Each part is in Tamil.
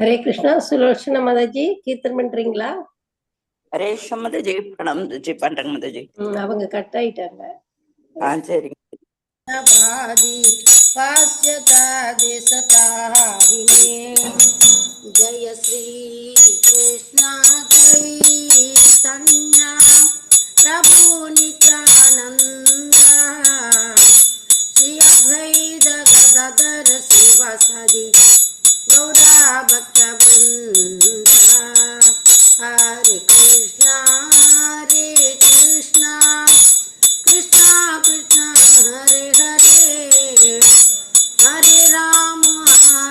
ஹரே கிருஷ்ணா. சுலோச்சன மாதாஜி கீர்த்தன் பண்றீங்களா? ஹரேஷம் மாதாஜி பிரணாம் மாதாஜி பண்றேங்க மாதாஜி. அவங்க கட் ஆயிட்டாங்க. சரிங்க. जय श्री कृष्ण चैतन्य प्रभु नित्यानंद श्री अद्वैत गदाधर शिवासादि गौरा भक्त वृंद हरे कृष्णा कृष्णा कृष्णा हरे हरे हरे राम राम राम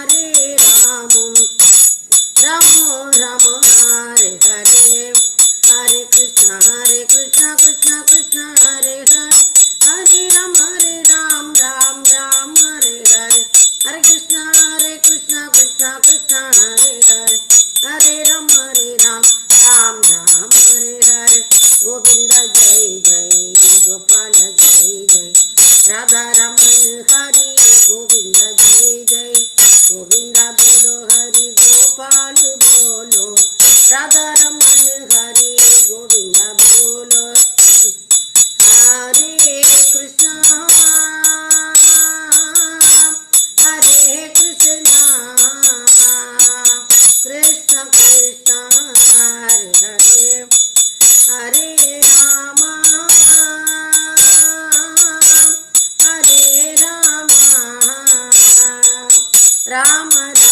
हरे हरे हरे कृष्णा कृष्णा कृष्णा हरे हरे हरे राम राम राम हरे हरे हरे कृष्णा कृष्णा कृष्णा हरे हरे हरे राम राम राम हरे हरे गोविंद जय जय गोपाल जय जय राधा रमन हरि गोविंद जय जय गोविंद बोलो हरि गोपाल बोलो राधा रमन हरि गोविंद बोलो हरे कृष्णा कृष्ण कृष्ण हरे हरे हरे राम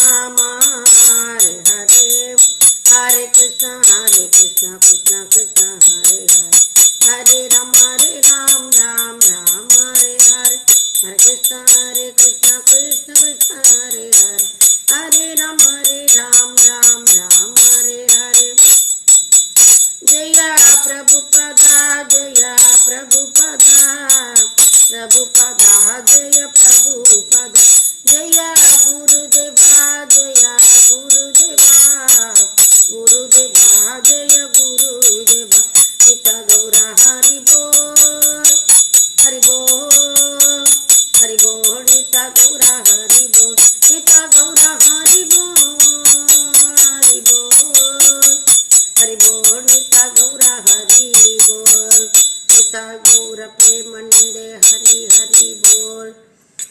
राम राम हरे हरे हरे कृष्ण कृष्ण कृष्ण हरे हरे हरे राम राम राम हरे हरे हरे कृष्ण कृष्ण कृष्ण हरे हरे हरे राम राम राम हरे हरे जय प्रभुपदा जय प्रभुपदा प्रभुपदा जय प्रभुपदा जय गुरुदेवा जय गुरुदेवा गुरुदेवा जय गुरुदेवा पिता गौरा हरि बोल हरि बोल हरि बोल पिता गौरा हरि बोल पिता गौरा हरि बोल हरि बोल हरि बोल पिता गौरा हरि बोल पिता गौरा प्रेमानंदे हरि हरि बोल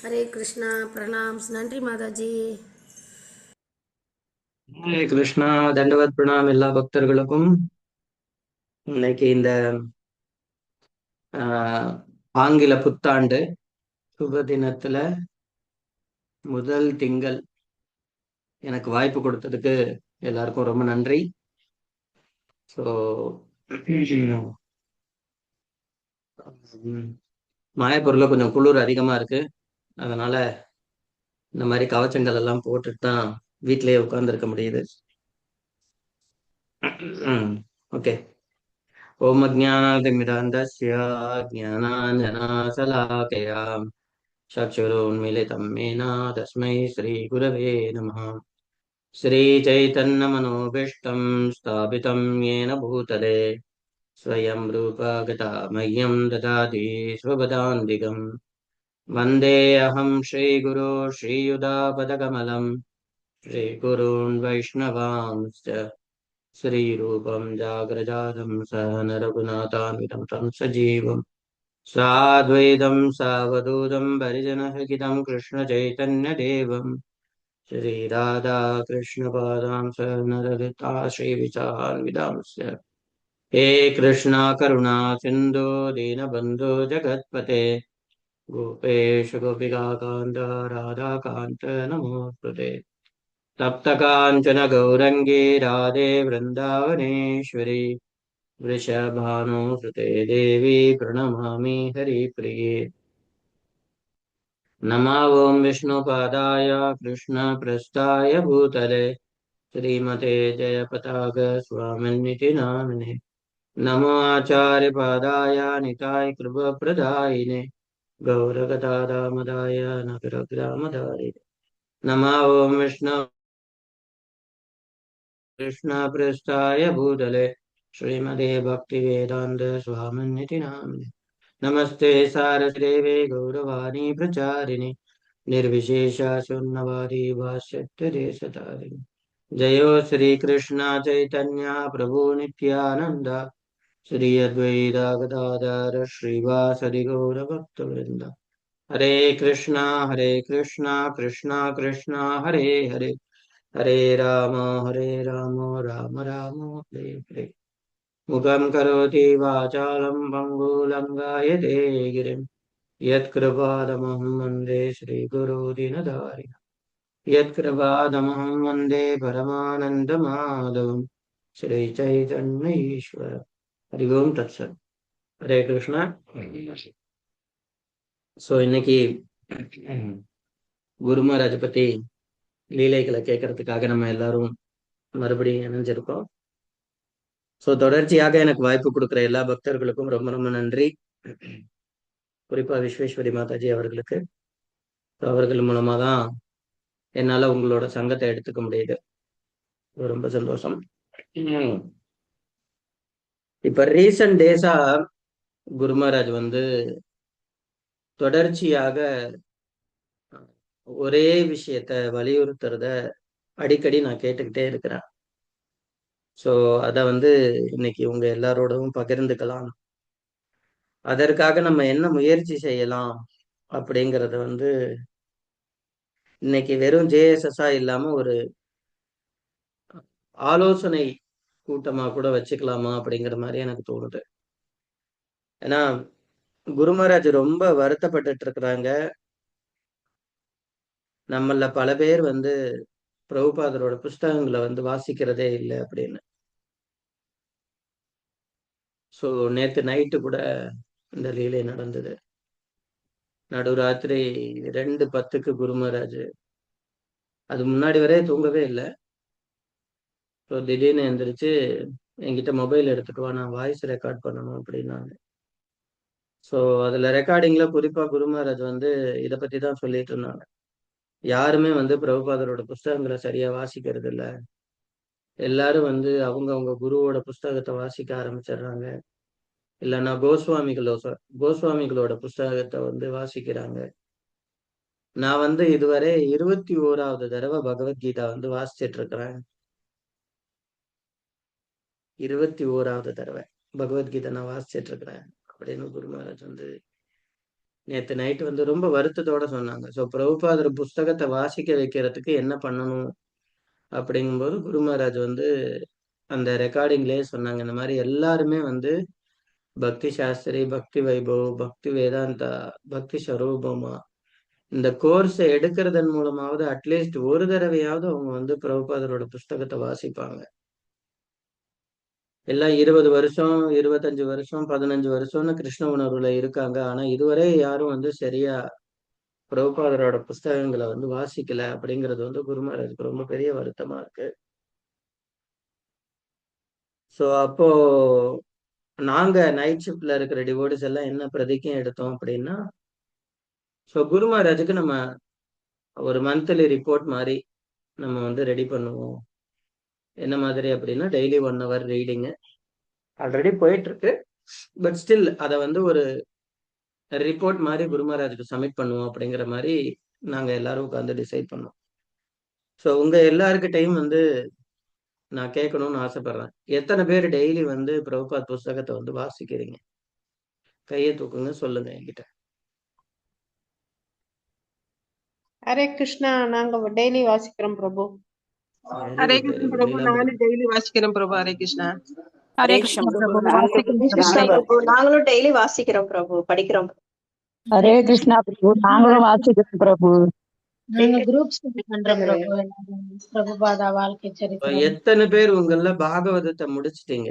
हरे कृष्णा प्रणाम நன்றி மாதாஜி. ஹரே கிருஷ்ணா. தண்டவத் பிரணாம் எல்லா பக்தர்களுக்கும். இன்னைக்கு இந்த ஆங்கில புத்தாண்டு சுப தினத்துல முதல் திங்கள் எனக்கு வாய்ப்பு கொடுத்ததுக்கு எல்லாருக்கும் ரொம்ப நன்றி. ஸோ மாயப்பூர்ல கொஞ்சம் குளிர் அதிகமா இருக்கு. அதனால இந்த மாதிரி கவச்சங்கள் எல்லாம் போட்டுட்டு தான் வீட்டிலேயே உட்கார்ந்துருக்க முடியுது. ஓகே. ஓம் அஜ்ஞானாதிமிராந்தஸ்ய ஞானாஞ்சனாசலாகயா चक्षुरुन्मीलितं येन तस्मै श्रीगुरवे नमः। श्रीचैतन्यमनोभीष्टं स्थापितं येन भूतले स्वयं रूपा गता मह्यं ददाति स्वपदान्तिकं। वन्देऽहं श्रीगुरो श्रीयुतापदकमलं श्रीगुरून् वैष्णवांश्च श्रीरूपं जाग्रजातं सहन रघुनाथान्वितं तं सजीवम् साद्वैतं सावधूतं परिजनसहितं कृष्णचैतन्यदेवं श्रीराधा कृष्णपादां सहनललिता श्रीविशान्वितांश्च। हे कृष्णा करुणा सिन्धो दीनबन्धो जगत्पते गोपेश गोपिकान्त राधाकान्त नमोस्तुते। तप्तकाञ्चन गौरङ्गी राधे वृन्दावनेश्वरी वृषभानुसुते देवी प्रणमामि हरिप्रिये। नमः ॐ विष्णुपादाय कृष्णप्रस्थाय भूतले श्रीमते जयपताक स्वामिनिति नामिने। नमो आचार्यपादाय निताय कृपप्रदायिने गौरगदादामदाय नगरग्रामधारिणे। नमः ॐ विष्णु कृष्णप्रस्थाय भूतले श्रीमते भक्तिवेदान्त स्वामिनिति नामिने। नमस्ते सारस्वते गौरवाणी प्रचारिणे निर्विशेष शून्यवादी भाष्यत्य देशतारिणे। जयो श्री कृष्ण चैतन्य प्रभु नित्यानंद श्री अद्वैता गदाधर श्रीवासदि गौर भक्तवृंद। हरे कृष्णा कृष्णा कृष्णा हरे हरे, हरे राम राम राम हरे हरे। मुखं करोति वाचालं पङ्गुलङ्गायते गिरिं, यत्कृपादमहं वन्दे श्रीगुरो दीनदारिणम्। यत्कृपादमहं वन्दे परमानन्दमाधवं श्रीचैतन्य ईश्वर। हरि ओम तत्सत्। हरे कृष्णा। ஸோ இன்னைக்கு குரு மகாராஜ் பத்தி லீலைகளை கேட்கறதுக்காக நம்ம எல்லாரும் மறுபடியும் இணைஞ்சிருக்கோம். ஸோ தொடர்ச்சியாக எனக்கு வாய்ப்பு கொடுக்குற எல்லா பக்தர்களுக்கும் ரொம்ப ரொம்ப நன்றி. குறிப்பா விஸ்வேஸ்வரி மாதாஜி அவர்களுக்கு. அவர்கள் மூலமா தான் என்னால உங்களோட சங்கத்தை எடுத்துக்க முடியுது. ரொம்ப சந்தோஷம். இப்ப ரீசன்ட் டேஸா குரு மகாராஜ் வந்து தொடர்ச்சியாக ஒரே விஷயத்த வலியுறுத்துறத அடிக்கடி நான் கேட்டுக்கிட்டே இருக்கிறேன். ஸோ அதை வந்து இன்னைக்கு உங்க எல்லாரோடவும் பகிர்ந்துக்கலாம். அதற்காக நம்ம என்ன முயற்சி செய்யலாம் அப்படிங்கறத வந்து இன்னைக்கு வெறும் ஜேஎஸ்எஸ்ஆ இல்லாம ஒரு ஆலோசனை கூட்டமா கூட வச்சுக்கலாமா அப்படிங்கிற மாதிரி எனக்கு தோணுது. ஏன்னா குரு மகாராஜ் ரொம்ப வருத்தப்பட்டுட்டு இருக்கிறாங்க. நம்மள பல பேர் வந்து பிரபுபாதரோட புஸ்தகங்களை வந்து வாசிக்கிறதே இல்லை அப்படின்னு. ஸோ நேத்து நைட்டு கூட இந்த லீலை நடந்தது. நடுராத்திரி 2:10 குரு மகாராஜ், அது முன்னாடி வரையே தூங்கவே இல்லை. ஸோ திடீர்னு எந்திரிச்சு என்கிட்ட மொபைல் எடுத்துட்டு வா, நான் வாய்ஸ் ரெக்கார்ட் பண்ணணும் அப்படின்னாங்க. ஸோ அதுல ரெக்கார்டிங்ல குறிப்பா குரு மகாராஜ் வந்து இதை பத்தி தான் சொல்லிட்டு இருந்தாங்க. யாருமே வந்து பிரபுபாதரோட புஸ்தகங்களை சரியா வாசிக்கிறது இல்ல. எல்லாரும் வந்து அவங்கவுங்க குருவோட புஸ்தகத்தை வாசிக்க ஆரம்பிச்சிடுறாங்க. இல்லைன்னா கோஸ்வாமிகளோட புஸ்தகத்தை வந்து வாசிக்கிறாங்க. நான் வந்து இதுவரை 21வது தடவை பகவத்கீதா வந்து வாசிச்சிட்டு இருக்கிறேன். 21வது தடவை பகவத்கீதை நான் வாசிச்சிட்டு இருக்கிறேன் அப்படின்னு குரு மகாராஜ் வந்து நேத்து நைட்டு வந்து ரொம்ப வருத்தத்தோட சொன்னாங்க. ஸோ பிரபுபாதர் புஸ்தகத்தை வாசிக்க வைக்கிறதுக்கு என்ன பண்ணணும் அப்படிங்கும்போது குரு மகாராஜ் வந்து அந்த ரெக்கார்டிங்லேயே சொன்னாங்க, இந்த மாதிரி எல்லாருமே வந்து பக்தி சாஸ்திரி, பக்தி வைபவ், பக்தி வேதாந்தா, பக்தி ஸ்வரூபமா இந்த கோர்ஸை எடுக்கிறதன் மூலமாவது அட்லீஸ்ட் ஒரு தடவையாவது அவங்க வந்து பிரபுபாதரோட புஸ்தகத்தை வாசிப்பாங்க. எல்லாம் 20 வருஷம், 25 வருஷம், 15 வருஷம்னு கிருஷ்ண உணர்வுல இருக்காங்க. ஆனா இதுவரை யாரும் வந்து சரியா பிரபுபாதரோட புஸ்தகங்களை வந்து வாசிக்கல அப்படிங்கிறது வந்து குரு மகாராஜுக்கு ரொம்ப பெரிய வருத்தமா இருக்கு. ஸோ அப்போ நாங்க நைட் ஷிஃப்ட்ல இருக்கிற டிவோடிஸ் எல்லாம் என்ன பிரதிக்கும் எடுத்தோம் அப்படின்னா, ஸோ குரு மகாராஜுக்கு நம்ம ஒரு மந்த்லி ரிப்போர்ட் மாதிரி நம்ம வந்து ரெடி பண்ணுவோம். என்ன மாதிரி அப்படின்னா டெய்லி 1 hour ரீடிங்கு ஆல்ரெடி போயிட்டு இருக்கு. பட் ஸ்டில் அதை வந்து ஒரு ரிப்போர்ட் மாதிரி குரு மகாராஜுக்கு சப்மிட் பண்ணுவோம் அப்படிங்கிற மாதிரி நாங்க எல்லாரும் உட்காந்து டிசைட் பண்ணோம். ஸோ உங்க எல்லாருக்கிட்டையும் வந்து நான் கேட்கணும்னு ஆசைப்படுறேன், எத்தனை பேர் டெய்லி வந்து பிரபுபாத் புஸ்தகத்தை வந்து வாசிக்கிறீங்க? கையை தூக்குங்க, சொல்லுங்க என்கிட்ட. ஹரே கிருஷ்ணா, நாங்க டெய்லி வாசிக்கிறோம் பிரபு. ஹரே கிருஷ்ண பிரபு, நானும் டெய்லி வாசிக்கிறேன் பிரபு. ஹரே கிருஷ்ணா. ஹரே கிருஷ்ண பிரபு, நாங்களும் டெய்லி வாசிக்கிறோம் பிரபு, படிக்கிறோம். ஹரே கிருஷ்ணா பிரபு, நாங்களும் வாசிக்கிறோம் பிரபு. நாங்க குரூப் ஸ்டடி பண்றோம் பிரபு. பிரபுபாதா வாழ்க்கை சரித்திரம். எத்தனை பேர் உங்கள பாகவதத்தை முடிச்சிட்டீங்க?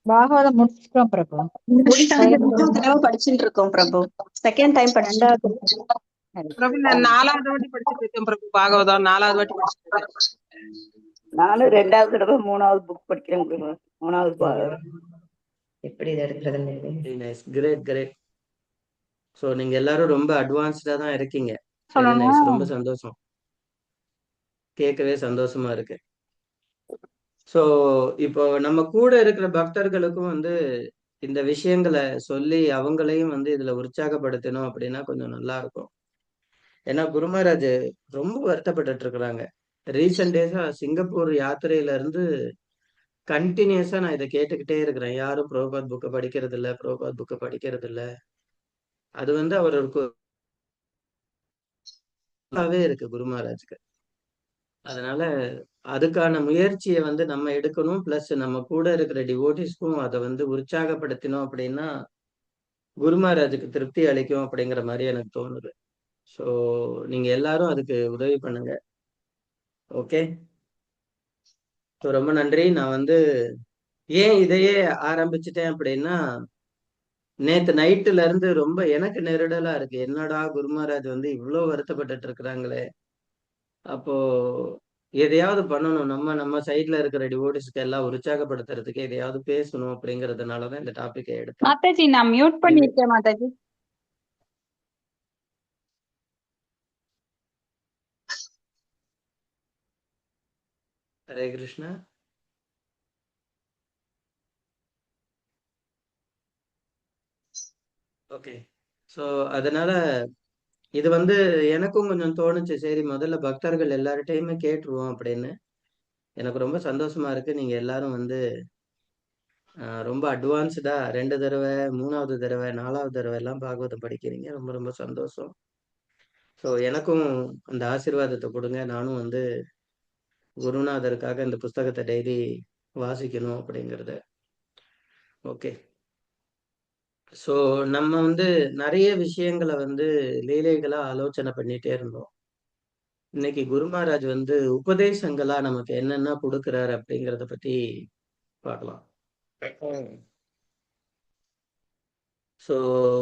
பாகவதம் முடிச்சிட்டோம் பிரபு. படிச்சுட்டு இருக்கோம் பிரபு. செகண்ட் டைம் பிரபு, நான் 4வது வாட்டி படிச்சுட்டு இருக்கேன் பிரபு. பாகவதம் 4வது வாட்டி படிச்சுட்டு இருக்கேன். நானும் 2வது தடவை 3வது புக் படிக்கிறேன் பிரபு. 3வது எப்படி இதை எடுக்கிறது? Great great. ஸோ நீங்க எல்லாரும் ரொம்ப அட்வான்ஸ்டா தான் இருக்கீங்க. ரொம்ப சந்தோஷம், கேட்கவே சந்தோஷமா இருக்கு. ஸோ இப்போ நம்ம கூட இருக்கிற பக்தர்களுக்கும் வந்து இந்த விஷயங்களை சொல்லி அவங்களையும் வந்து இதுல உற்சாகப்படுத்தணும் அப்படின்னா கொஞ்சம் நல்லா இருக்கும். ஏன்னா குரு மகாராஜ் ரொம்ப வருத்தப்பட்டுட்டு இருக்கிறாங்க. ரீசெண்ட் டேஸா சிங்கப்பூர் யாத்திரையில இருந்து கண்டினியூஸா நான் இதை கேட்டுக்கிட்டே இருக்கிறேன். யாரும் பிரபுபாத் புக்கை படிக்கிறது இல்ல, பிரபுபாத் புக்கை படிக்கிறது இல்ல. அது வந்து அவருக்கு இருக்கு குரு மகாராஜுக்கு. அதனால அதுக்கான முயற்சியை வந்து நம்ம எடுக்கணும். பிளஸ் நம்ம கூட இருக்கிற டிவோட்டிஸ்க்கும் அதை வந்து உற்சாகப்படுத்தினோம் அப்படின்னா குரு மகாராஜுக்கு திருப்தி அளிக்கும் அப்படிங்கிற மாதிரி எனக்கு தோணுது. ஸோ நீங்க எல்லாரும் அதுக்கு உதவி பண்ணுங்க. ஓகே, ஸோ ரொம்ப நன்றி. நான் வந்து ஏன் இதையே ஆரம்பிச்சிட்டேன் அப்படின்னா, நேத்து நைட்டுல இருந்து ரொம்ப எனக்கு நெருடலா இருக்கு. என்னடா குரு மகாராஜ் வந்து இவ்வளவு வருத்தப்பட்டுட்டு இருக்கிறாங்களே, அப்போ எதையாவது பண்ணணும். நம்ம நம்ம சைட்ல இருக்கிற டிவோட்டிஸ்க்கு எல்லாம் உற்சாகப்படுத்துறதுக்கு எதையாவது பேசணும் அப்படிங்கறதுனாலதான் இந்த டாபிக்கை எடுத்தேன். மாதாஜி நான் மியூட் நீங்க பண்ணிருக்கேன் மாதாஜி. ஹரே கிருஷ்ணா. ஓகே, ஸோ அதனால இது வந்து எனக்கும் கொஞ்சம் தோணுச்சு. சரி, முதல்ல பக்தர்கள் எல்லார்ட்டையுமே கேட்டுருவோம் அப்படின்னு. எனக்கு ரொம்ப சந்தோஷமா இருக்கு. நீங்க எல்லாரும் வந்து ரொம்ப அட்வான்ஸ்டா 2 தடவை, 3வது தடவை, 4வது தடவை எல்லாம் பாகவதம் படிக்கிறீங்க. ரொம்ப ரொம்ப சந்தோஷம். ஸோ எனக்கும் அந்த ஆசீர்வாதத்தை கொடுங்க. நானும் வந்து குருநாதருக்காக இந்த புஸ்தகத்தை டெய்லி வாசிக்கணும் அப்படிங்கிறத. ஓகே, ஸோ நம்ம வந்து நிறைய விஷயங்களை வந்து லீலைகளா ஆலோசனை பண்ணிட்டே இருந்தோம். இன்னைக்கு குரு மகாராஜ் வந்து உபதேசங்களா நமக்கு என்னென்ன கொடுக்கிறாரு அப்படிங்கிறத பத்தி பார்க்கலாம். ஸோ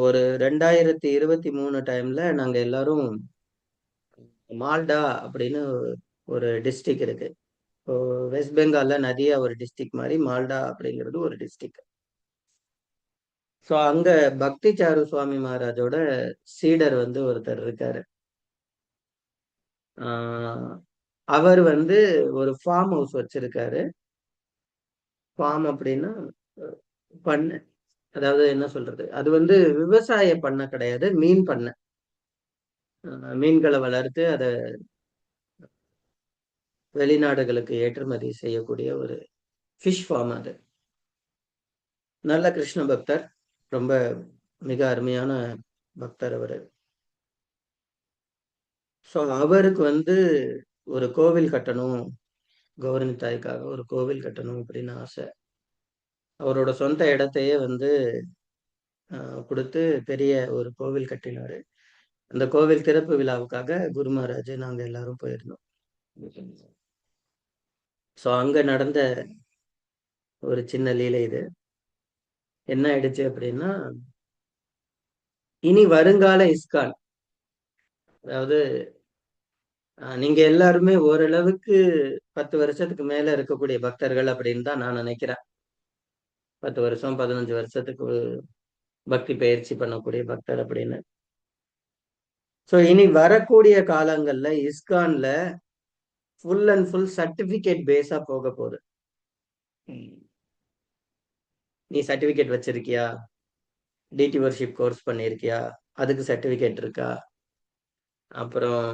ஒரு 2023 டைம்ல நாங்க எல்லாரும் மால்டா அப்படின்னு ஒரு டிஸ்ட்ரிக்ட் இருக்கு. இப்போ வெஸ்ட் பெங்கால்ல நதியா ஒரு டிஸ்ட்ரிக்ட் மாதிரி மால்டா அப்படிங்கிறது ஒரு டிஸ்ட்ரிக்ட். ஸோ அங்க பக்தி சாரு சுவாமி மகாராஜோட சீடர் வந்து ஒருத்தர் இருக்காரு. அவர் வந்து ஒரு ஃபார்ம் ஹவுஸ் வச்சிருக்காரு. ஃபார்ம் அப்படின்னா பண்ணை, அதாவது என்ன சொல்றது, அது வந்து விவசாய பண்ணை கிடையாது, மீன் பண்ணை. மீன்களை வளர்த்து அதை வெளிநாடுகளுக்கு ஏற்றுமதி செய்யக்கூடிய ஒரு ஃபிஷ் ஃபார்ம் அது. நல்ல கிருஷ்ண பக்தர், ரொம்ப மிக அருமையான பக்தர் அவரு. ஸோ அவருக்கு வந்து ஒரு கோவில் கட்டணும், கௌரணி தாய்க்காக ஒரு கோவில் கட்டணும் அப்படின்னு ஆசை. அவரோட சொந்த இடத்தையே வந்து கொடுத்து பெரிய ஒரு கோவில் கட்டினாரு. அந்த கோவில் திறப்பு விழாவுக்காக குரு மகாராஜ் நாங்க எல்லாரும் போயிருந்தோம். ஸோ அங்க நடந்த ஒரு சின்ன லீலை இது. என்ன ஆயிடுச்சு அப்படின்னா, இனி வருங்கால இஸ்கான், அதாவது நீங்க எல்லாருமே ஓரளவுக்கு 10 வருஷத்துக்கு மேல இருக்கக்கூடிய பக்தர்கள் அப்படின்னு தான் நான் நினைக்கிறேன். 10 வருஷம் 15 வருஷத்துக்கு பக்தி பயிற்சி பண்ணக்கூடிய பக்தர் அப்படின்னு. ஸோ இனி வரக்கூடிய காலங்கள்ல இஸ்கான்ல ஃபுல் அண்ட் ஃபுல் சர்டிபிகேட் பேஸா போக போகுது. நீ சர்டிபிகேட் வச்சிருக்கியா, டிடி வர்ஷிப் கோர்ஸ் பண்ணியிருக்கியா, அதுக்கு சர்டிபிகேட் இருக்கா, அப்புறம்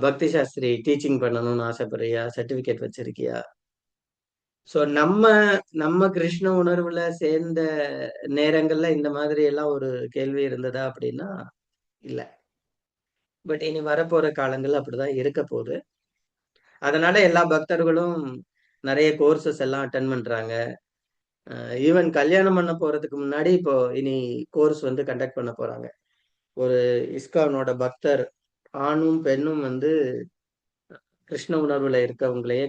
பக்தி சாஸ்திரி டீச்சிங் பண்ணணும்னு ஆசைப்படுறியா, சர்டிபிகேட் வச்சிருக்கியா. ஸோ நம்ம கிருஷ்ண உணர்வுல சேர்ந்த நேரங்கள்ல இந்த மாதிரி எல்லாம் ஒரு கேள்வி இருந்ததா அப்படின்னா இல்ல. பட் இனி வரப்போற காலங்கள் அப்படிதான் இருக்க போகுது. அதனால எல்லா பக்தர்களும் நிறைய கோர்சஸ் எல்லாம் அட்டன் பண்றாங்க. ஈவன் கல்யாணம் பண்ண போறதுக்கு முன்னாடி இப்போ இனி கோர்ஸ் வந்து கண்டக்ட் பண்ண போறாங்க. ஒரு இஸ்கானோட பக்தர் ஆணும் பெண்ணும் வந்து கிருஷ்ண உணர்வுல இருக்கவங்களையே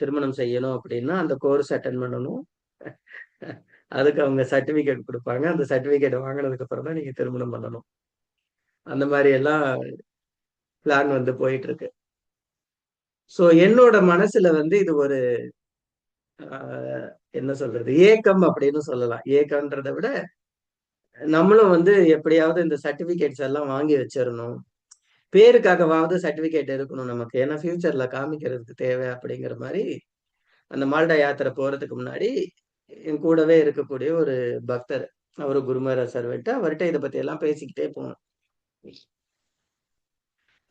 திருமணம் செய்யணும் அப்படின்னா அந்த கோர்ஸ் அட்டன் பண்ணணும். அதுக்கு அவங்க சர்டிபிகேட் கொடுப்பாங்க. அந்த சர்டிபிகேட் வாங்கினதுக்கு அப்புறம் தான் நீங்க திருமணம் பண்ணணும். அந்த மாதிரி எல்லாம் பிளான் வந்து போயிட்டு இருக்கு. ஸோ என்னோட மனசுல வந்து இது ஒரு என்ன சொல்றது, ஏக்கம் அப்படின்னு சொல்லலாம். ஏக்கம்ன்றதை விட நம்மளும் வந்து எப்படியாவது இந்த சர்டிபிகேட்ஸ் எல்லாம் வாங்கி வச்சிடணும். பேருக்காகவாவது சர்டிபிகேட் இருக்கணும் நமக்கு, ஏன்னா ஃபியூச்சர்ல காமிக்கிறதுக்கு தேவை அப்படிங்கிற மாதிரி. அந்த மால்டா யாத்திரை போறதுக்கு முன்னாடி என் கூடவே இருக்கக்கூடிய ஒரு பக்தர், அவரு குருமர சர்வெண்ட், அவர்கிட்ட இதை பத்தி எல்லாம் பேசிக்கிட்டே போனோம்.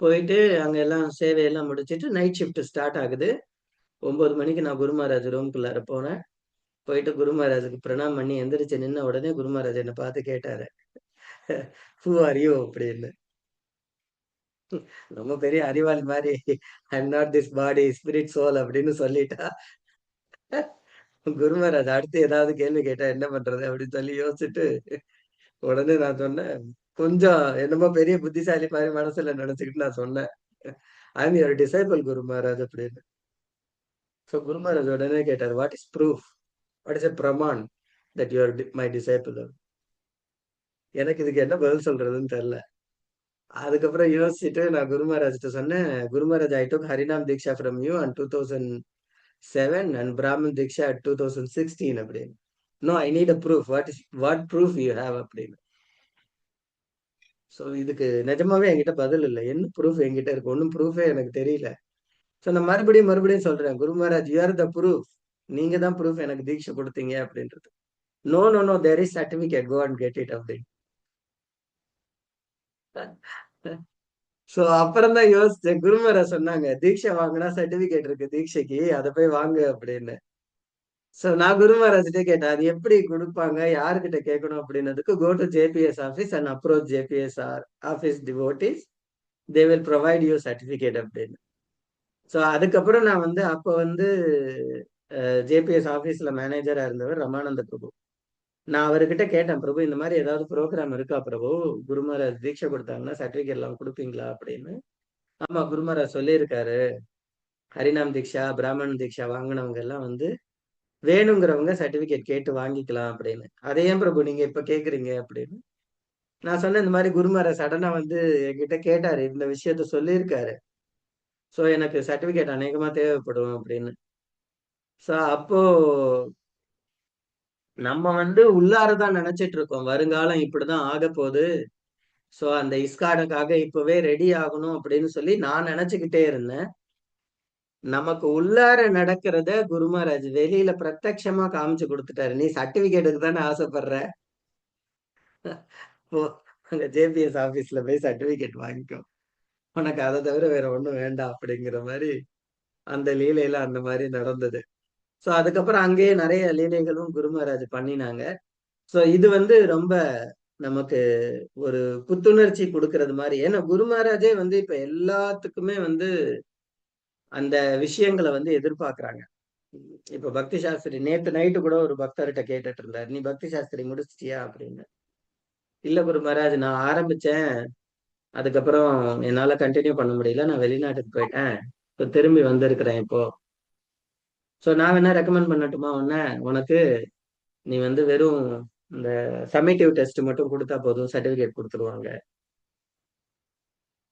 போயிட்டு அங்க எல்லாம் சேவையெல்லாம் முடிச்சிட்டு நைட் ஷிஃப்ட் ஸ்டார்ட் ஆகுது. 9 மணிக்கு நான் குரு மகாராஜ் ரூம்குள்ளார போனேன். போயிட்டு குரு மகாராஜுக்கு பிரணாம் பண்ணி எந்திரிச்சு நின்ன உடனே குரு மகாராஜ் என்னை பார்த்து கேட்டாரு, ஹூ ஆர் யூ அப்படின்னு. ரொம்ப பெரிய அறிவாளி மாதிரி, I am not this body, spirit soul அப்படின்னு சொல்லிட்டா. குரு மகாராஜ் அடுத்து ஏதாவது கேள்வி கேட்டா என்ன பண்றது அப்படின்னு சொல்லி யோசிச்சுட்டு உடனே நான் சொன்னேன், கொஞ்சம் என்னமோ பெரிய புத்திசாலி மாதிரி மனசுல நினைச்சுக்கிட்டு நான் சொன்னேன், ஐ எம் யுவர் டிசைபிள் குரு மகாராஜ் அப்படின்னு. ஸோ குரு மகாராஜ் உடனே கேட்டார், what is proof, what is a Pramaan that you are my disciple. எனக்கு இதுக்கு என்ன பதில் சொல்றதுன்னு தெரியல. அதுக்கப்புறம் யோசிச்சுட்டு நான் குரு மகாராஜ்கிட்ட சொன்னேன், Guru Maharaj, I took Harinam diksha from you and 2007 and Brahman diksha at 2016 அப்படின்னு. No, I need a proof, what proof you have அப்படின்னு. ஸோ இதுக்கு நிஜமாவே என்கிட்ட பதில் இல்லை. என்ன ப்ரூஃப் என்கிட்ட இருக்கு? ஒன்றும் ப்ரூஃபே எனக்கு தெரியல. ஸோ நான் மறுபடியும் சொல்றேன், Guru Maharaj, you are the proof, நீங்க தான் ப்ரூஃப் எனக்கு தீட்சை கொடுத்தீங்க அப்படின்றது. No no no, there is certificate, go and get it அப்படின்னு. ஸோ அப்புறம் தான் யோசிச்சேன். குரு மகாராஜ் சொன்னாங்க, தீட்சை வாங்கினா சர்டிபிகேட் இருக்கு தீட்சைக்கு, அதை போய் வாங்கு அப்படின்னு. ஸோ நான் குரு மகாராஜ்கிட்ட கேட்டேன், அது எப்படி கொடுப்பாங்க, யாருக்கிட்ட கேட்கணும் அப்படின்னதுக்கு, go to JBS office and approach JBS office devotees, they will provide you certificate அப்படின்னு. ஸோ அதுக்கப்புறம் நான் வந்து அப்போ வந்து ஜேபிஎஸ் ஆஃபீஸில் மேனேஜராக இருந்தவர் ரமானந்த பிரபு. நான் அவர்கிட்ட கேட்டேன், பிரபு இந்த மாதிரி ஏதாவது ப்ரோக்ராம் இருக்கா பிரபு, குரு மகாராஜ் தீட்சை கொடுத்தாங்கன்னா சர்டிஃபிகேட் எல்லாம் கொடுப்பீங்களா அப்படின்னு. ஆமா, குரு மகாராஜ் சொல்லியிருக்காரு, ஹரிநாம் தீக்ஷா பிராமணன் தீக்ஷா வாங்கினவங்க எல்லாம் வந்து வேணுங்கிறவங்க சர்டிஃபிகேட் கேட்டு வாங்கிக்கலாம் அப்படின்னு. அதை ஏன் பிரபு நீங்க இப்ப கேக்குறீங்க அப்படின்னு. நான் சொன்னேன், இந்த மாதிரி குரு மகாராஜ் சடனா வந்து என்கிட்ட கேட்டாரு, இந்த விஷயத்த சொல்லியிருக்காரு, ஸோ எனக்கு சர்டிஃபிகேட் அநேகமா தேவைப்படும் அப்படின்னு. ஸோ அப்போ நம்ம வந்து உள்ளாரதான் நினைச்சிட்டு இருக்கோம், வருங்காலம் இப்படிதான் ஆக போகுது, ஸோ அந்த இஸ்கானுக்காக இப்பவே ரெடி ஆகணும் அப்படின்னு சொல்லி நான் நினைச்சுக்கிட்டே இருந்தேன். நமக்கு உள்ளார நடக்கிறத குரு மகாராஜ் வெளியில பிரத்யட்சமா காமிச்சு கொடுத்துட்டாரு. நீ சர்டிபிகேட்டுக்கு தானே ஆசைப்படுற, போ அங்க ஜேபிஎஸ் ஆபீஸ்ல போய் சர்டிபிகேட் வாங்கிக்கோ, உனக்கு அதை தவிர வேற ஒண்ணும் வேண்டாம் அப்படிங்கிற மாதிரி அந்த லீலையில அந்த மாதிரி நடந்தது. ஸோ அதுக்கப்புறம் அங்கேயே நிறைய லீலைகளும் குரு மகாராஜ் பண்ணினாங்க. ஸோ இது வந்து ரொம்ப நமக்கு ஒரு புத்துணர்ச்சி கொடுக்கறது மாதிரி. ஏன்னா குரு மகாராஜே வந்து இப்ப எல்லாத்துக்குமே வந்து அந்த விஷயங்களை வந்து எதிர்பார்க்கறாங்க. இப்ப பக்தி சாஸ்திரி நேத்து நைட்டு கூட ஒரு பக்தர்கிட்ட கேட்டுட்டு இருந்தார், நீ பக்தி சாஸ்திரி முடிச்சிட்டியா அப்படின்னு. இல்ல குரு மகாராஜ், நான் ஆரம்பிச்சேன், அதுக்கப்புறம் என்னால கண்டினியூ பண்ண முடியல, நான் வெளிநாட்டுக்கு போயிட்டேன், இப்போ திரும்பி வந்திருக்கிறேன் இப்போ. ஸோ நான் வேணா ரெக்கமெண்ட் பண்ணட்டுமா உனக்கு, நீ வந்து வெறும் இந்த சம்மேட்டிவ் டெஸ்ட் மட்டும் கொடுத்தா போதும், சர்டிபிகேட் கொடுத்துருவாங்க.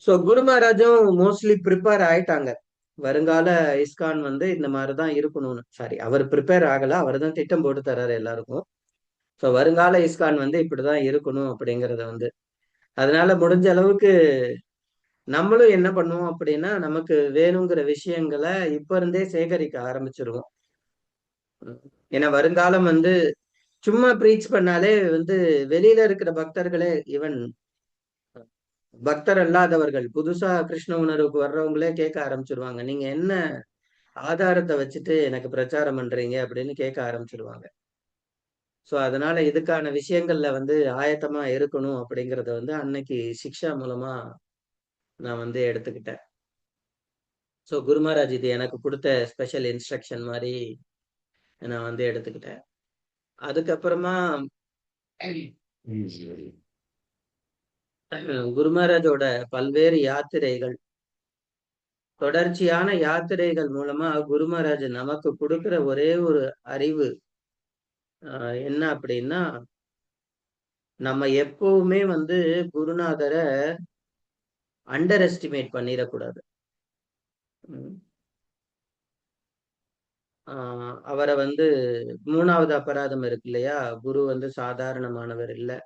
ஸோ குரு மகாராஜும் மோஸ்ட்லி ப்ரிப்பேர் ஆயிட்டாங்க, வருங்கால இஸ்கான் வந்து இந்த மாதிரிதான் இருக்கணும்னு. சாரி, அவர் ப்ரிப்பேர் ஆகல, அவர் தான் திட்டம் போட்டு தர்றாரு எல்லாருக்கும். ஸோ வருங்கால இஸ்கான் வந்து இப்படிதான் இருக்கணும் அப்படிங்கறத வந்து. அதனால முடிஞ்ச அளவுக்கு நம்மளும் என்ன பண்ணுவோம் அப்படின்னா, நமக்கு வேணுங்கிற விஷயங்களை இப்ப இருந்தே சேகரிக்க ஆரம்பிச்சிருவோம். ஏன்னா வருங்காலம் வந்து சும்மா ப்ரீச் பண்ணாலே வந்து வெளியில இருக்கிற பக்தர்களே, ஈவன் பக்தர் அல்லாதவர்கள் புதுசா கிருஷ்ண உணர்வுக்கு வர்றவங்களே கேட்க ஆரம்பிச்சிருவாங்க, நீங்க என்ன ஆதாரத்தை வச்சுட்டு எனக்கு பிரச்சாரம் பண்றீங்க அப்படின்னு கேட்க ஆரம்பிச்சிருவாங்க. ஸோ அதனால இதுக்கான விஷயங்கள்ல வந்து ஆயத்தமா இருக்கணும் அப்படிங்கறத வந்து அன்னைக்கு சிக்ஷா மூலமா நான் வந்து எடுத்துக்கிட்டேன். ஸோ குரு மகாராஜ் இது எனக்கு கொடுத்த ஸ்பெஷல் இன்ஸ்ட்ரக்ஷன் மாதிரி நான் வந்து எடுத்துக்கிட்டேன். அதுக்கப்புறமா குரு மகாராஜோட பல்வேறு யாத்திரைகள், தொடர்ச்சியான யாத்திரைகள் மூலமா குரு மகாராஜ் நமக்கு கொடுக்கிற ஒரே ஒரு அறிவு என்ன அப்படின்னா, நம்ம எப்பவுமே வந்து குருநாதரை அண்டர் எஸ்டிமேட் பண்ணிடக்கூடாது. அவரை வந்து 3வது அபராதம் இருக்கு இல்லையா, குரு வந்து சாதாரணமானவர் இல்லை,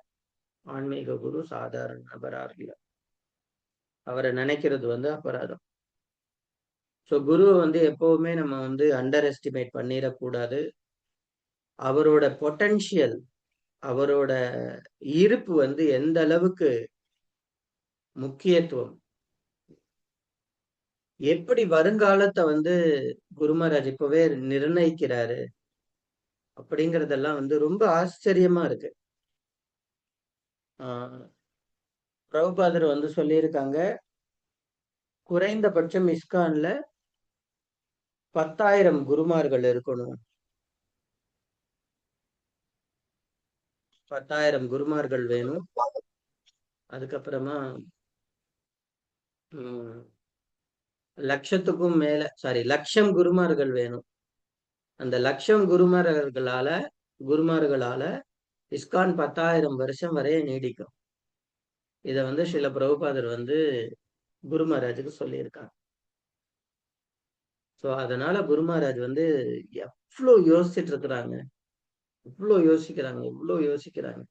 ஆன்மீக குரு சாதாரண நபரா இல்லை, அவரை நினைக்கிறது வந்து அபராதம். ஸோ குருவை வந்து எப்பவுமே நம்ம வந்து அண்டர் எஸ்டிமேட் பண்ணிடக்கூடாது. அவரோட பொட்டன்ஷியல், அவரோட இருப்பு வந்து எந்த அளவுக்கு முக்கியத்துவம், எப்படி வருங்காலத்தை வந்து குரு மகாராஜ் இப்பவே நிர்ணயிக்கிறாரு அப்படிங்கறதெல்லாம் வந்து ரொம்ப ஆச்சரியமா இருக்கு. பிரபுபாதர் வந்து சொல்லியிருக்காங்க, குறைந்தபட்சம் இஸ்கான்ல 10,000 குருமார்கள் இருக்கணும். 10,000 குருமார்கள் வேணும். அதுக்கப்புறமா லட்சத்துக்கும் மேல லட்சம் குருமார்கள் வேணும். அந்த லட்சம் குருமார்களால இஸ்கான் 10,000 வருஷம் வரைய நீடிக்கும். இத வந்து ஸ்ரீல பிரபுபாதர் வந்து குரு மகாராஜுக்கு சொல்லியிருக்காங்க. சோ அதனால குரு மகாராஜ் வந்து எவ்வளவு யோசிச்சுட்டு இருக்கிறாங்க, இவ்வளவு யோசிக்கிறாங்க.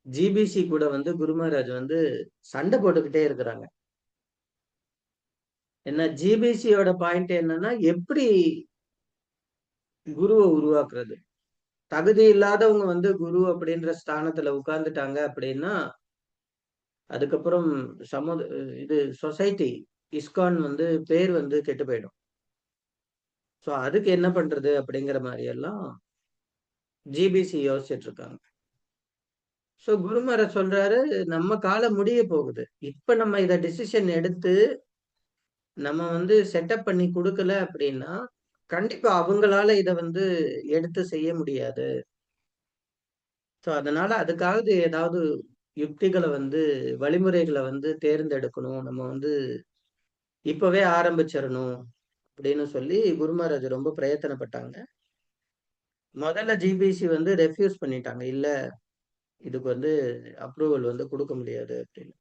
ஜிபிசி கூட வந்து குரு மகாராஜ் வந்து சண்டை போட்டுக்கிட்டே இருக்கிறாங்க. என்ன ஜிபிசியோட பாயிண்ட் என்னன்னா, எப்படி குருவை உருவாக்குறது. தகுதி இல்லாதவங்க வந்து குரு அப்படின்ற ஸ்தானத்துல உட்கார்ந்துட்டாங்க அப்படின்னா, அதுக்கப்புறம் இது சொசைட்டி இஸ்கான் வந்து பேர் வந்து கெட்டு போயிடும். சோ அதுக்கு என்ன பண்றது அப்படிங்கிற மாதிரி எல்லாம் ஜிபிசி யோசிச்சுட்டு இருக்காங்க. சோ குரு மகாராஜ் சொல்றாரு, நம்ம காலம் முடிய போகுது. இப்ப நம்ம இத டிசிஷன் எடுத்து நம்ம வந்து செட்டப் பண்ணி கொடுக்கல அப்படின்னா, கண்டிப்பா அவங்களால இத வந்து எடுத்து செய்ய முடியாது. சோ அதனால அதுக்காவது ஏதாவது யுக்திகளை வந்து வழிமுறைகளை வந்து தேர்ந்தெடுக்கணும். நம்ம வந்து இப்பவே ஆரம்பிச்சிடணும் அப்படின்னு சொல்லி குரு மகாராஜ் ரொம்ப பிரயத்தனப்பட்டாங்க. முதல்ல ஜிபிசி வந்து ரெஃப்யூஸ் பண்ணிட்டாங்க. இல்ல, இதுக்கு வந்து அப்ரூவல் வந்து கொடுக்க முடியாது அப்படின்னு.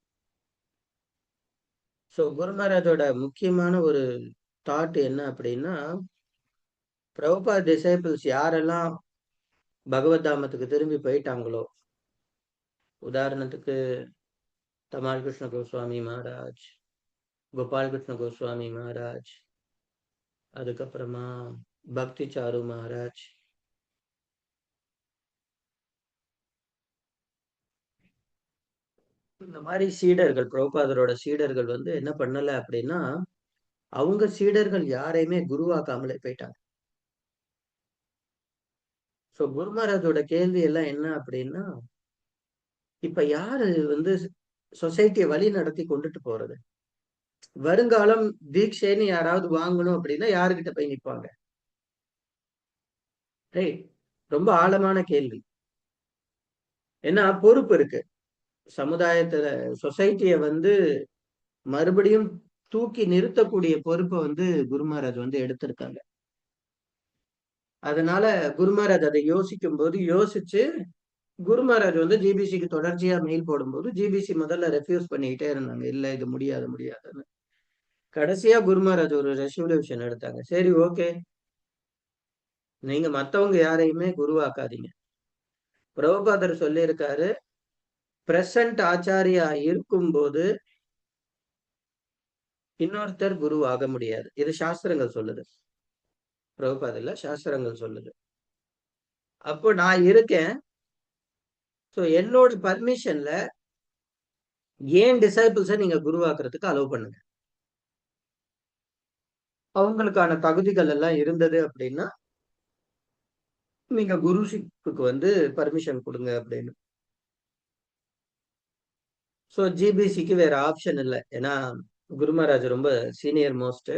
சோ குரு மகாராஜோட முக்கியமான ஒரு தாட் என்ன அப்படின்னா, பிரபுபாத் டிசைபிள்ஸ் யாரெல்லாம் பகவத் தாமத்துக்கு திரும்பி போயிட்டாங்களோ, உதாரணத்துக்கு தமால் கிருஷ்ண கோஸ்வாமி மகாராஜ், கோபால் கிருஷ்ண கோஸ்வாமி மகாராஜ், அதுக்கப்புறமா பக்தி சாரு மகாராஜ், இந்த மாதிரி சீடர்கள், பிரபுபாதரோட சீடர்கள் வந்து என்ன பண்ணல அப்படின்னா, அவங்க சீடர்கள் யாரையுமே குருவாக்காமலே போயிட்டாங்க. சோ குரு மகாராஜோட கேள்வி எல்லாம் என்ன அப்படின்னா, இப்ப யாரு வந்து சொசைட்டியை வழி நடத்தி கொண்டுட்டு போறது? வருங்காலம் தீட்சைன்னு யாராவது வாங்கணும் அப்படின்னா யாருக்கிட்ட போய் நிற்பாங்க? ரொம்ப ஆழமான கேள்வி. ஏன்னா பொறுப்பு இருக்கு சமுதாயத்துல, சொசைட்டிய வந்து மறுபடியும் தூக்கி நிறுத்தக்கூடிய பொறுப்பை வந்து குரு மகாராஜ் வந்து எடுத்திருக்காங்க. அதனால குரு மகாராஜ் அதை யோசிச்சு குரு மகாராஜ் வந்து ஜிபிசிக்கு தொடர்ச்சியா மெயில் போடும்போது ஜிபிசி முதல்ல ரெஃப்யூஸ் பண்ணிக்கிட்டே இருந்தாங்க. இல்ல, இது முடியாதுன்னு. கடைசியா குரு மகாராஜ் ஒரு ரெசல்யூஷன் எடுத்தாங்க. சரி, ஓகே, நீங்க மத்தவங்க யாரையுமே குருவாக்காதீங்க. பிரபுபாதர் சொல்லியிருக்காரு, பிரசன்ட் ஆச்சாரியா இருக்கும்போது இன்னொருத்தர் குரு ஆக முடியாது. இது சாஸ்திரங்கள் சொல்லுது, பிரபுபாதர்ல சாஸ்திரங்கள் சொல்லுது. அப்போ நான் இருக்கேன், சோ என்னோட பர்மிஷன்ல ஏன் டிசைபிள்ஸை நீங்க குருவாக்குறதுக்கு அலோவ் பண்ணுங்க. அவங்களுக்கான தகுதிகள் எல்லாம் இருந்தது அப்படின்னா நீங்க குருஷிப்புக்கு வந்து பர்மிஷன் கொடுங்க அப்படின்னு. சோ ஜிபிசிக்கு வேற ஆப்ஷன் இல்லை. ஏன்னா குரு மகாராஜ் ரொம்ப சீனியர் மோஸ்ட்.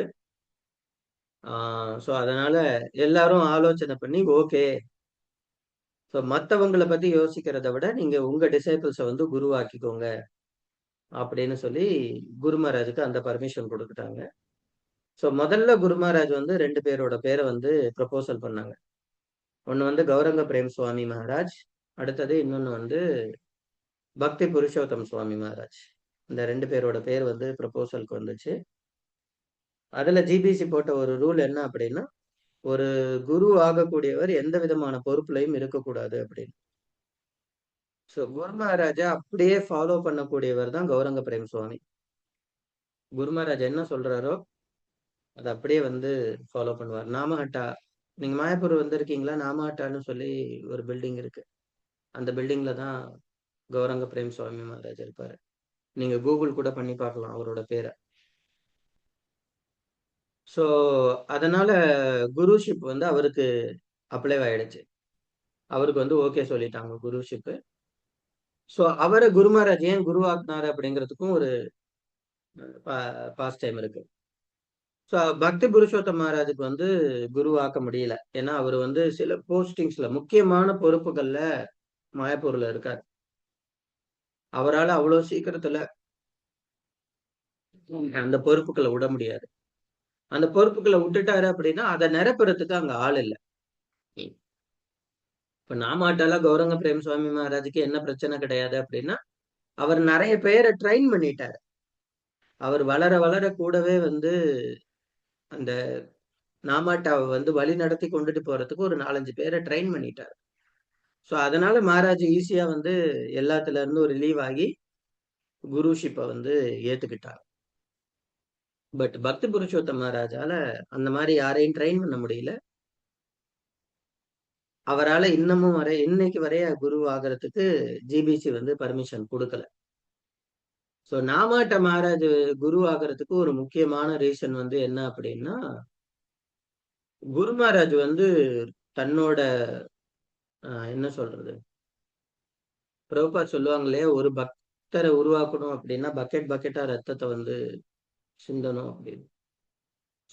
சோ அதனால எல்லாரும் ஆலோசனை பண்ணி ஓகே, ஸோ மற்றவங்களை பத்தி யோசிக்கிறத விட நீங்க உங்க டிசைபிள்ஸை வந்து குருவாக்கிக்கோங்க அப்படின்னு சொல்லி குரு மகாராஜுக்கு அந்த பர்மிஷன் கொடுத்துட்டாங்க. ஸோ முதல்ல குரு மகாராஜ் வந்து 2 பேரோட பேரை வந்து ப்ரப்போசல் பண்ணாங்க. ஒன்னு வந்து கௌரங்க பிரேம் சுவாமி மகாராஜ், அடுத்தது இன்னொன்னு வந்து பக்தி புருஷோத்தம் சுவாமி மகாராஜ். இந்த 2 பேரோட பேர் வந்து ப்ரப்போசலுக்கு வந்துச்சு. அதுல ஜிபிசி போட்ட ஒரு ரூல் என்ன அப்படின்னா, ஒரு குரு ஆகக்கூடியவர் எந்த விதமான பொறுப்புலையும் இருக்கக்கூடாது அப்படின்னு. ஸோ குரு மகாராஜா அப்படியே ஃபாலோ பண்ணக்கூடியவர் தான் கௌரங்க பிரேம் சுவாமி. குரு மகாராஜ் என்ன சொல்றாரோ அதை அப்படியே வந்து ஃபாலோ பண்ணுவார். நாமஹட்டா, நீங்க மாயப்பூர் வந்திருக்கீங்களா? நாமஹட்டான்னு சொல்லி ஒரு பில்டிங் இருக்கு. அந்த பில்டிங்ல தான் கௌரங்க பிரேம் சுவாமி மகாராஜ் இருப்பாரு. நீங்க கூகுள் கூட பண்ணி பார்க்கலாம் அவரோட பேரை. ஸோ அதனால குருஷிப் வந்து அவருக்கு அப்ளை ஆயிடுச்சு. அவருக்கு வந்து ஓகே சொல்லிட்டாங்க குருஷிப்பு. ஸோ அவரை குரு மகாராஜ் ஏன் குருவாக்குனாரு அப்படிங்கிறதுக்கும் ஒரு பாஸ்ட் டைம் இருக்கு. ஸோ பக்தி புருஷோத்தம் மகாராஜுக்கு வந்து குருவாக்க முடியல. ஏன்னா அவர் வந்து சில போஸ்டிங்ஸ்ல முக்கியமான பொறுப்புகள்ல மாயாப்பூர்ல இருக்கார். அவரால் அவ்வளவு சீக்கிரத்துல அந்த பொறுப்புகளை விட முடியாது. அந்த பொறுப்புகளை விட்டுட்டாரு அப்படின்னா அதை நிரப்புறதுக்கு அங்க ஆள் இல்லை. இப்ப நாமாட்டால கௌரங்க பிரேம் சுவாமி மகாராஜுக்கு என்ன பிரச்சனை கிடையாது அப்படின்னா, அவர் நிறைய பேரை ட்ரெயின் பண்ணிட்டாரு. அவர் வளர வளர கூடவே வந்து அந்த நாமாட்டாவை வந்து வழி நடத்தி கொண்டுட்டு போறதுக்கு ஒரு 4-5 பேரை ட்ரெயின் பண்ணிட்டாரு. ஸோ அதனால மகாராஜ் ஈஸியா வந்து எல்லாத்துல இருந்து ஒரு ரிலீவ் ஆகி குருஷிப்பை வந்து ஏத்துக்கிட்டார். பட் பக்தி புருஷோத்தம் மகாராஜால அந்த மாதிரி யாரையும் ட்ரெயின் பண்ண முடியல. அவரால் இன்னமும் இன்னைக்கு வரைய குரு ஆகிறதுக்கு ஜிபிசி வந்து பர்மிஷன் கொடுக்கல. ஸோ நாமாட்ட மகாராஜ் குரு ஆகிறதுக்கு ஒரு முக்கியமான ரீசன் வந்து என்ன அப்படின்னா, குரு மகாராஜ் வந்து தன்னோட என்ன சொல்றது, பிரபுபாத் சொல்லுவாங்களே, ஒரு பக்தரை உருவாக்கணும் அப்படின்னா பக்கெட் பக்கெட்டா ரத்தத்தை வந்து சிந்தணும் அப்படின்னு.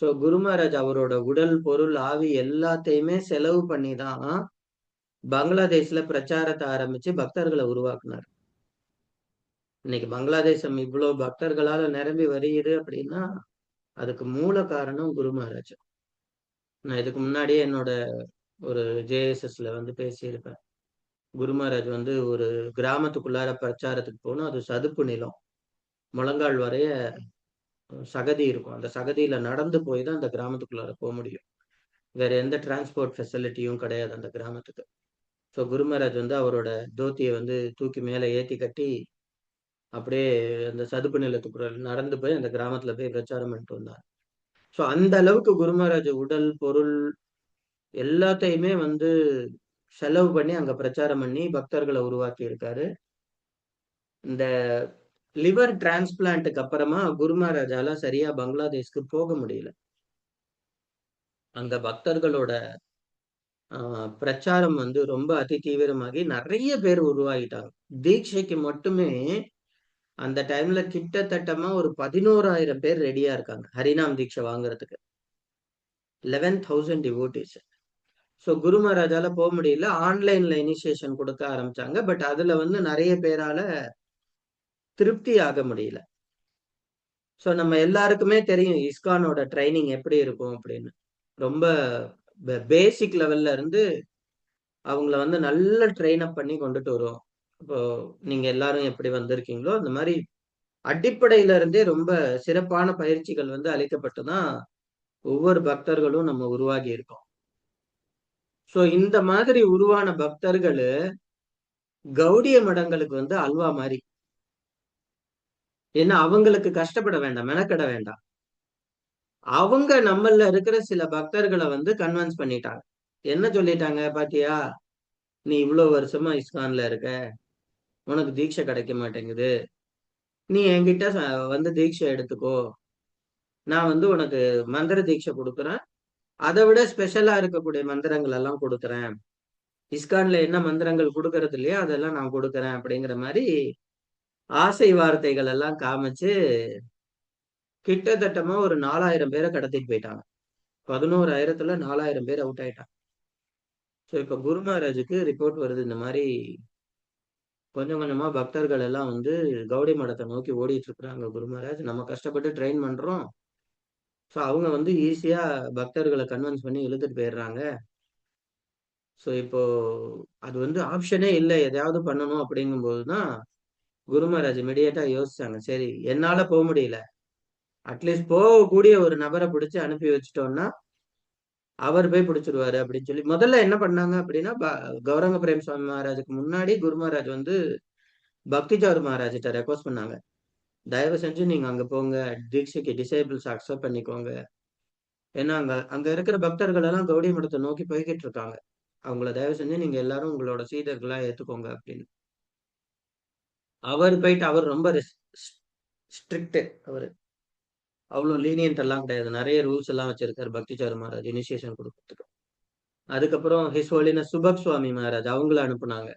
ஸோ குரு மகாராஜ் அவரோட உடல், பொருள், ஆவி எல்லாத்தையுமே செலவு பண்ணி தான் பங்களாதேஷ்ல பிரச்சாரத்தை ஆரம்பிச்சு பக்தர்களை உருவாக்குனார். இன்னைக்கு பங்களாதேசம் இவ்வளவு பக்தர்களால நிரம்பி வருகிறது அப்படின்னா அதுக்கு மூல காரணம் குரு மகாராஜ். நான் இதுக்கு முன்னாடியே என்னோட ஒரு ஜேஎஸ்எஸ்ல வந்து பேசியிருப்பேன். குரு மகாராஜ் வந்து ஒரு கிராமத்துக்குள்ளார பிரச்சாரத்துக்கு போகணும். அது சதுப்பு நிலம், முழங்கால் வரைய சகதி இருக்கும். அந்த சகதியில நடந்து போய் தான் அந்த கிராமத்துக்குள்ளார போக முடியும். வேற எந்த டிரான்ஸ்போர்ட் ஃபெசிலிட்டியும் கிடையாது அந்த கிராமத்துக்கு. ஸோ குரு மகாராஜ் வந்து அவரோட தோத்தியை வந்து தூக்கி மேலே ஏற்றி கட்டி அப்படியே அந்த சதுப்பு நிலத்துக்குள்ள நடந்து போய் அந்த கிராமத்துல போய் பிரச்சாரம் பண்ணிட்டு வந்தார். ஸோ அந்த அளவுக்கு குரு மகாராஜ் உடல், பொருள் எல்லாத்தையுமே வந்து செலவு பண்ணி அங்க பிரச்சாரம் பண்ணி பக்தர்களை உருவாக்கி இருக்காரு. இந்த லிவர் டிரான்ஸ்பிளான்ட்டுக்கு அப்புறமா குரு மகாராஜால சரியா பங்களாதேஷ்க்கு போக முடியல. அங்க பக்தர்களோட பிரச்சாரம் வந்து ரொம்ப அதி தீவிரமாகி நிறைய பேர் உருவாகிட்டாங்க. தீட்சைக்கு மட்டுமே அந்த டைம்ல கிட்டத்தட்டமா ஒரு 11,000 பேர் ரெடியா இருக்காங்க ஹரிநாம் தீட்சை வாங்குறதுக்கு. 11,000 டிவோட்டிஸ். ஸோ குரு மகாராஜால போக முடியல. ஆன்லைன்ல இனிஷியேஷன் கொடுக்க ஆரம்பிச்சாங்க. பட் அதுல வந்து நிறைய பேரால திருப்தி ஆக முடியல. ஸோ நம்ம எல்லாருக்குமே தெரியும் இஸ்கானோட ட்ரைனிங் எப்படி இருக்கும் அப்படின்னு. ரொம்ப பேசிக் லெவல்ல இருந்து அவங்கள வந்து நல்ல ட்ரெயின் அப் பண்ணி கொண்டுட்டு வருவோம். இப்போ நீங்க எல்லாரும் எப்படி வந்திருக்கீங்களோ அந்த மாதிரி அடிப்படையில இருந்தே ரொம்ப சிறப்பான பயிற்சிகள் வந்து அளிக்கப்பட்டுதான் ஒவ்வொரு பக்தர்களும் நம்ம உருவாகி இருக்கோம். ஸோ இந்த மாதிரி உருவான பக்தர்கள் கௌடிய மடங்களுக்கு வந்து அல்வா மாதிரி. ஏன்னா அவங்களுக்கு கஷ்டப்பட வேண்டாம், மெனக்கட வேண்டாம். அவங்க நம்மள இருக்கிற சில பக்தர்களை வந்து கன்வின்ஸ் பண்ணிட்டாங்க. என்ன சொல்லிட்டாங்க பாத்தியா, நீ இவ்வளவு வருஷமா இஸ்கான்ல இருக்க, உனக்கு தீட்சை கிடைக்க மாட்டேங்குது, நீ என்கிட்ட வந்து தீட்சை எடுத்துக்கோ, நான் வந்து உனக்கு மந்திர தீட்சை கொடுக்குறேன், அதை விட ஸ்பெஷலா இருக்கக்கூடிய மந்திரங்கள் எல்லாம் கொடுக்குறேன், இஸ்கான்ல என்ன மந்திரங்கள் கொடுக்கறது இல்லையோ அதெல்லாம் நான் கொடுக்குறேன் அப்படிங்கிற மாதிரி ஆசை வார்த்தைகள் எல்லாம் காமிச்சு கிட்டத்தட்டமா ஒரு 4,000 பேரை கடத்திட்டு போயிட்டாங்க. 11,000த்துல 4,000 பேர் அவுட் ஆயிட்டாங்க. ஸோ இப்ப குரு மகாராஜுக்கு ரிப்போர்ட் வருது, இந்த மாதிரி கொஞ்சம் கொஞ்சமா பக்தர்கள் எல்லாம் வந்து கௌடி மடத்தை நோக்கி ஓடிட்டு இருக்கிறாங்க. குரு மகாராஜ், நம்ம கஷ்டப்பட்டு ட்ரெயின் பண்றோம், ஸோ அவங்க வந்து ஈஸியா பக்தர்களை கன்வின்ஸ் பண்ணி இழுத்துட்டு போயிடுறாங்க. ஸோ இப்போ அது வந்து ஆப்ஷனே இல்லை, எதையாவது பண்ணணும் அப்படிங்கும் போதுதான் குரு மகாராஜ் இமிடியேட்டா யோசிச்சாங்க, சரி என்னால போக முடியல, அட்லீஸ்ட் போகக்கூடிய ஒரு நபரை பிடிச்சு அனுப்பி வச்சுட்டோம்னா அவர் போய் பிடிச்சிருவாரு அப்படின்னு சொல்லி முதல்ல என்ன பண்ணாங்க அப்படின்னா, கௌரங்க பிரேம் சுவாமி மகாராஜுக்கு முன்னாடி குரு மகாராஜ் வந்து பக்திஜார் மகாராஜிட்ட ரெக்வஸ்ட் பண்ணாங்க, தயவு செஞ்சு நீங்க அங்க போங்க, தீட்சைக்கு டிசேபிள்ஸ் அக்செப்ட் பண்ணிக்கோங்க, ஏன்னா அங்க இருக்கிற பக்தர்கள் எல்லாம் கௌடி மடத்தை நோக்கி போய்கிட்டு இருக்காங்க, அவங்கள தயவு செஞ்சு நீங்க எல்லாரும் உங்களோட சீடர்களா ஏத்துக்கோங்க அப்படின்னு. அவர் போயிட்டு, அவர் ரொம்ப ஸ்ட்ரிக்ட் அவரு, அவ்வளவு லீனியன்ட் எல்லாம் கிடையாது. நிறைய ரூல்ஸ் எல்லாம் வச்சிருக்காரு பக்திசாரு மகாராஜ் இனிஷியேஷன் கொடுக்கறதுக்கு. அதுக்கப்புறம் ஹிஸ் ஹோலினஸ் சுபக் சுவாமி மகாராஜ் அவங்கள அனுப்புனாங்க,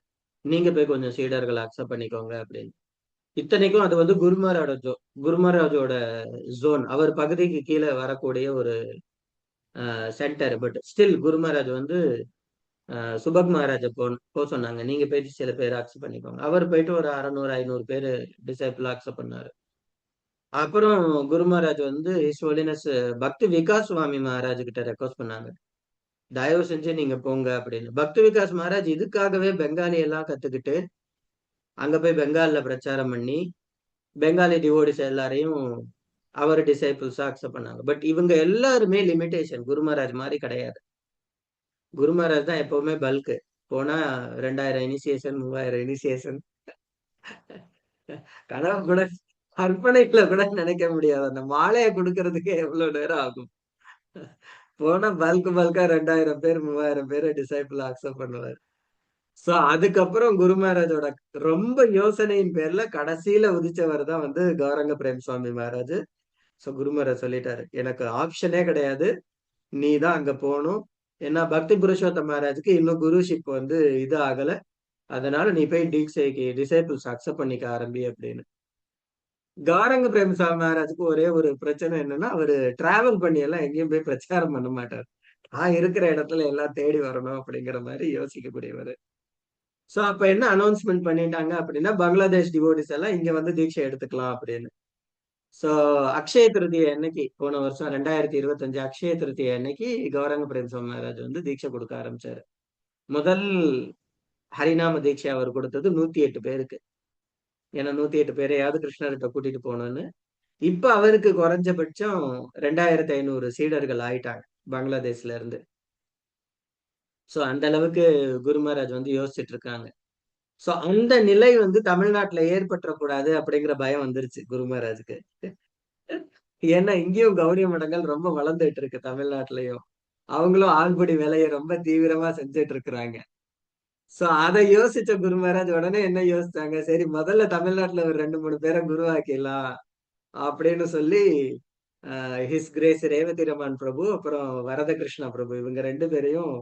நீங்க போய் கொஞ்சம் சீடர்களை அக்செப்ட் பண்ணிக்கோங்க அப்படின்னு. இத்தனைக்கும் அது வந்து குருமராஜோட ஜோன், அவர் பகுதிக்கு கீழே வரக்கூடிய ஒரு சென்டர். பட் ஸ்டில் குருமராஜ் வந்து சுபக் மகாராஜ போக சொன்னாங்க, நீங்க போயிட்டு சில பேர் அக்செப்ட் பண்ணிக்கோங்க. அவர் போயிட்டு ஒரு 600-500 பேர் டிசைபிள் அக்செப்ட் பண்ணாரு. அப்புறம் குரு மகாராஜ் வந்து ஹிஸ் ஹோலினஸ் பக்தி விகாஸ் சுவாமி மகாராஜ் கிட்ட ரெக்வஸ்ட் பண்ணாங்க, தயவு செஞ்சு நீங்க போங்க அப்படின்னு. பக்தி விகாஸ் மகாராஜ் இதுக்காகவே பெங்காலி எல்லாம் கத்துக்கிட்டு அங்க போய் பெங்கால்ல பிரச்சாரம் பண்ணி பெங்காலி டிவோடிஸ் எல்லாரையும் அவர் டிசைபிள்ஸா அக்செப்ட் பண்ணாங்க. பட் இவங்க எல்லாருமே லிமிடேஷன், குரு மகாராஜ் மாதிரி கிடையாது. குரு மகாராஜ் தான் எப்பவுமே பல்க். போனா 2000 இனிஷியேஷன் 3000 இனிஷியேஷன். கனவு கூட கற்பனைக்குள்ள கூட நினைக்க முடியாது. அந்த மாலையை கொடுக்கறதுக்கு எவ்வளவு நேரம் ஆகும். போனா பல்கா 2000 பேர் 3000 பேரை டிசைபிள் அக்செப்ட் பண்ணுவார். சோ அதுக்கப்புறம் குரு மகாராஜோட ரொம்ப யோசனையின் பேர்ல கடைசியில உதிச்சவர் தான் வந்து கௌரங்க பிரேம் சுவாமி மகாராஜ். சோ குரு மகாராஜ் சொல்லிட்டாரு, எனக்கு ஆப்ஷனே கிடையாது, நீ தான் அங்க போகணும். ஏன்னா பக்தி புருஷோத்தம் மகாராஜுக்கு இன்னும் குருஷிப் வந்து இது ஆகல, அதனால நீ போய் தீட்சைக்கு டிசைபிள்ஸ் அக்செப்ட் பண்ணிக்க ஆரம்பி அப்படின்னு. கௌரங்க பிரேம் சுவாமி மகாராஜுக்கு ஒரே ஒரு பிரச்சனை என்னன்னா, அவரு டிராவல் பண்ணி எல்லாம் எங்கேயும் போய் பிரச்சாரம் பண்ண மாட்டார். நான் இருக்கிற இடத்துல எல்லாம் தேடி வரணும் அப்படிங்கிற மாதிரி யோசிக்கக்கூடியவர். சோ அப்ப என்ன அனௌன்ஸ்மெண்ட் பண்ணிட்டாங்க அப்படின்னா, பங்களாதேஷ் டிவோடிஸ் எல்லாம் இங்க வந்து தீட்சை எடுத்துக்கலாம் அப்படின்னு. சோ அக்ஷய திருதியை அன்னைக்கு, போன வருஷம் 2025 அக்ஷய திருதியை அன்னைக்கு கௌரங்க பிரேம் சுவாமி மகாராஜ் வந்து தீட்சை கொடுக்க ஆரம்பிச்சாரு. முதல் ஹரிநாம தீட்சை அவர் கொடுத்தது 108 பேருக்கு. ஏன்னா 108 பேரையாவது கிருஷ்ணர்கிட்ட கூட்டிட்டு போகணும்னு. இப்ப அவருக்கு குறைஞ்சபட்சம் 2500 சீடர்கள் ஆயிட்டாங்க பங்களாதேஷ்ல இருந்து. சோ அந்த அளவுக்கு குரு மகாராஜ் வந்து யோசிச்சுட்டு இருக்காங்க. சோ அந்த நிலை வந்து தமிழ்நாட்டுல ஏற்பட்டக்கூடாது அப்படிங்கிற பயம் வந்துருச்சு குரு மகாராஜுக்கு. ஏன்னா இங்கேயும் கௌடிய மடங்கள் ரொம்ப வளர்ந்துட்டு இருக்கு, தமிழ்நாட்டிலையும் அவங்களும் ஆள்படி வேலையை ரொம்ப தீவிரமா செஞ்சுட்டு இருக்கிறாங்க. சோ அதை யோசிச்ச குரு மகாராஜ் உடனே என்ன யோசிச்சாங்க, சரி முதல்ல தமிழ்நாட்டுல ஒரு 2-3 பேரை குருவாக்கிடலாம் அப்படின்னு சொல்லி ஹிஸ் கிரேஸ் ரேவதி ரமன் பிரபு அப்புறம் வரதகிருஷ்ணா பிரபு இவங்க 2 பேரையும்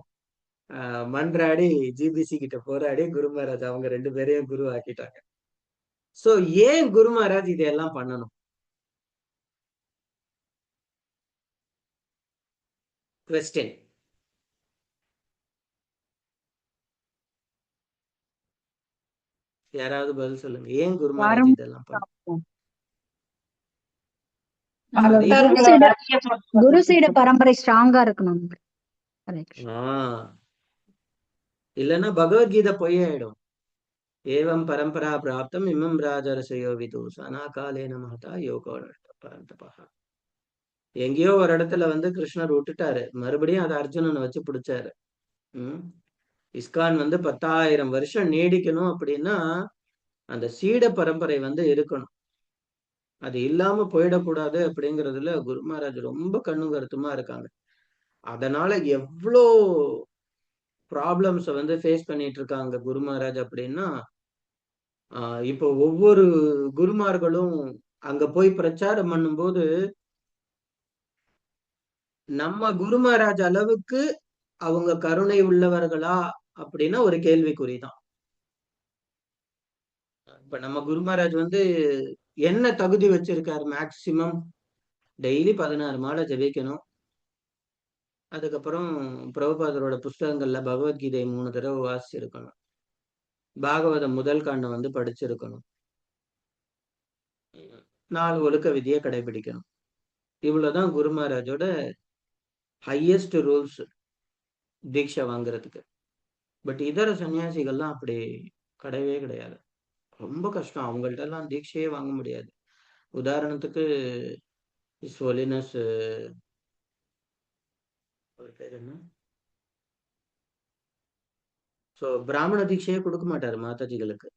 மன்றாடி ஜிபிசி கிட்ட போராடி குரு மகாராஜ் அவங்க 2 பேரையும் குரு ஆக்கிட்டாங்க. சோ ஏன் குரு மகாராஜ் இதெல்லாம் பண்ணணும்? கொஸ்டின். யாராவது பதில் சொல்லுங்க, ஏன் குரு மகாராஜ் இதெல்லாம் பண்ணணும்? குரு சீட பரம்பரை ஸ்ட்ராங்கா இருக்கணும். இல்லைன்னா பகவத்கீதை பொய்யாயிடும். ஏவம் பரம்பரா பிராப்தம் இமம் ராஜரசயோ விதூஸ் அனாகாலேன மகதா யோகோ பரந்தபா. எங்கேயோ ஒரு இடத்துல வந்து கிருஷ்ணர் விட்டுட்டாரு, மறுபடியும் அதை அர்ஜுனனை வச்சு பிடிச்சாரு. இஸ்கான் வந்து 10,000 வருஷம் நீடிக்கணும் அப்படின்னா அந்த சீட பரம்பரை வந்து இருக்கணும், அது இல்லாம போயிடக்கூடாது அப்படிங்கிறதுல குரு மகாராஜ் ரொம்ப கண்ணும் கருத்துமா இருக்காங்க. அதனால எவ்வளோ ப்ராப்ளம்ஸை வந்து ஃபேஸ் பண்ணிட்டு இருக்காங்க குரு மகாராஜ் அப்படின்னா, இப்போ ஒவ்வொரு குருமார்களும் அங்க போய் பிரச்சாரம் பண்ணும்போது நம்ம குரு மகாராஜ் அளவுக்கு அவங்க கருணை உள்ளவர்களா அப்படின்னா ஒரு கேள்விக்குறிதான். இப்ப நம்ம குரு மகாராஜ் வந்து என்ன தகுதி வச்சிருக்காரு? மேக்சிமம் டெய்லி 16 மாலை ஜெபிக்கணும். அதுக்கப்புறம் பிரபுபாதரோட புஸ்தகங்கள்ல பகவத்கீதை 3 தடவை வாசிச்சிருக்கணும். பாகவதம் முதல் காண்டம் வந்து படிச்சிருக்கணும். 4 ஒழுக்க விதியை கடைபிடிக்கணும். இவ்வளவுதான் குரு மகாராஜோட ஹையஸ்ட் ரூல்ஸ் தீட்சை வாங்குறதுக்கு. பட் இதர சன்னியாசிகள்லாம் அப்படி கிடையவே கிடையாது, ரொம்ப கஷ்டம். அவங்கள்ட்ட எல்லாம் தீட்சையே வாங்க முடியாது. உதாரணத்துக்கு ஹிஸ் ஹோலினஸ் ஒரு பேர் என்ன, சோ பிராமண தீட்சையே கொடுக்க மாட்டாரு மாதாஜிகளுக்கு.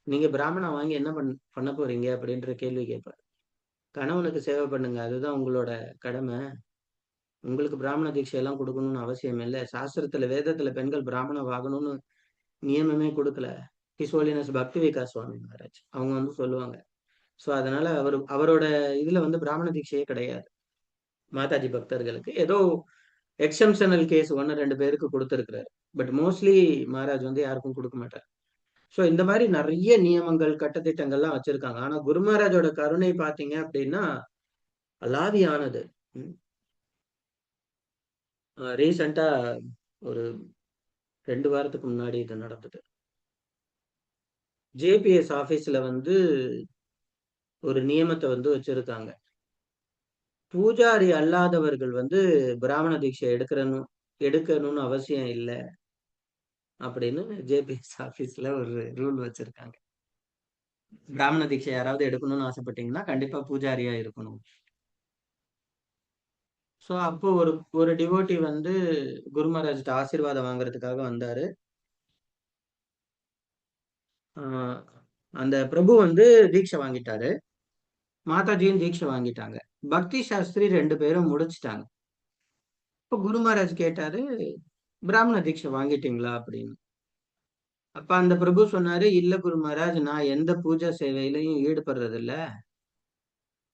நீங்க பிராமணா வாங்கி என்ன பண்ண போறீங்க அப்படின்ற கேள்வி கேட்பாரு. கணவனுக்கு சேவை பண்ணுங்க, அதுதான் உங்களோட கடமை. உங்களுக்கு பிராமண தீட்சை எல்லாம் கொடுக்கணும்னு அவசியம் இல்லை. சாஸ்திரத்துல வேதத்துல பெண்கள் பிராமணம் ஆகணும்னு நியமமே கொடுக்கல. ஹிஸ் ஹோலினஸ் பக்தி விகாஸ் சுவாமி மகாராஜ் அவங்க வந்து சொல்லுவாங்க, ஸோ அதனால அவரோட இதுல வந்து பிராமண தீட்சையே கிடையாது மாதாஜி பக்தர்களுக்கு. ஏதோ எக்ஸம்ஷனல் கேஸ் 1-2 பேருக்கு கொடுத்துருக்கிறாரு. பட் மோஸ்ட்லி மகாராஜ் வந்து யாருக்கும் கொடுக்க மாட்டார். ஸோ இந்த மாதிரி நிறைய நியமங்கள் கட்டத்திட்டங்கள்லாம் வச்சிருக்காங்க. ஆனா குரு மகாராஜோட கருணை பாத்தீங்க அப்படின்னா அலாதியானது. ரீசெண்டா ஒரு 2 வாரத்துக்கு முன்னாடி இது நடந்தது. ஜேபிஎஸ் ஆபீஸ்ல வந்து ஒரு நியமத்தை வந்து வச்சிருக்காங்க. பூஜாரி அல்லாதவர்கள் வந்து பிராமண தீட்சை எடுக்கணும்னு அவசியம் இல்லை அப்படின்னு ஜேபிஎஸ் ஆபீஸ்ல ஒரு ரூல் வச்சிருக்காங்க. பிராமண தீட்சை யாராவது எடுக்கணும்னு ஆசைப்பட்டீங்கன்னா கண்டிப்பா பூஜாரியா இருக்கணும். ஸோ அப்போ ஒரு டிவோட்டி வந்து குரு மகாராஜ்ட்ட ஆசீர்வாதம் வாங்குறதுக்காக வந்தாரு. அந்த பிரபு வந்து தீட்சை வாங்கிட்டாரு, மாதாஜியும் தீட்சை வாங்கிட்டாங்க, பக்தி சாஸ்திரி 2 பேரும் முடிச்சிட்டாங்க. இப்போ குரு மகாராஜ் கேட்டாரு, பிராமண தீட்சை வாங்கிட்டீங்களா அப்படின்னு. அப்ப அந்த பிரபு சொன்னாரு, இல்ல குரு மகாராஜ், நான் எந்த பூஜா சேவையிலையும் ஈடுபடுறது இல்ல,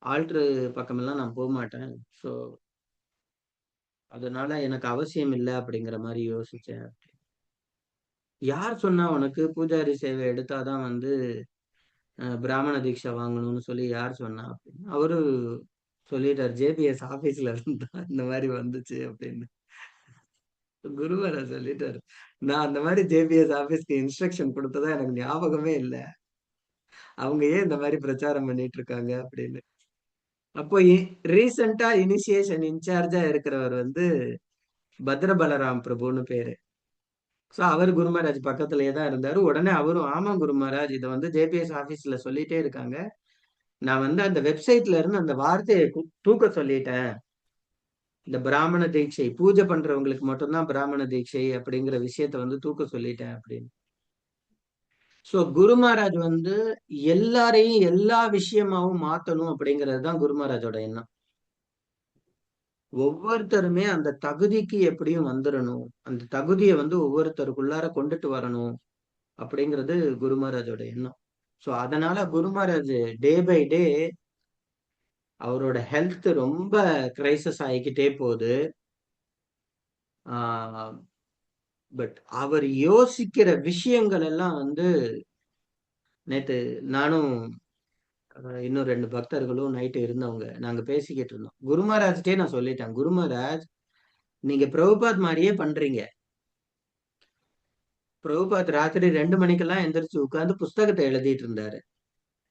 ஆல்ட்ரு பக்கமெல்லாம் நான் போக மாட்டேன், ஸோ அதனால எனக்கு அவசியம் இல்லை அப்படிங்கிற மாதிரி யோசிச்சேன். யார் சொன்னா உனக்கு பூஜாரி சேவை எடுத்தாதான் வந்து பிராமண தீட்சை வாங்கணும்னு சொல்லி யார் சொன்னா அப்படின்னு. அவரு சொல்லிட்டாரு, ஜேபிஎஸ் ஆபீஸ்ல இருந்தா இந்த மாதிரி வந்துச்சு அப்படின்னு. குருவரை சொல்லிட்டாரு, நான் அந்த மாதிரி ஜேபிஎஸ் ஆபீஸ்க்கு இன்ஸ்ட்ரக்ஷன் கொடுத்ததா எனக்கு ஞாபகமே இல்லை, அவங்க ஏன் இந்த மாதிரி பிரச்சாரம் பண்ணிட்டு இருக்காங்க அப்படின்னு. அப்போ ரீசெண்டா இனிஷியேஷன் இன்சார்ஜா இருக்கிறவர் வந்து பத்ர பலராம் பிரபுன்னு பேரு. ஸோ அவர் குரு மகாராஜ் பக்கத்துலயே தான் இருந்தாரு. உடனே அவரும், ஆமா குரு மகாராஜ், இதை வந்து ஜேபிஎஸ் ஆபீஸ்ல சொல்லிட்டே இருக்காங்க, நான் வந்து அந்த வெப்சைட்ல இருந்து அந்த வார்த்தையை தூக்க சொல்லிட்டேன், இந்த பிராமண தீட்சை பூஜை பண்றவங்களுக்கு மட்டும்தான் பிராமண தீட்சை அப்படிங்கிற விஷயத்த வந்து தூக்க சொல்லிட்டேன் அப்படின்னு. சோ குரு மகாராஜ் வந்து எல்லாரையும் எல்லா விஷயமாவும் மாத்தணும் அப்படிங்கிறது தான் குரு மகாராஜோட எண்ணம். ஒவ்வொருத்தருமே அந்த தகுதிக்கு எப்படியும் வந்துடணும், அந்த தகுதியை வந்து ஒவ்வொருத்தருக்குள்ளார கொண்டுட்டு வரணும் அப்படிங்கிறது குரு மகாராஜோட எண்ணம். சோ அதனால குரு மகாராஜ் டே பை டே அவரோட ஹெல்த் ரொம்ப கிரைசஸ் ஆகிக்கிட்டே போகுது. பட் அவர் யோசிக்கிற விஷயங்கள் எல்லாம் வந்து, நேத்து நானும் இன்னும் 2 பக்தர்களும் நைட்டு இருந்தவங்க, நாங்க பேசிக்கிட்டு இருந்தோம். குரு மகாராஜ்டே நான் சொல்லிட்டேன், குரு மகாராஜ், நீங்க பிரபுபாத் மாதிரியே பண்றீங்க. பிரபுபாத் ராத்திரி 2 மணிக்கெல்லாம் எந்திரிச்சு உட்கார்ந்து புஸ்தகத்தை எழுதிட்டு இருந்தாரு,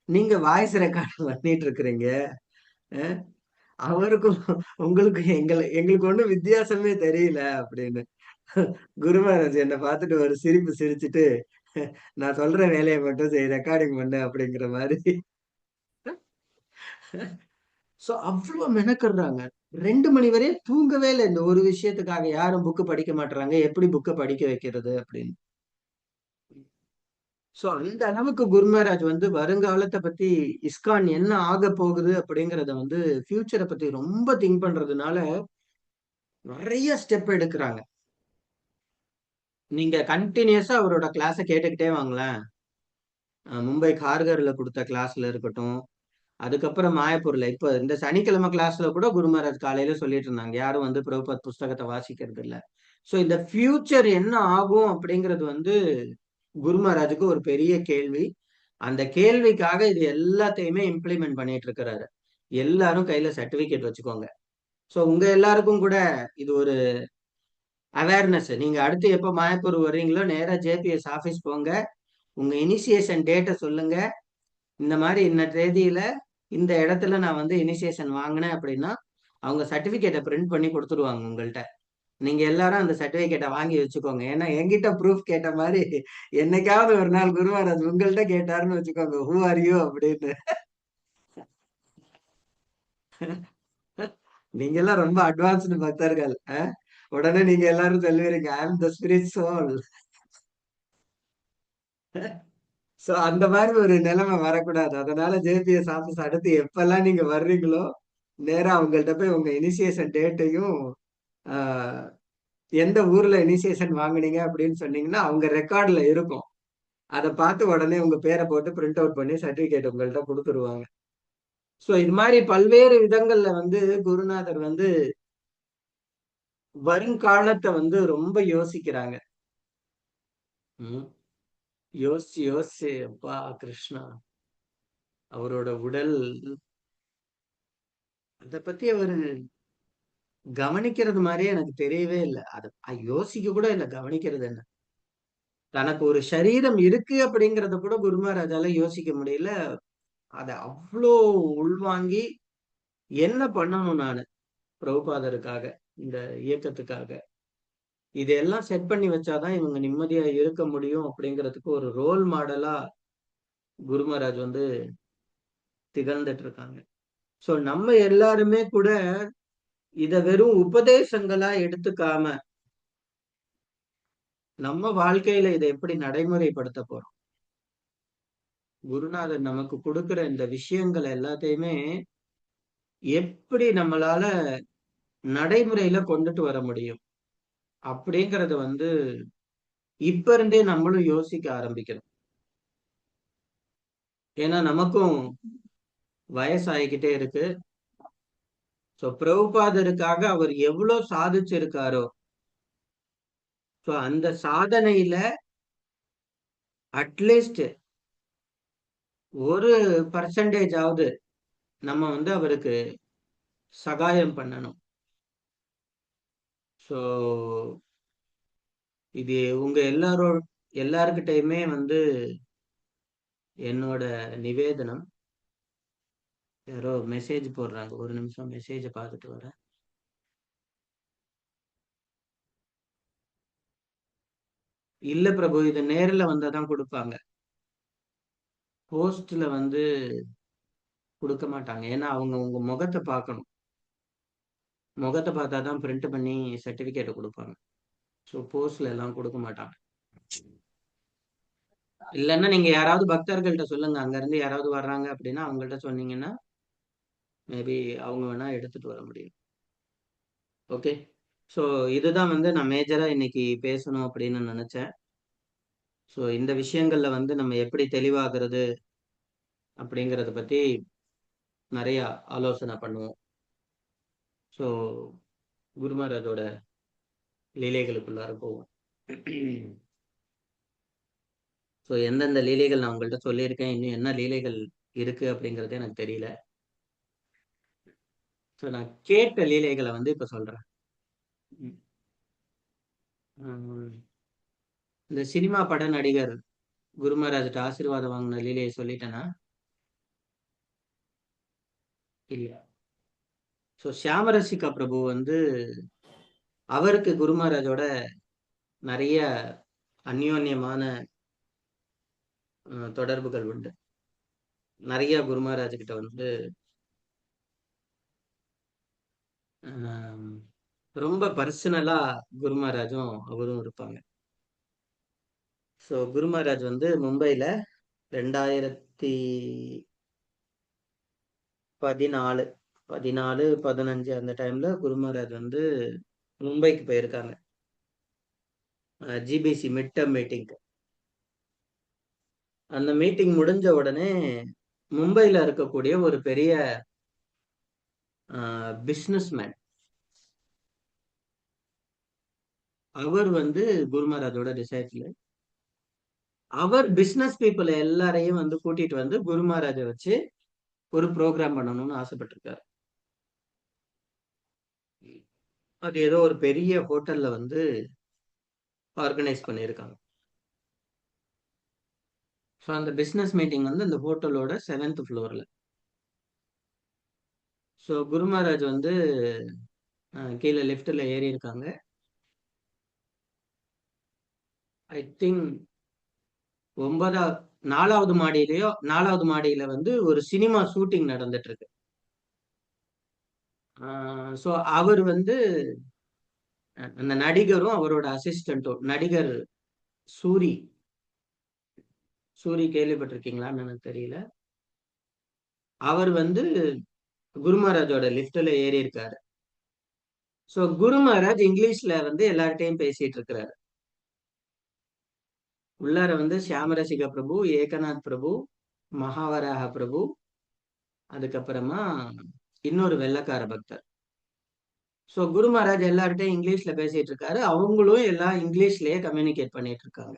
நீங்க வாய்ஸ் ரெக்கார்ட் பண்ணிட்டு இருக்கிறீங்க. அவருக்கும் உங்களுக்கும் எங்களுக்கு ஒண்ணும் வித்தியாசமே தெரியல அப்படின்னு. குரு மகாராஜ் என்னை பார்த்துட்டு ஒரு சிரிப்பு சிரிச்சுட்டு, நான் சொல்ற வேலையை மட்டும் ரெக்கார்டிங் பண்ண அப்படிங்கிற மாதிரி. சோ அவ்வளவு மெனக்கடுறாங்க. 2 மணி வரையும் தூங்கவே இல்லை இந்த ஒரு விஷயத்துக்காக. யாரும் புக்கு படிக்க மாட்டாங்க, எப்படி புக்கை படிக்க வைக்கிறது அப்படின்னு. சோ அந்த அளவுக்கு குரு மகாராஜ் வந்து வருங்காலத்தை பத்தி, இஸ்கான் என்ன ஆக போகுது அப்படிங்கறத வந்து, ஃபியூச்சரை பத்தி ரொம்ப திங்க் பண்றதுனால நிறைய ஸ்டெப் எடுக்கிறாங்க. நீங்க கண்டினியூஸா அவரோட கிளாஸை கேட்டுக்கிட்டே வாங்களேன். மும்பை கார்கர்ல கொடுத்த கிளாஸ்ல இருக்கட்டும், அதுக்கப்புறம் மாயப்பூர்ல இப்ப இந்த சனிக்கிழமை கிளாஸ்ல கூட குரு மகாராஜ் காலையில சொல்லிட்டு இருந்தாங்க, யாரும் வந்து பிரபுபாத் புஸ்தகத்தை வாசிக்கிறது இல்ல. சோ இந்த ஃபியூச்சர் என்ன ஆகும் அப்படிங்கிறது வந்து குரு மகாராஜுக்கு ஒரு பெரிய கேள்வி. அந்த கேள்விக்காக இது எல்லாத்தையுமே இம்ப்ளிமெண்ட் பண்ணிட்டு இருக்கிறாரு. எல்லாரும் கையில சர்டிபிகேட் வச்சுக்கோங்க. சோ உங்க எல்லாருக்கும் கூட இது ஒரு அவேர்னஸ். நீங்க அடுத்து எப்ப மாயப்பூர் வர்றீங்களோ நேரா ஜேபிஎஸ் ஆபீஸ் போங்க, உங்க இனிஷியேஷன் டேட்டை சொல்லுங்க, இந்த மாதிரி இந்த தேதியில இந்த இடத்துல நான் வந்து இனிஷியேஷன் வாங்கினேன் அப்படின்னா அவங்க சர்டிபிகேட்டை பிரிண்ட் பண்ணி கொடுத்துருவாங்க உங்கள்கிட்ட. நீங்க எல்லாரும் அந்த சர்டிபிகேட்டை வாங்கி வச்சுக்கோங்க. ஏன்னா என்கிட்ட ப்ரூஃப் கேட்ட மாதிரி என்னைக்காவது ஒரு நாள் குரு மகாராஜ் உங்கள்கிட்ட கேட்டாருன்னு வச்சுக்கோங்க, ஹூ ஆர் யூ அப்படின்னு. நீங்க எல்லாம் ரொம்ப அட்வான்ஸ்டு பக்தர்கள், உடனே நீங்க எல்லாரும் சொல்லுவீங்க, ஐ அம் தி ஸ்பிரிட் சோல். சோ அந்த மாதிரி ஒரு நிலைமை வரக்கூடாது. அதனால ஜேபிஎஸ் ஆபீஸ் அடுத்து எப்பெல்லாம் நீங்க வர்றீங்களோ நேரா அவங்கள்ட்ட போய் உங்க இனிஷியேஷன் டேட்டையும் எந்த ஊர்ல இனிஷியேஷன் வாங்குனீங்க அப்படின்னு சொன்னீங்கன்னா அவங்க ரெக்கார்ட்ல இருக்கும். அதை பார்த்து உடனே உங்க பேரை போட்டு பிரிண்ட் அவுட் பண்ணி சர்டிபிகேட் உங்கள்கிட்ட கொடுத்துருவாங்க. சோ இது மாதிரி பல்வேறு விதங்கள்ல வந்து குருநாதர் வந்து வருங்காலத்தை வந்து ரொம்ப யோசிக்கிறாங்க. யோசிச்சு யோசிச்சு அப்பா கிருஷ்ணா அவரோட உடல் அத பத்தி அவரு கவனிக்கிறது மாதிரியே எனக்கு தெரியவே இல்லை. அத யோசிக்க கூட இல்லை, கவனிக்கிறது என்ன. தனக்கு ஒரு சரீரம் இருக்கு அப்படிங்கறத கூட குரு மகாராஜால யோசிக்க முடியல. அத அவ்வளோ உள்வாங்கி என்ன பண்ணணும் நானு பிரபுபாதருக்காக, இந்த இயக்கத்துக்காக, இதெல்லாம் செட் பண்ணி வச்சாதான் இவங்க நிம்மதியா இருக்க முடியும் அப்படிங்கிறதுக்கு ஒரு ரோல் மாடலா குரு மகாராஜ் வந்து திகழ்ந்துட்டு இருக்காங்க. சோ நம்ம எல்லாருமே கூட இத வெறும் உபதேசங்களா எடுத்துக்காம நம்ம வாழ்க்கையில இதை எப்படி நடைமுறைப்படுத்த போறோம். குருநாதர் நமக்கு கொடுக்கிற இந்த விஷயங்கள் எல்லாத்தையுமே எப்படி நம்மளால நடைமுறையில கொண்டுட்டு வர முடியும் அப்படிங்கறத வந்து இப்ப இருந்தே நம்மளும் யோசிக்க ஆரம்பிக்கணும். ஏன்னா நமக்கும் வயசாகிக்கிட்டே இருக்கு. சோ பிரபுபாதருக்காக அவர் எவ்வளவு சாதிச்சிருக்காரோ, சோ அந்த சாதனையில அட்லீஸ்ட் ஒரு பர்சன்டேஜ் ஆவது நம்ம வந்து அவருக்கு சகாயம் பண்ணணும். சோ இது உங்க எல்லார்கிட்டயுமே வந்து என்னோட நிவேதனம். யாரோ மெசேஜ் போடுறாங்க, ஒரு நிமிஷம் மெசேஜ பார்த்துட்டு வரேன். இல்ல பிரபு, இது நேர்ல வந்தாதான் கொடுப்பாங்க, போஸ்ட்ல வந்து கொடுக்க மாட்டாங்க. ஏன்னா அவங்க உங்க முகத்தை பார்க்கணும், முகத்தை பார்த்தாதான் பிரிண்ட் பண்ணி சர்டிபிகேட் கொடுப்பாங்க. ஸோ போஸ்ட்ல எல்லாம் கொடுக்க மாட்டாங்க. இல்லைன்னா நீங்க யாராவது பக்தர்கள்ட்ட சொல்லுங்க, அங்க இருந்து யாராவது வர்றாங்க அப்படின்னா அவங்கள்ட்ட சொன்னீங்கன்னா மேபி அவங்க வேணா எடுத்துட்டு வர முடியும். ஓகே, ஸோ இதுதான் வந்து நான் மேஜரா இன்னைக்கு பேசணும் அப்படின்னு நினைச்சேன். ஸோ இந்த விஷயங்கள்ல வந்து நம்ம எப்படி தெளிவாகிறது அப்படிங்கிறத பத்தி நிறைய ஆலோசனை பண்ணுவோம். ஸோ குருமராஜோட லீலைகளுக்குள்ளார போவோம். ஸோ எந்தெந்த லீலைகள் நான் உங்கள்கிட்ட சொல்லியிருக்கேன், இன்னும் என்ன லீலைகள் இருக்கு அப்படிங்கிறது எனக்கு தெரியல. ஸோ நான் கேட்ட லீலைகளை வந்து இப்ப சொல்றேன். இந்த சினிமா பட நடிகர் குருமராஜ்ட்ட ஆசீர்வாதம் வாங்கின லீலையை சொல்லிட்டேனா? இல்ல. ஸோ ஷியாமரசிகா பிரபு வந்து அவருக்கு குருமராஜோட நிறைய அந்யோன்யமான தொடர்புகள் உண்டு. நிறைய குருமராஜ் கிட்ட வந்து ரொம்ப பர்சனலா குருமராஜும் அவரும் இருப்பாங்க. ஸோ குருமராஜ் வந்து மும்பைல 2014, 15 அந்த டைம்ல குருமராஜ் வந்து மும்பைக்கு போயிருக்காங்க, ஜிபிசி மிட் டர்ம் மீட்டிங். அந்த மீட்டிங் முடிஞ்ச உடனே மும்பைல இருக்கக்கூடிய ஒரு பெரிய பிஸ்னஸ்மேன், அவர் வந்து குருமராஜோட டிசைபிள். அவர் பிசினஸ் பீப்புள் எல்லாரையும் வந்து கூட்டிட்டு வந்து குருமராஜை வச்சு ஒரு ப்ரோக்ராம் பண்ணணும்னு ஆசைப்பட்டிருக்காரு. அது ஏதோ ஒரு பெரிய ஹோட்டல்ல வந்து ஆர்கனைஸ் பண்ணியிருக்காங்க. ஸோ அந்த பிஸ்னஸ் மீட்டிங் வந்து அந்த ஹோட்டலோட 7th ஃப்ளோர்ல. ஸோ குருமராஜ் வந்து கீழே லிஃப்ட்ல ஏறி இருக்காங்க. ஐ திங்க் 4வது மாடியில வந்து ஒரு சினிமா ஷூட்டிங் நடந்துட்டு இருக்கு. ஸோ அவர் வந்து அந்த நடிகரும் அவரோட அசிஸ்டன்ட்டும், நடிகர் சூரி கேள்விப்பட்டிருக்கீங்களான்னு எனக்கு தெரியல, அவர் வந்து குருமராஜோட லிஃப்ட்ல ஏறி இருக்காரு. ஸோ குருமராஜ் இங்கிலீஷ்ல வந்து எல்லார்ட்டையும் பேசிட்டு இருக்கிறாரு. உள்ளார வந்து ஷியாமரசிகா பிரபு, ஏகநாத் பிரபு, மகாவராக பிரபு, அதுக்கப்புறமா இன்னொரு வெள்ளைக்கார பக்தர். ஸோ குரு மகாராஜ் எல்லார்கிட்டையும் இங்கிலீஷ்ல பேசிட்டு இருக்காரு. அவங்களும் எல்லாம் இங்கிலீஷ்லயே கம்யூனிகேட் பண்ணிட்டு இருக்காங்க.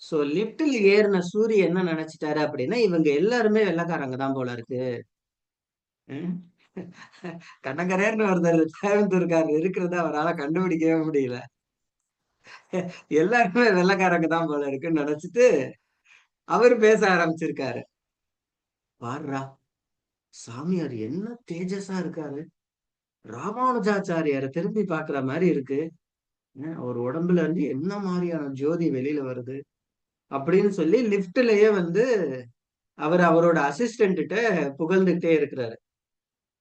ஸோ லிப்டில் ஏறின சூரிய என்ன நினைச்சிட்டாரு அப்படின்னா, இவங்க எல்லாருமே வெள்ளைக்காரங்க தான் போல இருக்கு. ம். கண்ணங்கரேன்னு ஒருத்தர் கோயம்புத்தூர்காரர் இருக்கிறத அவரால் கண்டுபிடிக்கவே முடியல. எல்லாருமே வெள்ளைக்காரங்க தான் போல இருக்குன்னு நினைச்சிட்டு அவர் பேச ஆரம்பிச்சிருக்காரு. பாருடா, சாமியார் என்ன தேஜஸா இருக்காரு, ராமானுஜாச்சாரியாரை திரும்பி பார்க்கிற மாதிரி இருக்கு. அவர் உடம்புல இருந்து என்ன மாதிரியான ஜோதி வெளியில வருது அப்படின்னு சொல்லி லிப்ட்லயே வந்து அவர் அவரோட அசிஸ்டன்ட் கிட்ட புகழ்ந்துகிட்டே இருக்கிறாரு.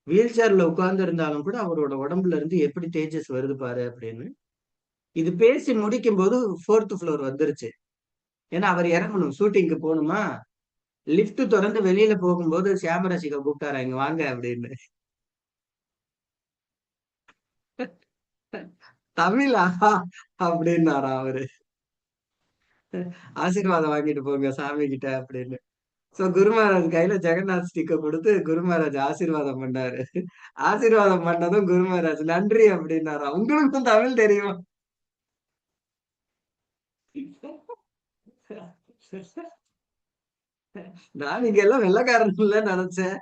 வீல் சேர்ல உட்கார்ந்து இருந்தாலும் கூட அவரோட உடம்புல இருந்து எப்படி தேஜஸ் வருது பாரு அப்படின்னு. இது பேசி முடிக்கும் போது 4th ஃப்ளோர் வந்துருச்சு. ஏன்னா அவர் இறங்கணும், ஷூட்டிங்க்கு போகணுமா. லிப்ட் திறந்து வெளியில போகும்போது சியாமராசிகா கூப்பிட்டாரா, இங்க வாங்க அப்படின்னு. தமிழா அப்படின்னாரா அவரு. ஆசீர்வாதம் வாங்கிட்டு போங்க சாமி கிட்ட அப்படின்னு. சோ குரு மகாராஜ் கையில ஜெகநாத் ஸ்டிக்க கொடுத்து குரு மகாராஜ் ஆசீர்வாதம் பண்ணாரு. ஆசீர்வாதம் பண்ணதும் குரு மகாராஜ் நன்றி அப்படின்னாரா. உங்களுக்கும் தமிழ் தெரியுமா? நான் நீங்க எல்லாம் வெள்ளைக்காரன்ல நினைச்சேன்,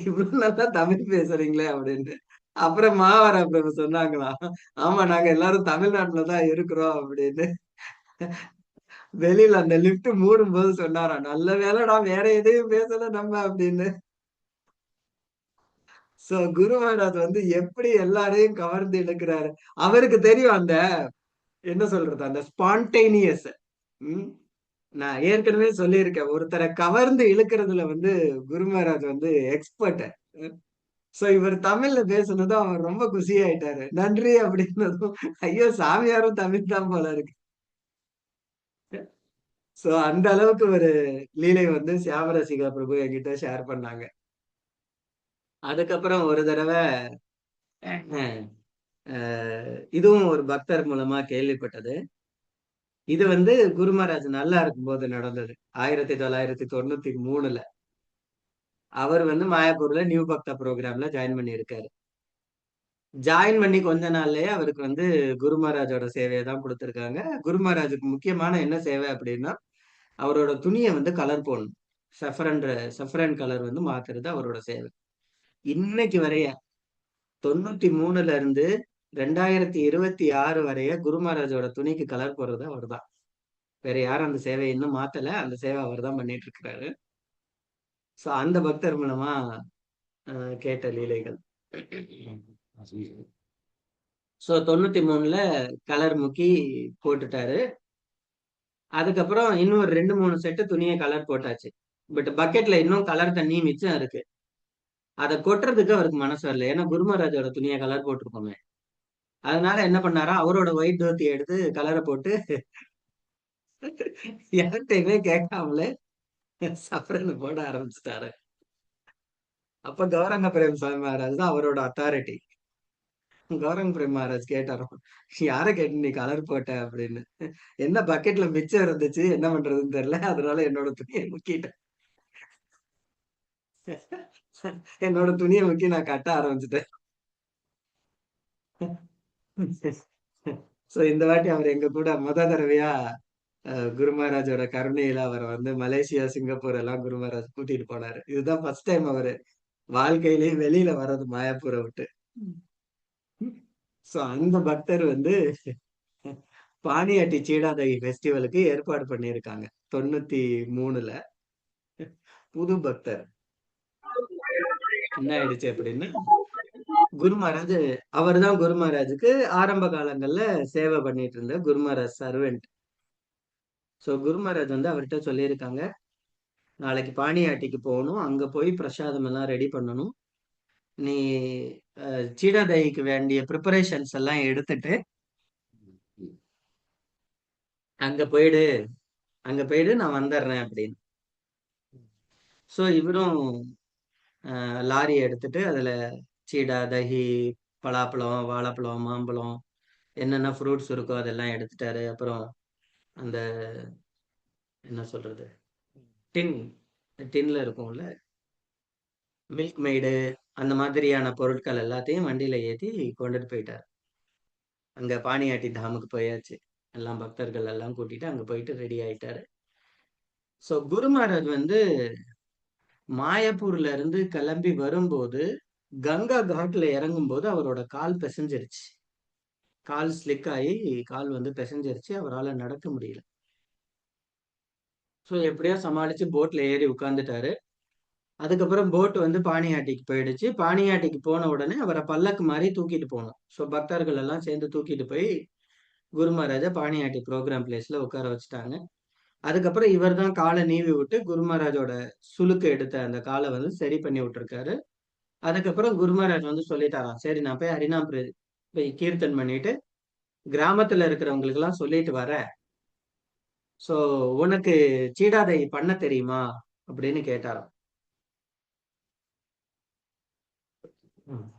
இவ்வளவு நல்லா தமிழ் பேசுறீங்களே அப்படின்னு. அப்புறம் மாவர பிரபு சொன்னாங்களாம், ஆமா நாங்க எல்லாரும் தமிழ்நாட்டுலதான் இருக்கிறோம் அப்படின்னு. வெளியில அந்த லிப்ட் மூடும் போது சொன்னாராம், நல்ல வேலைடா வேற எதையும் பேசல நம்ம அப்படின்னு. சோ குரு மகாராஜ் வந்து எப்படி எல்லாரையும் கவர்ந்து இழுக்கிறாரு. அவருக்கு தெரியும் அந்த என்ன சொல்றது, அந்த ஸ்பான்டேனியஸ். நான் ஏற்கனவே சொல்லியிருக்கேன், ஒருத்தரை கவர்ந்து இழுக்கிறதுல வந்து குரு மகாராஜ் வந்து எக்ஸ்பர்ட். சோ இவர் தமிழ்ல பேசுனதும் அவர் ரொம்ப குஷியாயிட்டாரு. நன்றி அப்படின்னதும், ஐயோ சாமியாரும் தமிழ் தான் போல இருக்கு. சோ அந்த அளவுக்கு ஒரு லீலை வந்து சியாமரசிகா பிரபு என்கிட்ட ஷேர் பண்ணாங்க. அதுக்கப்புறம் ஒரு தடவை இதுவும் ஒரு பக்தர் மூலமா கேள்விப்பட்டது. இது வந்து குரு மகாராஜ் நல்லா இருக்கும்போது நடந்தது. 1993ல அவர் வந்து மாயாப்பூர்ல நியூ பக்தா ப்ரோக்ராம்ல ஜாயின் பண்ணி இருக்காரு. ஜாயின் பண்ணி கொஞ்ச நாள்லயே அவருக்கு வந்து குரு மகாராஜோட சேவையை தான் கொடுத்திருக்காங்க. குரு மகாராஜுக்கு முக்கியமான என்ன சேவை அப்படின்னா, அவரோட துணியை வந்து கலர் போடணும். சஃப்ரன் கலர் வந்து மாத்துறது அவரோட சேவை. இன்னைக்கு வரைய 93ல இருந்து 2026 வரைய குரு மகாராஜோட துணிக்கு கலர் போடுறது அவர்தான். வேற யாரும் அந்த சேவையை இன்னும் மாத்தல. அந்த சேவை அவர் தான் பண்ணிட்டு இருக்கிறாரு. சோ அந்த பக்தர் மூலமா கேட்ட லீலைகள். சோ 93ல கலர் முக்கி போட்டுட்டாரு. அதுக்கப்புறம் இன்னும் ஒரு 2-3 செட்டு துணியை கலர் போட்டாச்சு. பட் பக்கெட்ல இன்னும் கலர் தண்ணி மிச்சம் இருக்கு. அதை கொட்டுறதுக்கு அவருக்கு மனசு வரல. ஏன்னா குரு மகாராஜோட துணியை கலர் போட்டிருக்கோமே. அதனால என்ன பண்ணாரா, அவரோட ஒயிட் தோத்தியை எடுத்து கலரை போட்டு யார்கிட்டயுமே கேட்காமலே சஃப்ரன் போட ஆரம்பிச்சுட்டாரு. அப்ப கௌரங்க பிரேம் சுவாமி மகாராஜ் தான் அவரோட அத்தாரிட்டி. கௌரங்க பிரேம் மகாராஜ் கேட்டாரோ, யார கேட்டு நீ கலர் போட்ட அப்படின்னு. என்ன பக்கெட்ல மிச்சம் இருந்துச்சு, என்ன பண்றதுன்னு தெரியல, அதனால என்னோட துணியை முக்கிட்டேன். என்னோட துணியை முக்கி நான் கட்ட ஆரம்பிச்சுட்டேன். சோ இந்த வாட்டி அவர் எங்க கூட தடவையா குரு மகாராஜோட கருணையில அவரை வந்து மலேசியா, சிங்கப்பூர் எல்லாம் குரு மகாராஜ் கூட்டிட்டு போனாரு. இதுதான் ஃபர்ஸ்ட் டைம் அவரு வாழ்க்கையிலேயே வெளியில வர்றது மாயாப்பூரை விட்டு. சோ அந்த பக்தர் வந்து பாணியாட்டி சீடாதகி ஃபெஸ்டிவலுக்கு ஏற்பாடு பண்ணியிருக்காங்க 93ல. புது பக்தர் என்ன ஆயிடுச்சு அப்படின்னா, குரு மகாராஜ் அவர் தான் குரு மகாராஜுக்கு ஆரம்ப காலங்கள்ல சேவை பண்ணிட்டு இருந்த குரு மகாராஜ் சர்வெண்ட். சோ குரு மகாராஜ் வந்து அவர்கிட்ட சொல்லியிருக்காங்க, நாளைக்கு பாணியாட்டிக்கு போகணும், அங்க போய் பிரசாதம் எல்லாம் ரெடி பண்ணணும், நீ சீடாதகிக்கு வேண்டிய ப்ரிப்பரேஷன்ஸ் எல்லாம் எடுத்துட்டு அங்க போயிடு, அங்க போயிடு நான் வந்துடுறேன் அப்படின்னு. சோ இவரும் லாரியை எடுத்துட்டு அதுல சீடா, தஹி, பலாப்பழம், வாழைப்பழம், மாம்பழம், என்னென்ன ஃப்ரூட்ஸ் இருக்கோ அதெல்லாம் எடுத்துட்டாரு. அப்புறம் அந்த என்ன சொல்றது, டின்ல இருக்கும்ல, மில்க் மெய்டு அந்த மாதிரியான பொருட்கள் எல்லாத்தையும் வண்டியில ஏத்தி கொண்டுட்டு போயிட்டார். அங்க பாணியாட்டி தாமுக்கு போயாச்சு. எல்லாம் பக்தர்கள் எல்லாம் கூட்டிட்டு அங்க போயிட்டு ரெடி ஆயிட்டாரு. சோ குரு மகாராஜ் வந்து மாயப்பூர்ல இருந்து கிளம்பி வரும்போது கங்கா காட்ல இறங்கும்போது அவரோட கால் பிசைஞ்சிருச்சு. கால் ஸ்லிக் ஆகி கால் வந்து பிசைஞ்சிருச்சு. அவரால நடக்க முடியல. சோ எப்படியோ சமாளிச்சு போட்ல ஏறி உட்கார்ந்துட்டாரு. அதுக்கப்புறம் போட் வந்து பாணியாட்டிக்கு போயிடுச்சு. பாணியாட்டிக்கு போன உடனே அவரை பல்லக்கு மாதிரி தூக்கிட்டு போகணும். ஸோ பக்தர்கள் எல்லாம் சேர்ந்து தூக்கிட்டு போய் குரு மகாராஜா பாணியாட்டி ப்ரோக்ராம் பிளேஸ்ல உட்கார வச்சுட்டாங்க. அதுக்கப்புறம் இவர் தான் காலை நீவி விட்டு குரு மகாராஜோட சுளுக்கு எடுத்த அந்த காலை வந்து சரி பண்ணி விட்டுருக்காரு. அதுக்கப்புறம் குரு மகாராஜ் வந்து சொல்லிட்டாராம், சரி நான் போய் ஹரிநாம் போய் கீர்த்தன் பண்ணிட்டு கிராமத்துல இருக்கிறவங்களுக்கு எல்லாம் சொல்லிட்டு வரேன். சோ உனக்கு சீடாதை பண்ண தெரியுமா அப்படின்னு கேட்டாராம்.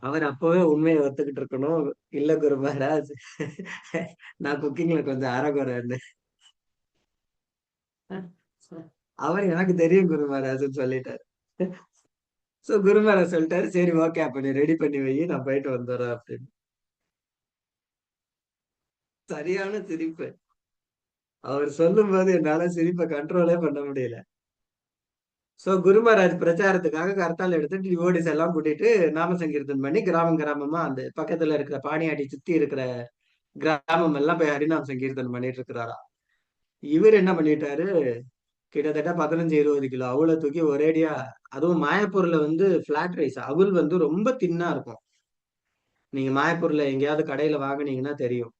அவர் அப்பவே உண்மையை ஒத்துக்கிட்டு இருக்கணும். இல்ல குரு மகாராஜ், நான் குக்கிங்ல கொஞ்சம் அறகுறைன்னு. அவர் எனக்கு தெரியும் குரு மகாராஜ்னு சொல்லிட்டாரு. சோ குரு மகாராஜ் சொல்லிட்டாரு, சரி ஓகே அப்ப நீ ரெடி பண்ணி வை, நான் போயிட்டு வந்துடுறேன் அப்படின்னு. சரியான சிரிப்பு. அவர் சொல்லும் போது என்னால சிரிப்பை கண்ட்ரோலே பண்ண முடியல. சோ குரு மகாராஜ் பிரச்சாரத்துக்காக கர்த்தால் எடுத்துட்டு டிவோடிஸ் எல்லாம் கூட்டிட்டு நாம சங்கீர்த்தன் பண்ணி கிராமம் கிராமமா அந்த பக்கத்துல இருக்கிற பாணியாட்டி சுத்தி இருக்கிற கிராமம் எல்லாம் போய் ஹரிநாம் சங்கீர்த்தன் பண்ணிட்டு இருக்கிறாராம். இவர் என்ன பண்ணிட்டாரு, கிட்டத்தட்ட 15-20 கிலோ அவளை தூக்கி ஒரேடியா, அதுவும் மாயப்பூர்ல வந்து பிளாட் ரைஸ் அவள் வந்து ரொம்ப தின்னா இருக்கும். நீங்க மாயப்பூர்ல எங்கேயாவது கடையில வாங்குனீங்கன்னா தெரியும்.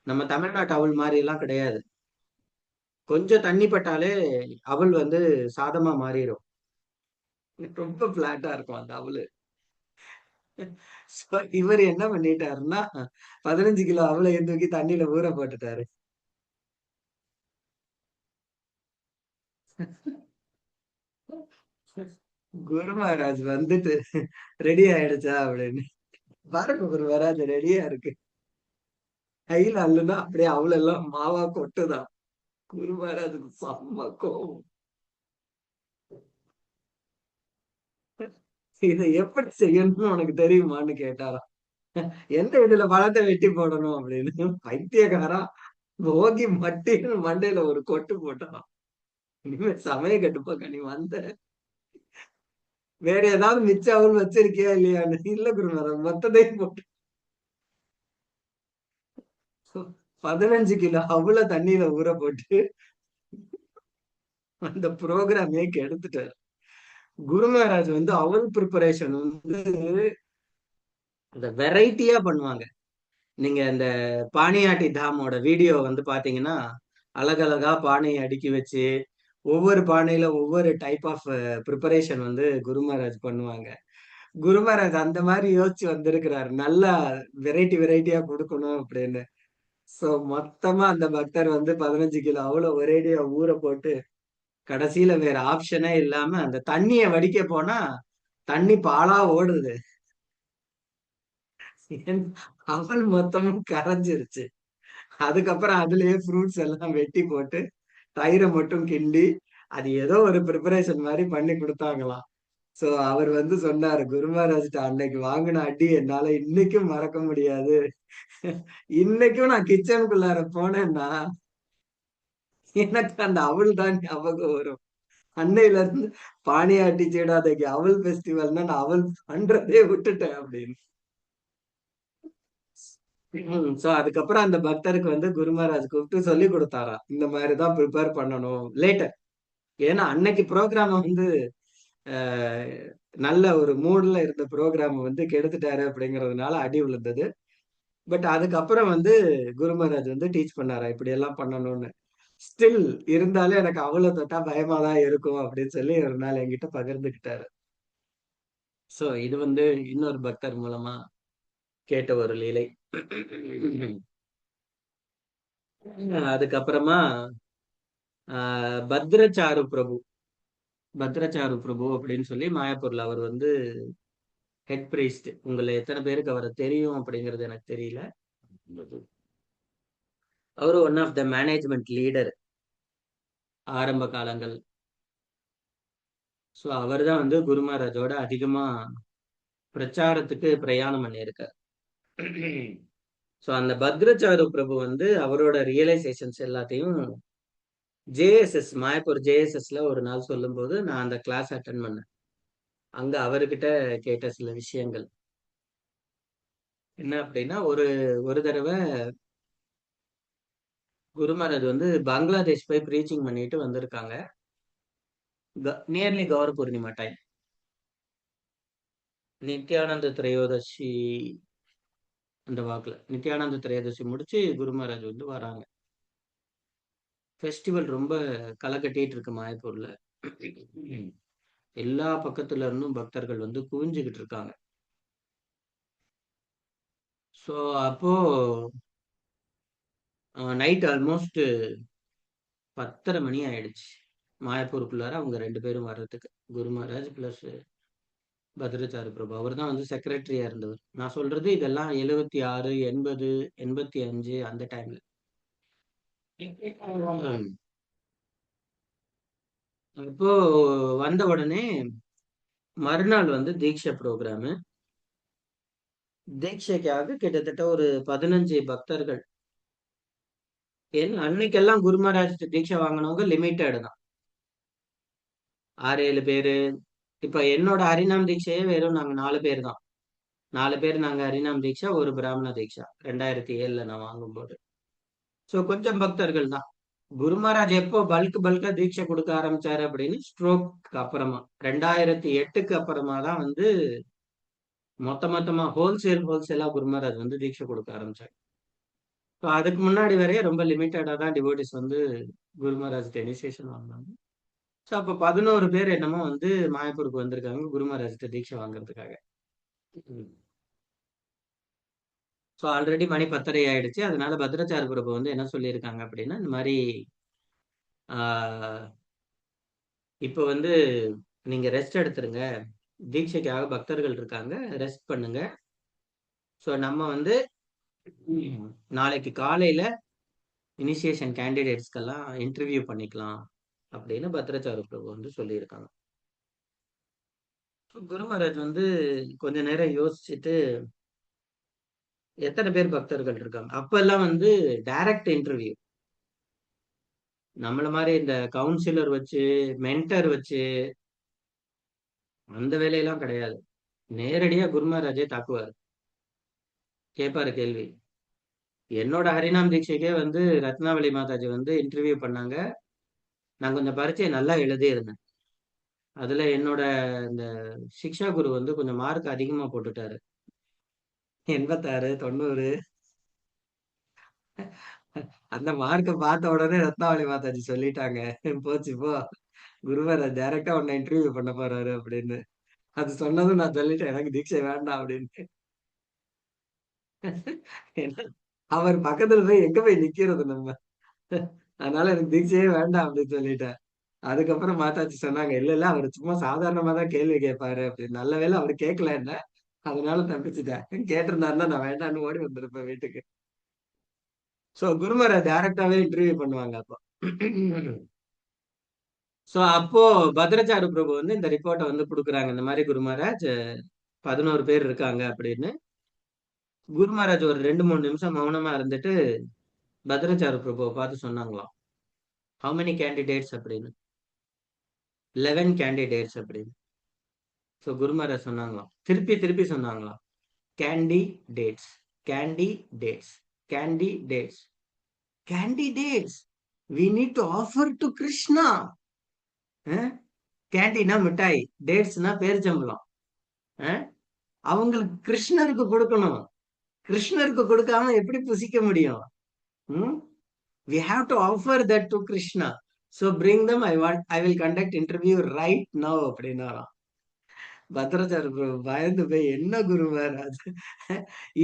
நம்ம தமிழ்நாட்டு அவள் மாதிரி எல்லாம் கிடையாது. கொஞ்சம் தண்ணி பட்டாலே அவள் வந்து சாதமா மாறிடும். ரொம்ப பிளாட்டா இருக்கும் அந்த அவளு. So, இவர் என்ன பண்ணிட்டாருன்னா 15 கிலோ அவளை தூக்கி தண்ணியில ஊற போட்டுட்டாரு. குரு மகாராஜ் வந்துட்டு ரெடி ஆயிடுச்சா அப்படின்னு பாருங்க, குரு மகாராஜ் ரெடியா இருக்கு. கையில அல்லுனா அப்படியே அவளெல்லாம் மாவா கொட்டுதான். குரு மகாராஜுக்கு செம்ம கோவம். இதை எப்படி செய்யணும்னு உனக்கு தெரியுமான்னு கேட்டாராம். எந்த இதுல பழத்தை வெட்டி போடணும் அப்படின்னு. பைத்தியக்காரா போகி மட்டின்னு மண்டையில ஒரு கொட்டு போட்டான். இனிமே சமய கட்டுப்பாக்க நீ வந்த வேற ஏதாவது மிச்ச அவள் வச்சிருக்கியா இல்லையான்னு. இல்ல குரு மகாராஜ் மொத்தத்தையும் போட்டு 15 கிலோ அவள தண்ணியில ஊற போட்டு அந்த ப்ரோக்ராமே எடுத்துட்டாரு. குரு மகாராஜ் வந்து அவள் ப்ரிப்பரேஷன் வந்து அந்த வெரைட்டியா பண்ணுவாங்க. நீங்க இந்த பாணியாட்டி தாமோட வீடியோ வந்து பாத்தீங்கன்னா அழகழகா பானையை அடுக்கி வச்சு ஒவ்வொரு பானையில ஒவ்வொரு டைப் ஆஃப் ப்ரிப்பரேஷன் வந்து குரு மகாராஜ் பண்ணுவாங்க. குரு மகாராஜ் அந்த மாதிரி யோசிச்சு வந்திருக்கிறாரு, நல்லா வெரைட்டி வெரைட்டியா கொடுக்கணும் அப்படின்னு. சோ மொத்தமா அந்த பக்தர் வந்து 15 கிலோ அவ்வளவு ஒரேடியா ஊற போட்டு கடைசியில வேற ஆப்ஷனே இல்லாம அந்த தண்ணிய வடிக்க போனா தண்ணி பாலா ஓடுது. அவள் மொத்தமும் கரைஞ்சிருச்சு. அதுக்கப்புறம் அதுலயே ஃப்ரூட்ஸ் எல்லாம் வெட்டி போட்டு தயிரை மட்டும் கிண்டி அது ஏதோ ஒரு ப்ரிப்பரேஷன் மாதிரி பண்ணி கொடுத்தாங்களாம். சோ அவர் வந்து சொன்னாரு, குரு மகாராஜ்ட்ட அன்னைக்கு வாங்கின அடி என்னால இன்னைக்கும் மறக்க முடியாது. இன்னைக்கும் நான் கிச்சனுக்குள்ளார போனேன்னா எனக்கு அந்த அவள் தான் ஞாபகம் வரும். அன்னையில இருந்து பாணியாட்டி சீடாதைக்கு அவள் பெஸ்டிவல்னா நான் அவள் பண்றதே விட்டுட்டேன் அப்படின்னு. சோ அதுக்கப்புறம் அந்த பக்தருக்கு வந்து குரு மகாராஜ் கூப்பிட்டு சொல்லி கொடுத்தாராம், இந்த மாதிரிதான் ப்ரிப்பேர் பண்ணணும் லேட்டர். ஏன்னா அன்னைக்கு ப்ரோக்ராம் வந்து ஆஹ், நல்ல ஒரு மூட்ல இருந்த ப்ரோக்ராம் வந்து கெடுத்துட்டாரு அப்படிங்கறதுனால அடி விழுந்தது. பட் அதுக்கப்புறம் வந்து குரு மகாராஜ் வந்து டீச் பண்ணாரா இப்படி எல்லாம் பண்ணணும்னு. ஸ்டில் இருந்தாலும் எனக்கு அவ்வளவு தொட்டா பயமா தான் இருக்கும் அப்படின்னு சொல்லி ஒரு நாள் என்கிட்ட பகிர்ந்துக்கிட்டாரு. சோ இது வந்து இன்னொரு பக்தர் மூலமா கேட்ட ஒரு லீலை. அதுக்கப்புறமா பத்ரச்சாரு பிரபு, பத்ரச்சாரு பிரபு அப்படின்னு சொல்லி மாயாப்பூர்ல அவர் வந்து ஹெட் பிரீஸ்ட். உங்களை எத்தனை பேருக்கு அவரை தெரியும் அப்படிங்கிறது எனக்கு தெரியல. அவரு one of the management leader ஆரம்ப காலங்கள். ஸோ அவர் தான் வந்து குரு மகாராஜோட அதிகமா பிரச்சாரத்துக்கு பிரயாணம் பண்ணியிருக்கார். ஸோ அந்த பத்ரச்சாரு பிரபு வந்து அவரோட ரியலைசேஷன்ஸ் எல்லாத்தையும் ஜேஎஸ்எஸ் மாயப்பூர் ஜேஎஸ்எஸ்ல ஒரு நாள் சொல்லும்போது நான் அந்த கிளாஸ் அட்டன் பண்ணேன். அங்க அவர்கிட்ட கேட்ட சில விஷயங்கள் என்ன அப்படின்னா, ஒரு ஒரு தடவை குரு மகாராஜ் வந்து பங்களாதேஷ் போய் ப்ரீச்சிங் பண்ணிட்டு வந்திருக்காங்க. நியர்லி கௌர பூர்ணிமா டைம், நித்யானந்த திரையோதசி அந்த வாக்குல நித்யானந்த திரையோதசி முடிச்சு குரு மகாராஜ் வந்து வராங்க. ஃபெஸ்டிவல் ரொம்ப களை கட்டிட்டு இருக்கு மாயப்பூர்ல. எல்லா பக்கத்துல இருந்தும் பக்தர்கள் வந்து குவிஞ்சுக்கிட்டு இருக்காங்க. ஸோ அப்போ நைட் ஆல்மோஸ்ட் 10:30 மணி ஆயிடுச்சு மாயப்பூருக்குள்ளார அவங்க 2 பேரும் வர்றதுக்கு. குரு மகாராஜ் பிளஸ் பத்ரச்சாரு பிரபு. அவர் தான் வந்து செக்ரட்டரியா இருந்தவர். நான் சொல்றது இதெல்லாம் 76, 80, 85 அந்த டைம்ல. அப்போ வந்த உடனே மறுநாள் வந்து தீட்சை ப்ரோக்ராமு. தீட்சைக்காக கிட்டத்தட்ட ஒரு 15 பக்தர்கள். ஏன்னா அன்னைக்கெல்லாம் குரு மகாராஜ் தீட்சை வாங்கினவங்க லிமிட்டட் தான், 6-7 பேரு. இப்ப என்னோட ஹரிநாம் தீட்சையே வெறும் நாங்க 4 பேர் தான். 4 பேர் நாங்க ஹரிநாம் தீட்சா, ஒரு பிராமண தீட்சா 2007 நான் வாங்கும்போது. ஸோ கொஞ்சம் பக்தர்கள் தான். குரு மகாராஜ் எப்போ பல்கா தீட்சை கொடுக்க ஆரம்பிச்சாரு அப்படின்னு ஸ்ட்ரோக்கு அப்புறமா 2008க்கு அப்புறமா தான் வந்து மொத்தமா ஹோல்சேலா குரு மகாராஜ் வந்து தீட்சை கொடுக்க ஆரம்பிச்சாரு. ஸோ அதுக்கு முன்னாடி வரையே ரொம்ப லிமிட்டடா தான் டிவோட்டிஸ் வந்து குரு மகாராஜ் இனிஷியேஷன் வாங்கினாங்க. ஸோ அப்போ 11 பேர் என்னமோ வந்து மாயப்பூருக்கு வந்திருக்காங்க குரு மகாராஜ் தீட்சை வாங்குறதுக்காக. ஸோ ஆல்ரெடி மணி 10:30 ஆயிடுச்சு. அதனால பத்ரச்சாரு பிரபு வந்து என்ன சொல்லியிருக்காங்க அப்படின்னா, இந்த மாதிரி இப்போ வந்து நீங்க ரெஸ்ட் எடுத்துருங்க, தீட்சைக்காக பக்தர்கள் இருக்காங்க, ரெஸ்ட் பண்ணுங்க. ஸோ நம்ம வந்து நாளைக்கு காலையில இனிஷியேஷன் கேண்டிடேட்ஸ்க்கெல்லாம் இன்டர்வியூ பண்ணிக்கலாம் அப்படின்னு பத்ரச்சாரு பிரபு வந்து சொல்லியிருக்காங்க. குரு மகாராஜ் வந்து கொஞ்ச நேரம் யோசிச்சுட்டு எத்தனை பேர் பக்தர்கள் இருக்காங்க. அப்பெல்லாம் வந்து டைரக்ட் இன்டர்வியூ, நம்மள மாதிரி இந்த கவுன்சிலர் வச்சு மென்டர் வச்சு அந்த வேலையெல்லாம் கிடையாது. நேரடியா குரு மகாராஜே தாக்குவார், கேட்பாரு கேள்வி. என்னோட ஹரிநாம் தீட்சைக்கே வந்து ரத்னாவளி மாதாஜி வந்து இன்டர்வியூ பண்ணாங்க. நான் கொஞ்சம் பரீட்சையை நல்லா எழுதியிருந்தேன். அதுல என்னோட இந்த சிக்ஷா குரு வந்து கொஞ்சம் மார்க் அதிகமா போட்டுட்டாரு, 86, 90. அந்த மார்க்கை பார்த்த உடனே ரத்னாவளி மாதாஜி சொல்லிட்டாங்க, போச்சு போ, குருவராஜ் டைரக்டா உன்னை இன்டர்வியூ பண்ண போறாரு அப்படின்னு. அது சொன்னதும் நான் சொல்லிட்டேன், எனக்கு தீட்சை வேண்டாம் அப்படின்னு. ஏன்னா அவர் பக்கத்துல போய் எங்க போய் நிக்கிறது நம்ம, அதனால எனக்கு தீட்சையே வேண்டாம் அப்படின்னு சொல்லிட்டேன். அதுக்கப்புறம் மாதாஜி சொன்னாங்க, இல்ல இல்ல அவர் சும்மா சாதாரணமா தான் கேள்வி கேட்பாரு அப்படின்னு. நல்ல வேளை அவர் கேட்கல என்ன, அதனால தப்பிச்சுட்டேன். கேட்டிருந்தாருன்னா நான் வேண்டாம்னு ஓடி வந்திருப்பேன் வீட்டுக்கு. சோ குருமரை டைரக்டாவே இன்டர்வியூ பண்ணுவாங்க அப்போ. சோ அப்போ பத்ரச்சாரு பிரபு வந்து இந்த ரிப்போர்ட்டை வந்து கொடுக்குறாங்க, இந்த மாதிரி குரு மகாராஜ் 11 பேர் இருக்காங்க அப்படின்னு. குரு மகாராஜ் ஒரு 2-3 நிமிஷம் மௌனமா இருந்துட்டு பத்ரச்சாரு பிரபுவை பார்த்து சொன்னாங்களாம், ஹவு மெனி கேண்டிடேட்ஸ் அப்படின்னு. 11 கேண்டிடேட்ஸ் அப்படின்னு. ஸோ குரு மகாராஜ் சொன்னாங்களாம், திருப்பி சொன்னாங்களாம், candidates candidates candidates candidates we need to offer to Krishna. கேண்டினா மிட்டாய், டேட்ஸ்னா பேரிச்சம்பளம். அவங்களுக்கு கிருஷ்ணருக்கு கொடுக்கணும், கிருஷ்ணருக்கு கொடுக்காம எப்படி புசிக்க முடியும்? we have to offer that to Krishna, so bring them, I will conduct interview right now அப்படின்னாராம். பத்ரச்சாரு பயந்து போய், என்ன குரு மகாராஜ்,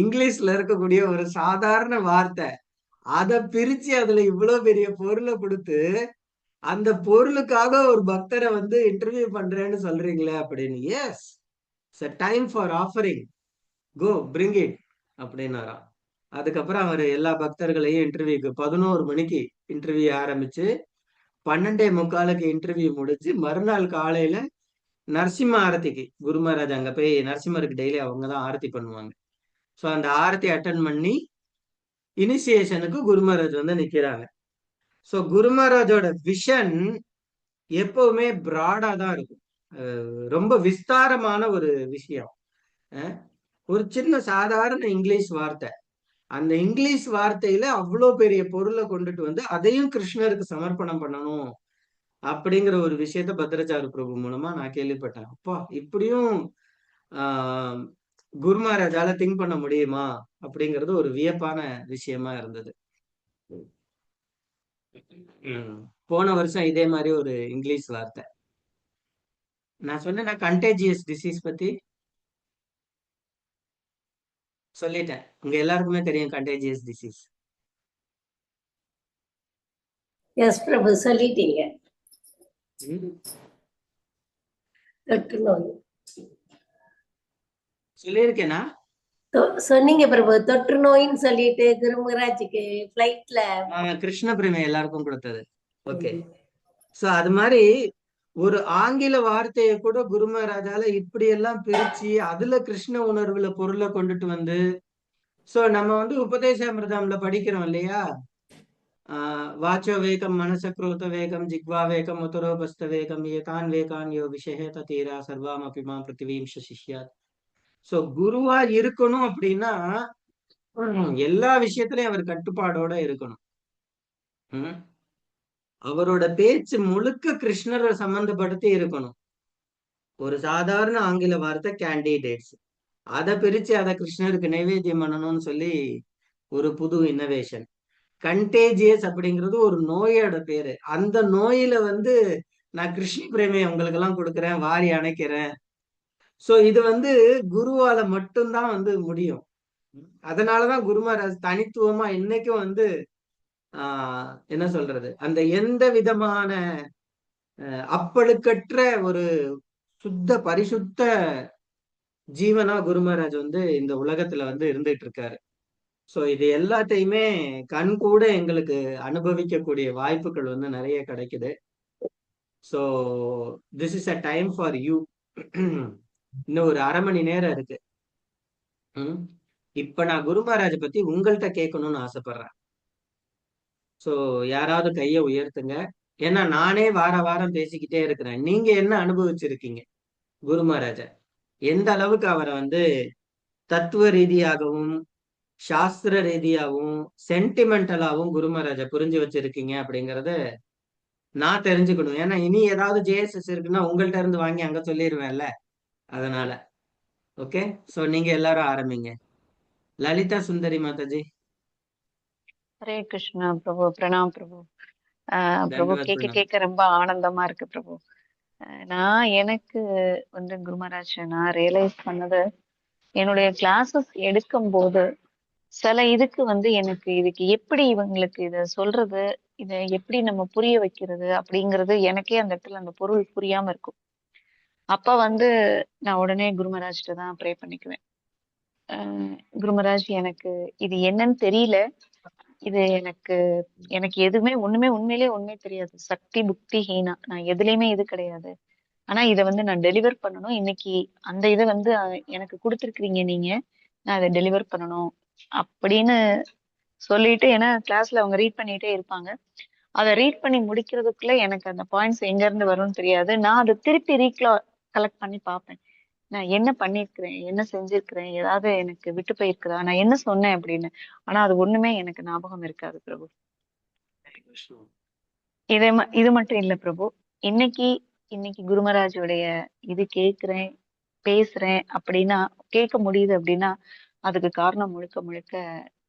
இங்கிலீஷ்ல இருக்கக்கூடிய ஒரு சாதாரண வார்த்தை அதை பிரிச்சு அதுல இவ்வளவு பெரிய பொருளை கொடுத்து அந்த பொருளுக்காக ஒரு பக்தரை வந்து இன்டர்வியூ பண்றேன்னு சொல்றீங்களே அப்படின்னு. Yes, time for offering, go bring it அப்படின்னாராம். அதுக்கப்புறம் அவர் எல்லா பக்தர்களையும் இன்டர்வியூக்கு 11 மணிக்கு இன்டர்வியூ ஆரம்பிச்சு 12:45 இன்டர்வியூ முடிச்சு மறுநாள் காலையில நரசிம்ம ஆரத்திக்கு குரு மகாராஜ் அங்க போய் நரசிம்மருக்கு டெய்லி அவங்க தான் ஆரத்தி பண்ணுவாங்க. ஸோ அந்த ஆரத்தி அட்டன் பண்ணி இனிஷியேஷனுக்கு குரு மகாராஜ் வந்து நிக்கிறாங்க. ஸோ குரு மகாராஜோட விஷன் எப்பவுமே பிராடா தான் இருக்கும். ரொம்ப விஸ்தாரமான ஒரு விஷயம். ஒரு சின்ன சாதாரண இங்கிலீஷ் வார்த்தை, அந்த இங்கிலீஷ் வார்த்தையில அவ்வளோ பெரிய பொருளை கொண்டுட்டு வந்து அதையும் கிருஷ்ணருக்கு சமர்ப்பணம் பண்ணணும் அப்படிங்கிற ஒரு விஷயத்த பத்ரச்சாரு பிரபு மூலமா நான் கேள்விப்பட்டேன். அப்பா இப்படியும் ஆஹ் குரு மகாராஜால திங்க் பண்ண முடியுமா அப்படிங்கிறது ஒரு வியப்பான விஷயமா இருந்தது. போன வருஷம் இதே மாதிரி ஒரு இங்கிலீஷ் வார்த்தை நான் சொன்னேன், கண்டேஜியஸ் டிசீஸ் பத்தி சொல்லிட்டேன். உங்க எல்லாருக்குமே தெரியும் கண்டேஜியஸ் டிசீஸ். எஸ் பிரபு சொல்லிட்டீங்க. தொற்று நோய் சொல்லியிருக்கேனா? சொன்னீங்க பிரபு, தொற்று நோயின்னு சொல்லிட்டு குரு மகாராஜுக்கு பிளைட்ல கிருஷ்ண பிரேமி எல்லாருக்கும் கொடுத்தது. ஓகே, சோ அது மாதிரி ஒரு ஆங்கில வார்த்தையை கூட குரு மகாராஜால இப்படி எல்லாம் பிரிச்சு அதுல கிருஷ்ண உணர்வுல பொருளை கொண்டுட்டு வந்து, சோ நம்ம வந்து உபதேசாமிர்தம்ல படிக்கிறோம் இல்லையா, வாச்சோ வேகம் மனச குரோத வேகம் ஜிக்வா வேகம் உத்தரோபஸ்த வேகம் ஏதான் வேகான் யோ விஷய தீரா சர்வாம் அபிமா பிருத்திவீம் சிஷ்யாத். சோ குருவா இருக்கணும் அப்படின்னா எல்லா விஷயத்திலயும் அவர் கட்டுப்பாடோட இருக்கணும். அவரோட பேச்சு முழுக்க கிருஷ்ணரை சம்பந்தப்படுத்தி இருக்கணும். ஒரு சாதாரண ஆங்கில வார்த்தை கேண்டிடேட்ஸ், அதை பிரிச்சு அதை கிருஷ்ணருக்கு நைவேத்தியம் பண்ணணும்னு சொல்லி ஒரு புது இன்னோவேஷன். கண்டேஜியஸ் அப்படிங்கிறது ஒரு நோயோட பேரு. அந்த நோயில வந்து நான் கிருஷ்ண பிரேமியை உங்களுக்கு எல்லாம் கொடுக்குறேன், வாரி அணைக்கிறேன். சோ இது வந்து குருவால மட்டும்தான் வந்து முடியும். அதனாலதான் குரு மகாராஜ் தனித்துவமா இன்னைக்கும் வந்து என்ன சொல்றது, அந்த எந்த விதமான அப்பழுக்கற்ற ஒரு சுத்த பரிசுத்த ஜீவனா குரு மகாராஜ் வந்து இந்த உலகத்துல வந்து இருந்துட்டு இருக்காரு. சோ இது எல்லாத்தையுமே கண் கூட எங்களுக்கு அனுபவிக்கக்கூடிய வாய்ப்புகள் வந்து நிறைய கிடைக்குது. So this is a time for you. இன்னும் ஒரு 1/2 மணி நேரம் இருக்கு. இப்ப நான் குரு மகாராஜை பத்தி உங்கள்கிட்ட கேட்கணும்னு ஆசைப்படுறேன். ஸோ யாராவது கையை உயர்த்துங்க. ஏன்னா நானே வார வாரம் பேசிக்கிட்டே இருக்கிறேன். நீங்க என்ன அனுபவிச்சிருக்கீங்க குரு மகாராஜ? எந்த அளவுக்கு அவரை வந்து தத்துவ ரீதியாகவும் சாஸ்திர ரீதியாகவும் சென்டிமெண்டலாகவும் குரு மகாராஜ புரிஞ்சு வச்சிருக்கீங்க அப்படிங்கறத நான் தெரிஞ்சுக்கணும். ஏன்னா இனி ஏதாவது ஜேஎஸ்எஸ் இருக்குன்னா உங்கள்ட்ட இருந்து வாங்கி அங்க சொல்லிடுவேன்ல. அதனால ஓகே, சோ நீங்க எல்லாரும் ஆரம்பிங்க. லலிதா சுந்தரி மாதாஜி. ஹரே கிருஷ்ணா பிரபு. பிரணாம் பிரபு. பிரபு தண்டவத் கேட்க ரொம்ப ஆனந்தமா இருக்கு பிரபு. நான் எனக்கு வந்து குரு மகாராஜ் நான் ரியலைஸ் பண்ணது, என்னுடைய கிளாஸஸ் எடுக்கும் போது சில இதுக்கு வந்து எனக்கு இதுக்கு எப்படி இவங்களுக்கு இத சொல்றது, இதை எப்படி நம்ம புரிய வைக்கிறது அப்படிங்கிறது எனக்கே அந்த இடத்துல அந்த பொருள் புரியாம இருக்கும். அப்ப வந்து நான் உடனே குரு மகாராஜ்கிட்ட தான் ப்ரே பண்ணிக்குவேன். குரு மகாராஜ் எனக்கு இது என்னன்னு தெரியல, இது எனக்கு எனக்கு எதுவுமே உண்மையிலே தெரியாது. சக்தி புக்தி ஹீனா, நான் எதுலயுமே இது கிடையாது. ஆனா இதை வந்து நான் டெலிவர் பண்ணணும் இன்னைக்கு. அந்த இதை வந்து எனக்கு கொடுத்துருக்கீங்க நீங்க, நான் அதை டெலிவர் பண்ணணும் அப்படின்னு சொல்லிட்டு, ஏன்னா கிளாஸ்ல அவங்க ரீட் பண்ணிட்டே இருப்பாங்க. அதை ரீட் பண்ணி முடிக்கிறதுக்குள்ள எனக்கு அந்த பாயிண்ட்ஸ் எங்க இருந்து வரும்னு தெரியாது. நான் அதை திருப்பி கலெக்ட் பண்ணி பார்ப்பேன். நான் என்ன பண்ணிருக்கிறேன், என்ன செஞ்சிருக்கிறேன், ஏதாவது எனக்கு விட்டு போயிருக்குதா, நான் என்ன சொன்னேன் அப்படின்னு. ஆனா அது ஒண்ணுமே எனக்கு ஞாபகம் இருக்காது பிரபு. இது மட்டும் இல்ல பிரபு, இன்னைக்கு குரு மகாராஜோடைய இது கேக்குறேன் பேசுறேன் அப்படின்னா, கேட்க முடியுது அப்படின்னா அதுக்கு காரணம் முழுக்க முழுக்க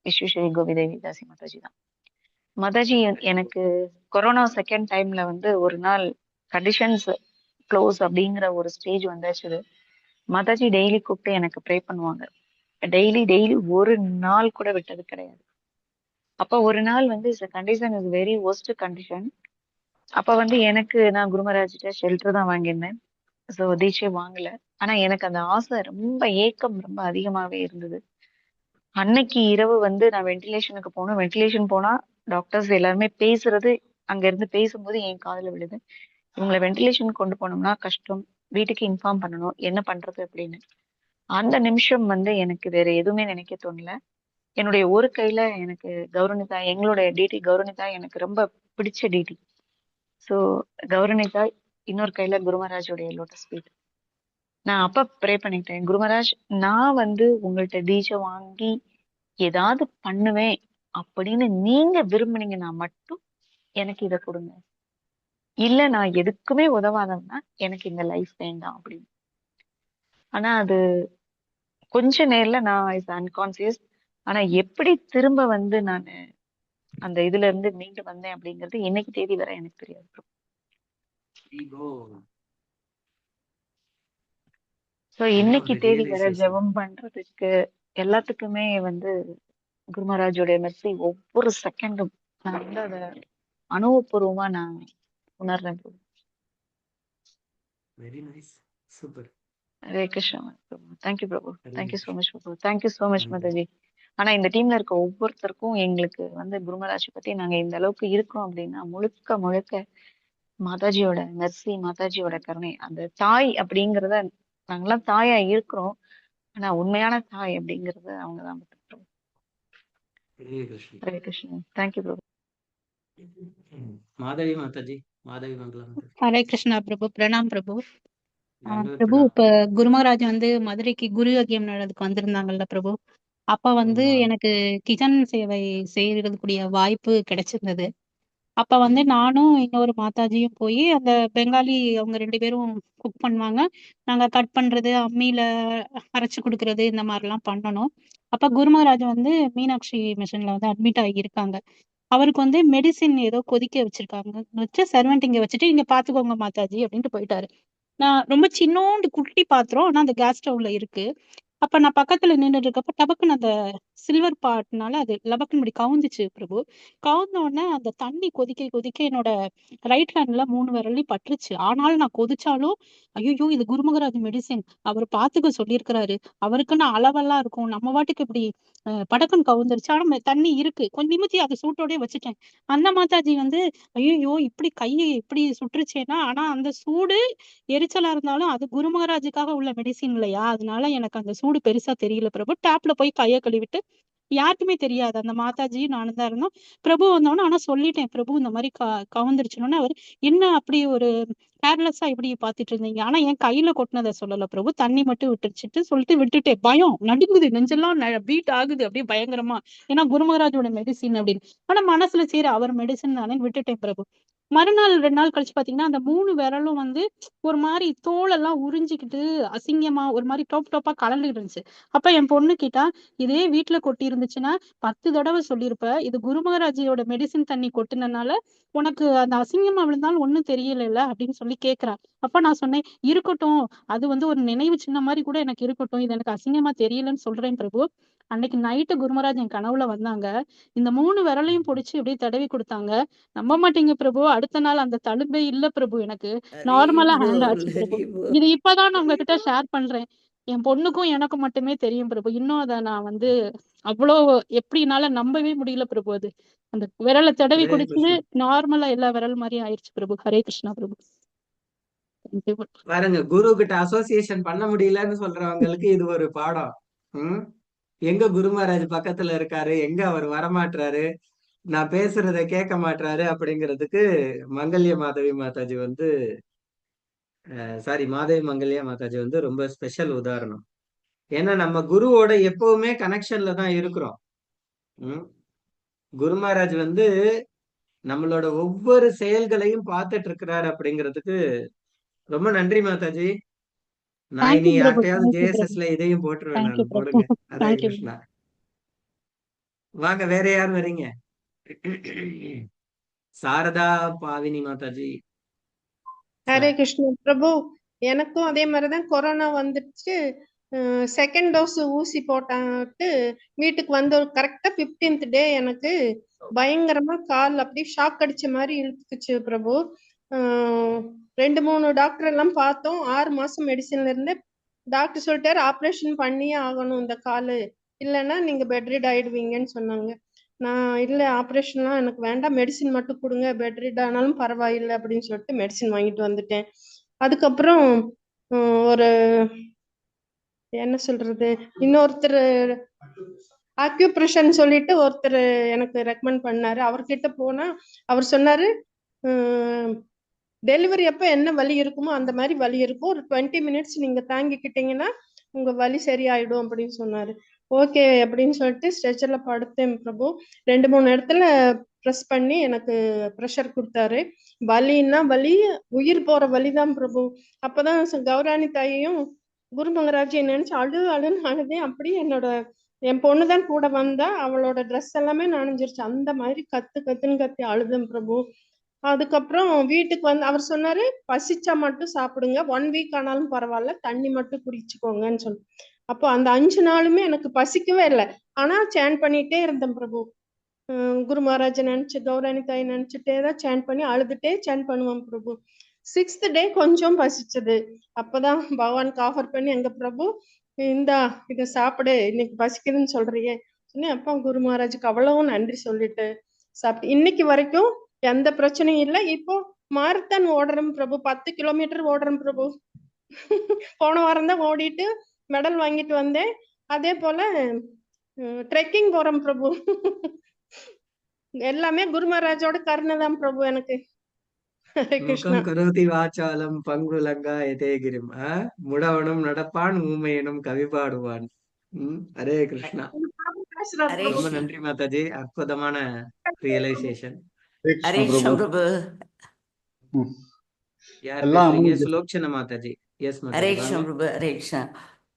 விஸ்வேஸ்வரி கோவிதேவி தாசி மாதாஜி தான். மாதாஜி எனக்கு கொரோனா செகண்ட் டைம்ல வந்து ஒரு நாள் கண்டிஷன்ஸ் க்ளோஸ் அப்படிங்கிற ஒரு ஸ்டேஜ் வந்தாச்சு. மாதாஜி டெய்லி கூப்பிட்டு எனக்கு ப்ரே பண்ணுவாங்க. டெய்லி ஒரு நாள் கூட விட்டது கிடையாது. அப்ப ஒரு நாள் வந்து condition is very worst condition. அப்ப வந்து எனக்கு நான் குரு மகாராஜ்கிட்ட ஷெல்டர் தான் வாங்கியிருந்தேன். ஸோ தீட்சை வாங்கல. ஆனா எனக்கு அந்த ஆசை ரொம்ப ஏக்கம் ரொம்ப அதிகமாவே இருந்தது. அன்னைக்கு இரவு வந்து நான் வென்டிலேஷனுக்கு போனோம். வென்டிலேஷன் போனா டாக்டர்ஸ் எல்லாருமே பேசுறது, அங்க இருந்து பேசும்போது என் காதுல விழுது, இவங்களை வென்டிலேஷன் கொண்டு போனோம்னா கஷ்டம், வீட்டுக்கு இன்ஃபார்ம் பண்ணணும் என்ன பண்றது அப்படின்னு. அந்த நிமிஷம் வந்து எனக்கு வேற எதுவுமே நினைக்க தோணல. என்னுடைய ஒரு கையில எனக்கு கௌரவனிதா, எங்களுடைய டிடி கௌரவனிதா எனக்கு ரொம்ப பிடிச்ச டிடி. ஸோ கௌரவனிதா, இன்னொரு கையில குருமராஜோடைய லோட்டஸ் ஃபீட். நான் அப்ப ப்ரே பண்ணிட்டேன், குருமராஜ் நான் வந்து உங்கள்ட்ட டிஜே வாங்கி ஏதாவது பண்ணுவேன் அப்படின்னு நீங்க விரும்புனீங்கன்னா மட்டும் எனக்கு இதை கொடுங்க. இல்ல நான் எதுக்குமே உதவாதவன்னா எனக்கு இந்த லைஃப் வேண்டாம் அப்படின்னு. ஆனா அது கொஞ்ச நேர்ல நான் இஸ் அன்கான்சியஸ். ஆனா எப்படி திரும்ப வந்து நான் அந்த இதுல இருந்து மீண்டு வந்தேன் அப்படிங்கிறது இன்னைக்கு தேதி வரை எனக்கு தெரியாது bro. ஸோ இன்னைக்கு தேதி வரை ஜெபம் பண்றதுக்கு எல்லாத்துக்குமே வந்து குருமராஜோடைய மெர்சி ஒவ்வொரு செகண்டும் நான் வந்து அதை அனுபவபூர்வமா நான் உணர்றேன் bro. Very nice, super. Hare Krishna Prabhu. Thank you Prabhu, Hare thank you so Krishna. Much Prabhu, thank you so much நன்றி. மதாஜி. ஆனா இந்த டீம்ல இருக்க ஒவ்வொருத்தருக்கும் எங்களுக்கு வந்து குருமராஜ் பத்தி நாங்க இந்த அளவுக்கு இருக்கோம் அப்படின்னா முழுக்க முழுக்க மாதாஜியோட மெர்சி, மாதாஜியோட கருணை. அந்த தாய் அப்படிங்கிறத நாங்கெல்லாம் தாயா இருக்கிறோம். ஆனா உண்மையான தாய் அப்படிங்கறது அவங்கதான் பிரபு. ஹரே கிருஷ்ணா. ஹரே கிருஷ்ணா. தேங்க்யூ பிரபு. மாதவி மாதாஜி, மாதவி மங்களம் மாதாஜி. ஹரே கிருஷ்ணா பிரபு. பிரணாம் பிரபு. தண்டவத் பிரபு பிரணாம். இப்ப குருமராஜ் வந்து மதுரைக்கு குரு யஜ்யம் நடத்துக்கு வந்திருந்தாங்கல்ல பிரபு. அப்ப வந்து ஆமா. எனக்கு கிச்சன் சேவை செய்யறதுக்குரிய வாய்ப்பு கிடைச்சிருந்தது. அப்ப வந்து நானும் இன்னொரு மாதாஜியும் போய் அந்த பெங்காலி அவங்க 2 பேரும் குக் பண்ணுவாங்க. நாங்க கட் பண்றது, அம்மியில அரைச்சு கொடுக்கறது இந்த மாதிரிலாம் பண்ணணும். அப்ப குருமராஜ் வந்து மீனாட்சி மிஷன்ல வந்து அட்மிட் ஆகியிருக்காங்க. அவருக்கு வந்து மெடிசின் ஏதோ கொதிக்க வச்சிருக்காங்க. வச்சு சர்வெண்ட் இங்க வச்சுட்டு இங்க பாத்துக்கோங்க மாதாஜி அப்படின்ட்டு போயிட்டாரு. நான் ரொம்ப சின்னோண்டு குட்டி பாத்திரம், ஆனா அந்த கேஸ் ஸ்டவ்ல இருக்கு. அப்ப நான் பக்கத்துல நின்னுட்டு இருக்கப்ப டபக்குன்னு அந்த சில்வர் பாட்னால அது லபக்குன்னு இப்படி கவுந்துச்சு பிரபு. கவுந்த உடனே அந்த தண்ணி கொதிக்க கொதிக்க என்னோட ரைட் ஹேண்ட்ல 3 விரலையும் பட்டுருச்சு. ஆனாலும் நான் கொதிச்சாலும் ஐயோ இது குருமகராஜ் மெடிசின், அவர் பாத்துக்க சொல்லியிருக்கிறாரு, அவருக்குன்னு அளவெல்லாம் இருக்கும், நம்ம வாட்டுக்கு இப்படி படக்குன்னு கவுந்துருச்சு. ஆனா தண்ணி இருக்கு, கொஞ்சம் நிமித்தி அதை சூட்டோடய வச்சுட்டேன். அந்த மாதாஜி வந்து ஐயோ இப்படி கையை இப்படி சுட்டுருச்சேன்னா, ஆனா அந்த சூடு எரிச்சலா இருந்தாலும் அது குருமகராஜுக்காக உள்ள மெடிசின் இல்லையா, அதனால எனக்கு அந்த சூடு பெருசா தெரியல பிரபு. டேப்ல போய் கையை கழுவிட்டு யாருக்குமே தெரியாது, அந்த மாதாஜியும் நானும் தான் இருந்தோம். பிரபு வந்தோன்னு ஆனா சொல்லிட்டேன், பிரபு இந்த மாதிரி கவுந்துருச்சுன்னு. அவர் என்ன அப்படி ஒரு கேர்லெஸ்ஸா இப்படி பாத்துட்டு இருந்தீங்க, ஆனா என் கையில கொட்டினதை சொல்லல பிரபு, தண்ணி மட்டும் விட்டுருச்சுட்டு சொல்லிட்டு விட்டுட்டேன். பயம் நடுங்குது, நெஞ்செல்லாம் பீட் ஆகுது அப்படியே பயங்கரமா, ஏன்னா குருமகராஜோட மெடிசின் அப்படின்னு. ஆனா மனசுல சரி அவர் மெடிசின் தானே விட்டுட்டேன் பிரபு. மறுநாள் 2 நாள் கழிச்சு பாத்தீங்கன்னா அந்த 3 விரலும் வந்து ஒரு மாதிரி தோலெல்லாம் உறிஞ்சிக்கிட்டு அசிங்கமா ஒரு மாதிரி டோப் டோப்பா கலந்துகிட்டு இருந்துச்சு. அப்ப என் பொண்ணு கிட்ட இதே வீட்டுல கொட்டி இருந்துச்சுன்னா 10 தடவை சொல்லியிருப்ப, இது குருமகராஜியோட மெடிசின் தண்ணி கொட்டுனனால உனக்கு அந்த அசிங்கமா விழுந்தாலும் ஒண்ணும் தெரியல அப்படின்னு சொல்லி கேக்குறா. அப்ப நான் சொன்னேன், இருக்கட்டும், அது வந்து ஒரு நினைவு சின்ன மாதிரி கூட எனக்கு இருக்கட்டும், இது எனக்கு அசிங்கமா தெரியலன்னு சொல்றேன் பிரபு. அன்னைக்கு நைட்டு குருமராஜ் என் கனவுல வந்தாங்க. இந்த 3 விரலையும் பிடிச்சு அப்படியே தடவி கொடுத்தாங்க. நம்ப மாட்டீங்க பிரபு, அடுத்த நாள் அந்த தழும்பே இல்ல பிரபு, எனக்கு நார்மலா ஹேண்ட் ஆச்சு பிரபு. இது இப்பதான் நான் உங்ககிட்ட ஷேர் பண்றேன். என் பொண்ணுக்கும் எனக்கும் மட்டுமே தெரியும் பிரபு. இன்னும் அத நான் வந்து அவ்வளோ எப்படினால நம்பவே முடியல பிரபு. அது அந்த விரலை தடவி ஹரே குடிச்சு கிருஷ்ணா. நார்மலா எல்லா விரல் மாதிரியும் ஆயிடுச்சு பிரபு. ஹரே கிருஷ்ணா பிரபு. Thank you. பாருங்க, குரு கிட்ட அசோசியேஷன் பண்ண முடியலன்னு சொல்றவங்களுக்கு இது ஒரு பாடம். ம் எங்க குரு மகாராஜ் பக்கத்துல இருக்காரு, எங்க அவர் வரமாட்டாரு, நான் பேசுறத கேட்க மாட்டாரு அப்படிங்கிறதுக்கு மங்கல்ய மாதவி மாதாஜி வந்து சாரி மாதவி மங்கல்யா மாதாஜி வந்து ரொம்ப ஸ்பெஷல் உதாரணம். ஏன்னா நம்ம குருவோட எப்பவுமே கனெக்ஷன்ல தான் இருக்கிறோம். குரு மகாராஜ் வந்து நம்மளோட ஒவ்வொரு செயல்களையும் பார்த்துட்டு இருக்கிறாரு அப்படிங்கிறதுக்கு ரொம்ப நன்றி மாதாஜி. நான் Thank இனி you பிரபு. யார்கிட்டயாவது Thank you பிரபு. ஜேஎஸ்எஸ்ல இதையும் போட்டுருவேன், Thank you நான் பிரபு. போடுங்க. Hare Thank you. கிருஷ்ணா. வாங்க, வேற யார் வரீங்க? சாரதா பாவினி மாதாஜி. ஹரே கிருஷ்ண பிரபு. எனக்கும் அதே மாதிரிதான் கொரோனா வந்துச்சு. செகண்ட் டோஸ் ஊசி போட்டாட்டு வீட்டுக்கு வந்து ஒரு கரெக்டா 15th டே எனக்கு பயங்கரமா கால் அப்படியே ஷாக் அடிச்ச மாதிரி இழுத்துக்குச்சு பிரபு. 2-3 டாக்டர் எல்லாம் பார்த்தோம். 6 மாசம் மெடிசின்ல இருந்து டாக்டர் சொல்லிட்டாரு ஆப்ரேஷன் பண்ணியே ஆகணும் இந்த காலு, இல்லைன்னா நீங்க பெட்ரிட் ஆயிடுவீங்கன்னு சொன்னாங்க. நான் இல்ல ஆப்ரேஷன்லாம் எனக்கு வேண்டாம், மெடிசின் மட்டும் கொடுங்க, பெட்ரிட் ஆனாலும் பரவாயில்லை அப்படின்னு சொல்லிட்டு மெடிசின் வாங்கிட்டு வந்துட்டேன். அதுக்கப்புறம் ஒரு என்ன சொல்றது, இன்னொருத்தர் அக்யூப்ரெஷன் சொல்லிட்டு ஒருத்தர் எனக்கு ரெக்கமெண்ட் பண்ணாரு. அவர்கிட்ட போனா அவர் சொன்னாரு, டெலிவரி அப்ப என்ன வலி இருக்குமோ அந்த மாதிரி வலி இருக்கும், ஒரு 20 மினிட்ஸ் நீங்க தாங்கிக்கிட்டீங்கன்னா உங்க வலி சரியாயிடும் அப்படின்னு சொன்னாரு. ஓகே அப்படின்னு சொல்லிட்டு ஸ்ட்ரெச்சர்ல படுத்தேன் பிரபு. 2-3 இடத்துல ப்ரெஸ் பண்ணி எனக்கு ப்ரெஷர் கொடுத்தாரு. வலின்னா வலி, உயிர் போற வலிதான் பிரபு. அப்பதான் கௌராணி தாயையும் குரு மகராஜ் நினைச்சு அழுன்னு அழுதேன். அப்படியே என் பொண்ணுதான் கூட வந்தா, அவளோட ட்ரெஸ் எல்லாமே நனைஞ்சிருச்சு. அந்த மாதிரி கத்துன்னு கத்தி அழுதேன் பிரபு. அதுக்கப்புறம் வீட்டுக்கு வந்து அவர் சொன்னாரு, பசிச்சா மட்டும் சாப்பிடுங்க, 1 வீக் ஆனாலும் பரவாயில்ல, தண்ணி மட்டும் குடிச்சுக்கோங்கன்னு சொல்லி. அப்போ அந்த 5 நாளுமே எனக்கு பசிக்கவே இல்லை. ஆனா சேன் பண்ணிட்டே இருந்தேன் பிரபு. குரு மகாராஜ நினைச்சு, கௌராணி தாய் நினைச்சுட்டே தான் சேன் பண்ணி அழுதுட்டே சேன் பண்ணுவேன் பிரபு. 6th டே கொஞ்சம் பசிச்சது. அப்பதான் பகவானுக்கு ஆஃபர் பண்ணி, எங்க பிரபு இந்தா இத சாப்பிடு, இன்னைக்கு பசிக்குதுன்னு சொல்றியே சொன்னேன். அப்பா குரு மகாராஜுக்கு அவ்வளவு நன்றி சொல்லிட்டு சாப்பிட்டு இன்னைக்கு வரைக்கும் எந்த பிரச்சனையும் இல்லை. இப்போ மாரத்தான் ஓடுறேன் பிரபு, 10 கிலோமீட்டர் ஓடுறேன் பிரபு. போன வாரம் தான் ஓடிட்டு மெடல் வாங்கிட்டு வந்தேன். அதே போல ட்ரெக்கிங் போறேன் பிரபு. எல்லாமே குரு மகாராஜோட கருணை தான் பிரபு எனக்கு. ஹரே கிருஷ்ணா. மூக்கம் கரோதி வாச்சாலம் பங்குலங்கா எதேகிரிம். முடவனும் நடப்பான், ஊமையனும் கவி பாடுவான். ஹரே கிருஷ்ணா. ரொம்ப நன்றி மாதாஜி, அற்புதமான ரியலைசேஷன். ஹரே கிருஷ்ணா பிரபு. யார் பேசுறீங்க? சுலோச்சனா மாதாஜி. எஸ் ஹரே மாதாஜி. கிருஷ்ணா பிரபு. ஹரே கிருஷ்ணா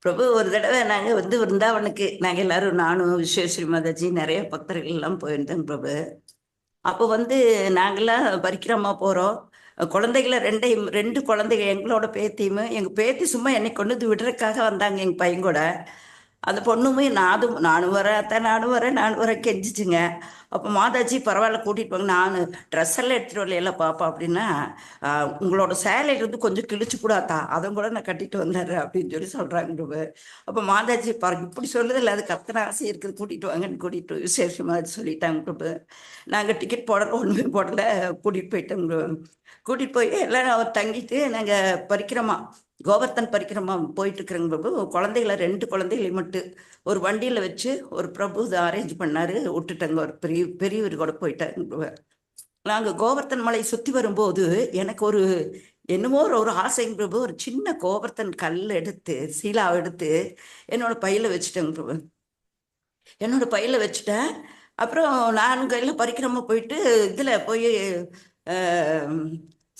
பிரபு. ஒரு தடவை நாங்க விருந்தாவனுக்கு நாங்க எல்லாரும், நானும் விஸ்வேஸ்வரி மாதாஜி, நிறைய பக்தர்கள் எல்லாம் போயிருந்தோம் பிரபு. அப்போ நாங்கெல்லாம் பரிக்கிரமா போறோம். குழந்தைகளை 2 குழந்தைகள், எங்களோட பேத்தியும் எங்க பேத்தி சும்மா என்னை கொண்டு வந்து விடுறதுக்காக வந்தாங்க எங்க பையன் கூட. அந்த பொண்ணுமே நானும் வரேன் கெஞ்சிச்சுங்க. அப்போ மாதாஜி பரவாயில்ல கூட்டிட்டு போங்க, நான் ட்ரெஸ் எல்லாம் எடுத்துட்டு வரல பாப்பா அப்படின்னா, உங்களோட சேலையில இருந்து கொஞ்சம் கிழிச்சு கூடாத்தா, அதை கூட நான் கட்டிட்டு வந்தாரு அப்படின்னு சொல்லி சொல்றாங்க. அப்போ மாதாஜி இப்படி சொல்லுது இல்லை, அது கத்தனை ஆசை இருக்குது, கூட்டிட்டு வாங்கன்னு கூட்டிட்டு விசேஷமா சொல்லிட்டாங்க. நாங்கள் டிக்கெட் போடல, ஒன்றுமே போடல, கூட்டிட்டு போயிட்டோம். கூட்டிட்டு போய் எல்லாம் தங்கிட்டு நாங்கள் பரிக்கிறோமா, கோவர்த்தன் பரிக்கிரமா போயிட்டு இருக்கிறாங்க பிரபு. குழந்தைகளை 2 குழந்தைகளை மட்டும் ஒரு வண்டியில வச்சு ஒரு பிரபு இதை அரேஞ்ச் பண்ணாரு, விட்டுட்டாங்க. ஒரு பெரியவர் கூட போயிட்டாங்க. நாங்க கோவர்த்தன் மலை சுத்தி வரும்போது எனக்கு ஒரு என்னமோ ஒரு ஆசைங்க பிரபு. ஒரு சின்ன கோவர்த்தன் கல் எடுத்து, சீலாவை எடுத்து என்னோட பையில வச்சுட்டேங்க பிரபு. என்னோட பையில வச்சுட்டேன். அப்புறம் நான் கையில் பரிக்கிரமா போயிட்டு இதுல போய்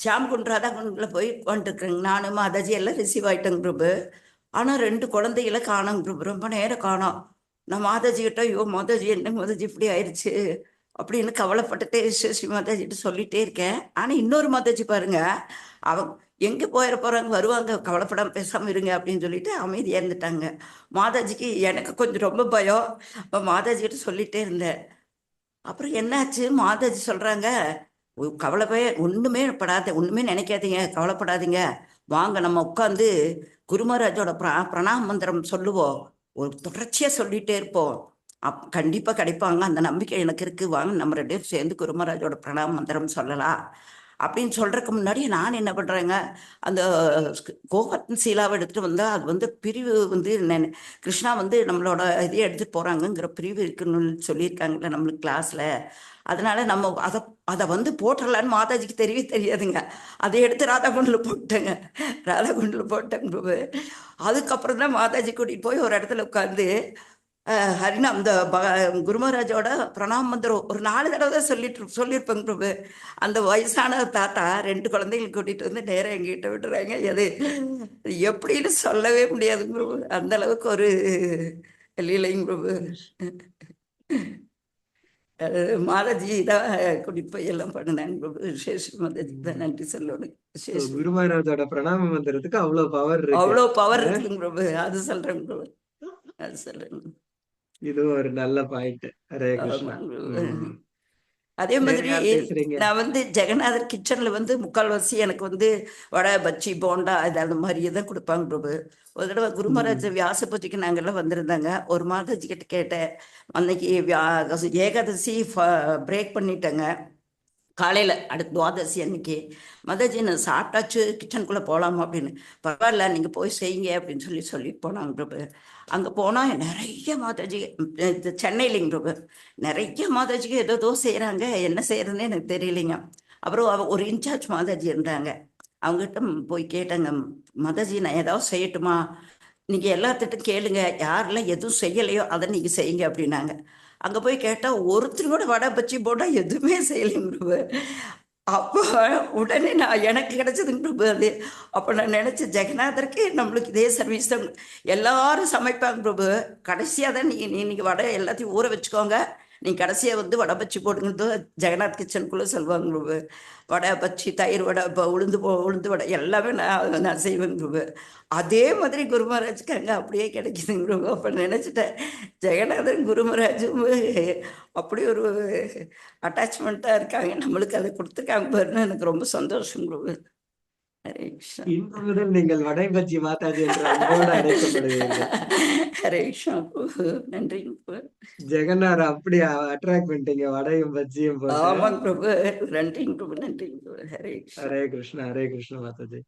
ஷாம்குண்ட் ராதாகுண்டில் போய் வந்துட்டுருக்குறேங்க. நானும் மாதாஜி எல்லாம் ரிசீவ் ஆகிட்டேங்க பிரபு. ஆனால் 2 குழந்தைகளை காணோங்க பிரபு, ரொம்ப நேரம் காணோம். நான் மாதாஜி கிட்ட, ஐயோ மாதாஜி என்ன மாதாஜி இப்படி ஆயிடுச்சு அப்படின்னு கவலைப்பட்டுட்டே ஸ்ரீ மாதாஜிட்டு சொல்லிட்டே இருக்கேன். ஆனால் இன்னொரு மாதாஜி பாருங்க, அவங்க எங்கே போயிட போகிறாங்க, வருவாங்க, கவலைப்படாமல் பேசாமல் இருங்க அப்படின்னு சொல்லிட்டு அமைதியாக இருந்துட்டாங்க. மாதாஜிக்கு எனக்கு கொஞ்சம் ரொம்ப பயம். அப்போ மாதாஜி கிட்ட சொல்லிட்டே இருந்தேன். அப்புறம் என்னாச்சு, மாதாஜி சொல்கிறாங்க, கவலைப்பே ஒன்றுமே படாத, ஒன்றுமே நினைக்காதீங்க, கவலைப்படாதீங்க, வாங்க நம்ம உட்காந்து குருமராஜோட பிரணாம மந்திரம் சொல்லுவோம், ஒரு தொடர்ச்சியாக சொல்லிகிட்டே இருப்போம், கண்டிப்பாக கிடைப்பாங்க, அந்த நம்பிக்கை எனக்கு இருக்குது, வாங்க நம்ம 2 பேரும் சேர்ந்து குருமராஜோட பிரணாம மந்திரம் சொல்லலாம் அப்படின்னு சொல்கிறதுக்கு முன்னாடி நான் என்ன பண்ணுறேங்க, அந்த கோவர்த்தன் சீலாவை எடுத்துகிட்டு வந்தால் அது பிரிவு கிருஷ்ணா நம்மளோட இதையே எடுத்துகிட்டு போகிறாங்கங்கிற பிரிவு இருக்குன்னு சொல்லியிருக்காங்கல்ல நம்மளுக்கு கிளாஸில். அதனால நம்ம அதை போட்டுடலான்னு மாதாஜிக்கு தெரியாதுங்க. அதை எடுத்து ராதாகுண்டில் போட்டேங்க. அதுக்கப்புறம் தான் மாதாஜி கூட்டிகிட்டு போய் ஒரு இடத்துல உட்காந்து ஹரினா அந்த குருமராஜோட பிரணாம மந்திரம் ஒரு 4 தடவை தான் சொல்லியிருப்பேங்க பிரபு. அந்த வயசான தாத்தா 2 குழந்தைகள் கூட்டிகிட்டு நேரம் எங்கிட்ட விட்டுறாங்க. அது எப்படின்னு சொல்லவே முடியாதுங்க பிரபு, அந்த அளவுக்கு ஒரு லீலைங்க பிரபு. மாதாஜி தான் கூட்டிட்டு போய் எல்லாம் பண்ணினாங்க. மாதாஜி தான் நன்றி சொல்லணும். குருமராஜோட பிரணாம மந்திரத்துக்கு அவ்வளவு பவர் இருக்குங்க பிரபு. அது சொல்றேன் பிரபு, அது சொல்றேன். இது ஒரு நல்ல பாயிண்ட். ஹரே கிருஷ்ணா. அதே மாதிரி நான் ஜெகநாதர் கிச்சன்ல முக்கால்வாசி எனக்கு வடை, பச்சி, போண்டா அது மாதிரி தான் கொடுப்பாங்க பிரபு. ஒரு தடவை குருமராஜ் வியாச பூஜைக்கு நாங்கெல்லாம் வந்திருந்தாங்க. ஒரு மாதாஜி கிட்ட கேட்டேன், அன்னைக்கு ஏகாதசி பிரேக் பண்ணிட்டேங்க, காலையில் அடுத்த துவாதசி அன்னைக்கு, மாதாஜி நான் சாப்பிட்டாச்சு, கிச்சனுக்குள்ளே போகலாமா அப்படின்னு. பரவாயில்ல, நீங்கள் போய் செய்யுங்க அப்படின்னு சொல்லிட்டு போனாங்க பிரபு. அங்கே போனால் நிறைய மாதாஜி, இது சென்னையிலிங்க பிரபு, நிறைய மாதாஜிக்கு ஏதோ செய்கிறாங்க, என்ன செய்யறதுன்னு எனக்கு தெரியலைங்க. அப்புறம் ஒரு இன்சார்ஜ் மாதாஜி இருந்தாங்க, அவங்ககிட்ட போய் கேட்டாங்க, மாதாஜி நான் ஏதாவது செய்யட்டுமா, நீங்கள் எல்லாத்திட்டும் கேளுங்க, யாரெல்லாம் எதுவும் செய்யலையோ அதை நீங்கள் செய்யுங்க அப்படின்னாங்க. அங்கே போய் கேட்டால் ஒருத்தர் கூட வடை பச்சி போட்டால் எதுவுமே செய்யலைங்க பிரபு. அப்போ உடனே எனக்கு கிடைச்சதுங்க பிரபு அது. அப்போ நான் நினச்சேன், ஜெகநாதருக்கு நம்மளுக்கு இதே சர்வீஸ் தான். எல்லாரும் சமைப்பாங்க பிரபு, கடைசியாக தான் நீங்கள் வடை எல்லாத்தையும் ஊற வச்சுக்கோங்க, நீங்கள் கடைசியாக வடை பச்சி போடுங்கிறது ஜெகநாத் கிச்சனுக்குள்ளே சொல்லுவாங்க பிரபு. வடை பச்சி, தயிர் வடை, உளுந்து வடை எல்லாமே நான் செய்வேங்க பிரபு. அதே மாதிரி குருமராஜுக்கு அங்கே அப்படியே கிடைக்குதுங்க பிரபு. அப்போ நினச்சிட்டேன், ஜெகநாதன் குருமராஜும் அப்படி ஒரு அட்டாச்மெண்ட்டாக இருக்காங்க, நம்மளுக்கு அதை கொடுத்துருக்காங்க பாருன்னு எனக்கு ரொம்ப சந்தோஷம் பிரபு. ஹரே கிருஷ்ணா. இன்று முதல் நீங்கள் வடை பஜ்ஜி மாதாஜி என்று அன்போடு அழைக்கப்படுவீர்கள். ஹரே கிருஷ்ணா பிரபு, நன்றிங்க பிரபு. ஜெகநாத் அப்படி அட்ராக்ட் பண்ணிட்டீங்க வடையும் பஜ்ஜியும் போட்டு. ஆமாங்க பிரபு, நன்றிங்க பிரபு, நன்றிங்க பிரபு. ஹரே கிருஷ்ணா. ஹரே கிருஷ்ணா, ஹரே கிருஷ்ணா மாதாஜி.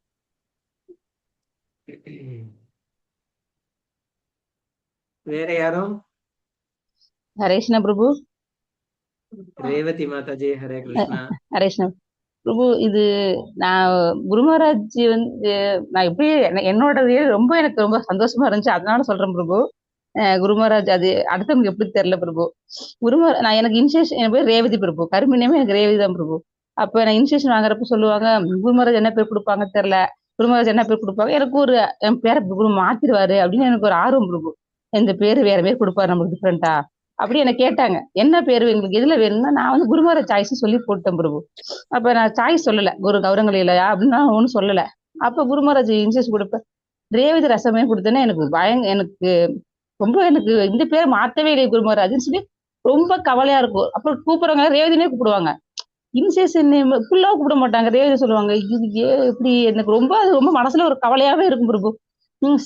வேற யாரும்? ஹரேஷ்ணா பிரபு. ரேவதி மாதாஜி, ஹரே கிருஷ்ணா. ஹரேஷ்ணா பிரபு, இது நான் குரு மகாராஜ் வந்து நான் எப்படி என்னோடது ரொம்ப எனக்கு ரொம்ப சந்தோஷமா இருந்துச்சு, அதனால சொல்றேன் பிரபு. குரு மகாராஜ் அது அடுத்தவங்க எப்படி தெரியல பிரபு. நான் எனக்கு இனிஷியேஷன், என் பேர் ரேவதி பிரபு, கருமினமே எனக்கு ரேவதி தான் பிரபு. அப்ப நான் இனிஷியேஷன் வாங்குறப்ப சொல்லுவாங்க, குரு மகாராஜ் என்ன பேர் கொடுப்பாங்க தெரியல, குரு மகாராஜ் என்ன பேர் கொடுப்பாங்க, எனக்கு ஒரு என் பேரை குரு மாத்திருவாரு அப்படின்னு எனக்கு ஒரு ஆர்வம் பிரபு. இந்த பேரு வேற பேர் கொடுப்பாரு நம்மளுக்கு டிஃப்ரெண்டா அப்படி என்ன கேட்டாங்க, என்ன பேரு எங்களுக்கு எதுல வேணும்னா நான் வந்து குரு மகாராஜ் சாய்ஸ் சொல்லி போட்டேன் பிரபு. அப்ப நான் சாய்ஸ் சொல்லல, குரு கௌரங்கள் இல்லையா அப்படின்னு நான் ஒன்றும் சொல்லல. அப்ப குரு மகாராஜ் இன்சூரன்ஸ் கொடுப்பேன், ரேவதி ரசமே கொடுத்தேன்னா எனக்கு ரொம்ப எனக்கு இந்த பேர் மாத்தவே இல்லையே குரு மகாராஜ்னு சொல்லி ரொம்ப கவலையா இருக்கும். அப்புறம் கூப்பிடுறாங்க, ரேவதினே கூப்பிடுவாங்க, இன்சேஷன் ஃபுல்லா கூப்பிட மாட்டாங்க, ரேவதி சொல்லுவாங்க. இது எப்படி எனக்கு அது ரொம்ப மனசுல ஒரு கவலையாவே இருக்கும் பிரபு.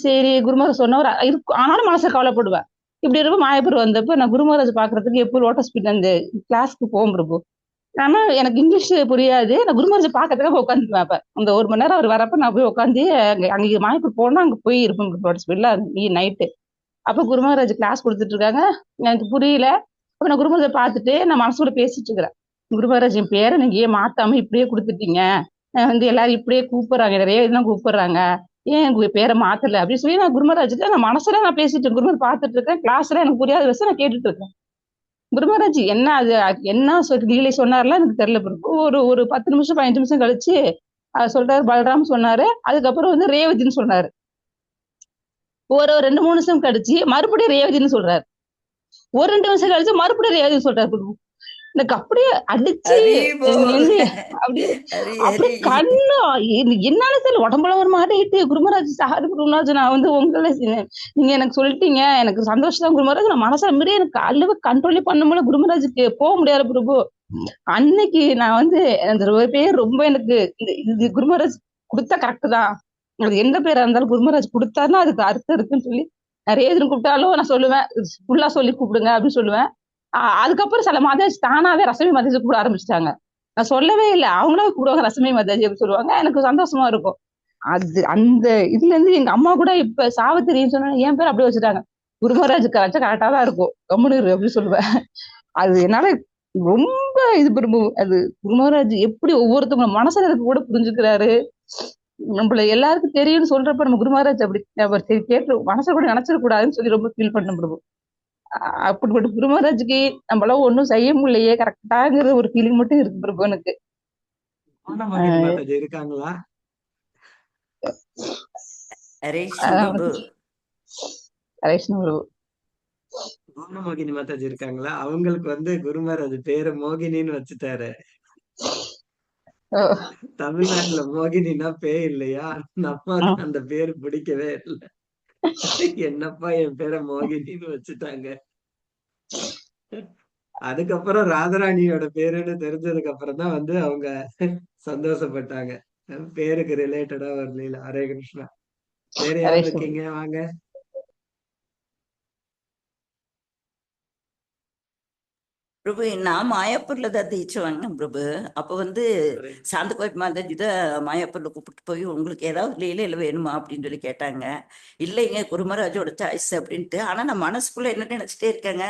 சரி குரு மகாராஜ் சொன்னவர் இருக்கும், ஆனாலும் மனசுல கவலைப்படுவேன். இப்படி இருக்கும். மாயப்பூர் வந்தப்ப நான் குரு மகாராஜ் பாக்குறதுக்கு எப்போ லோட்டஸ் பீட் அந்த கிளாஸ்க்கு போகும் பிரபு. ஆனா எனக்கு இங்கிலீஷ் புரியாது, நான் குரு மகாராஜ் பாக்கிறதுக்காக உட்காந்துக்குவேன். அப்ப அந்த ஒரு மணி நேரம் அவர் வரப்ப நான் போய் உட்காந்து அங்க மாயப்பூர் போனா அங்க போய் இருப்பேன் லோட்டஸ் பீட்ல நைட்டு. அப்ப குரு மகாராஜ் கிளாஸ் கொடுத்துட்டு இருக்காங்க, எனக்கு புரியல. அப்ப நான் குரு மகாராஜ் பார்த்துட்டு நான் மனசோட பேசிட்டு இருக்கிறேன், குரு மகாராஜ் என் பேரை நீங்க ஏன் மாத்தாம இப்படியே கொடுத்துட்டீங்க, வந்து எல்லாரும் இப்படியே கூப்பிடுறாங்க, நிறைய இதெல்லாம் கூப்பிடுறாங்க, ஏன் உங்க பேரை மாத்தல அப்படின்னு சொல்லி நான் குரு மகாராஜ்கிட்ட நான் மனசுல நான் பேசிட்டு குரு மகாராஜ் பார்த்துட்டு இருக்கேன். கிளாஸ்ல எனக்கு புரியாத விஷயம் நான் கேட்டுட்டு இருக்கேன். குரு மகாராஜ் என்ன அது என்ன லீலை சொன்னார்லாம் எனக்கு தெரியல பிரபு. ஒரு 10 நிமிஷம் 15 நிமிஷம் கழிச்சு சொல்றாரு, பலராம் சொன்னாரு, அதுக்கப்புறம் வந்து ரேவதின்னு சொன்னாரு. ஒரு 2-3 நிமிஷம் கழிச்சு மறுபடியும் ரேவதின்னு சொல்றாரு, ஒரு 2 நிமிஷம் கழிச்சு மறுபடியும் ரேவதின்னு சொல்றாரு பிரபு. எனக்கு அப்படியே அடிச்சு அப்படியே கண்ணு என்னால தெரியல, உடம்புல ஒரு மாட்டிட்டு, குருமராஜ் சாரு குருமராஜ் நான் வந்து உங்களை நீங்க எனக்கு சொல்லிட்டீங்க, எனக்கு சந்தோஷம் தான் குருமராஜ், நான் மனசுல மீறி எனக்கு அளவு கண்ட்ரோலே பண்ண முடியல, குருமராஜுக்கு போக முடியாது பிரபு. அன்னைக்கு நான் வந்து அந்த பேர் ரொம்ப எனக்கு இது குருமராஜ் கொடுத்தா கரெக்ட் தான், அது எந்த பேரா இருந்தாலும் குருமராஜ் கொடுத்தாருன்னா அதுக்கு அர்த்தம் இருக்குன்னு சொல்லி நிறைய எதுவும் கூப்பிட்டாலும் நான் சொல்லுவேன், ஃபுல்லா சொல்லி கூப்பிடுங்க அப்படின்னு சொல்லுவேன். அதுக்கப்புறம் சில மாதாஜி தானாவே ரசமி மாதாஜி கூப்பிட ஆரம்பிச்சிட்டாங்க, நான் சொல்லவே இல்லை, அவங்களே கூப்பிடுவாங்க ரசமி மாதாஜி அப்படின்னு சொல்லுவாங்க. எனக்கு சந்தோஷமா இருக்கும். அது அந்த இதுல இருந்து எங்க அம்மா கூட இப்ப சாவித்திரின்னு சொன்னா என் பேர் அப்படியே வச்சுட்டாங்க, குருமராஜ் கரெக்டா தான் இருக்கும், கம்முனு அப்படின்னு சொல்லுவேன். அது என்னால ரொம்ப இது அது குருமராஜ் எப்படி ஒவ்வொருத்தவங்க மனசுல இருக்க கூட புரிஞ்சுக்கிறாரு, நம்மள எல்லாருக்கும் தெரியும்னு சொல்றப்ப நம்ம குருமராஜ் அப்படி கேட்டு மனசுல கூட நினைச்சிடக்கூடாதுன்னு சொல்லி ரொம்ப ஃபீல் பண்ண பிரபு. அப்படிப்பட்ட குருமராஜுக்கு நம்மளால ஒண்ணும் செய்ய முடியலையே கரெக்டாங்கிற ஒரு ஃபீலிங் மட்டும் இருக்கு பிரபு எனக்கு. இருக்காங்களா? மோகினி மாதாஜி இருக்காங்களா? அவங்களுக்கு வந்து குருமராஜ் பேரு மோகினின்னு வச்சுட்டாரு. தமிழ்நாட்டுல மோகினின்னா பேய் இல்லையா, அப்பாவுக்கு அந்த பேரு பிடிக்கவே இல்லை, என்னப்பா என் பேரை மோகினின்னு வச்சுட்டாங்க. அதுக்கப்புறம் ராதாராணியோட பேருன்னு தெரிஞ்சதுக்கு அப்புறம் தான் வந்து அவங்க சந்தோஷப்பட்டாங்க, பேருக்கு ரிலேட்டடா வரல. ஹரே கிருஷ்ணா. வேற யாரும் இருக்கீங்க? வாங்க. பிரபு நான் மாயாப்பூர்ல தான் தீட்சை வாங்கினேன் பிரபு. அப்போ வந்து சாந்தகோட் மாதாஜி தான் மாயாப்பூர்ல கூப்பிட்டு போய் உங்களுக்கு ஏதாவது லீலையில வேணுமா அப்படின்னு சொல்லி கேட்டாங்க. இல்லைங்க குருமராஜோட சாய்ஸ் அப்படின்ட்டு. ஆனா நான் மனசுக்குள்ள என்ன நினைச்சிட்டே இருக்கேங்க,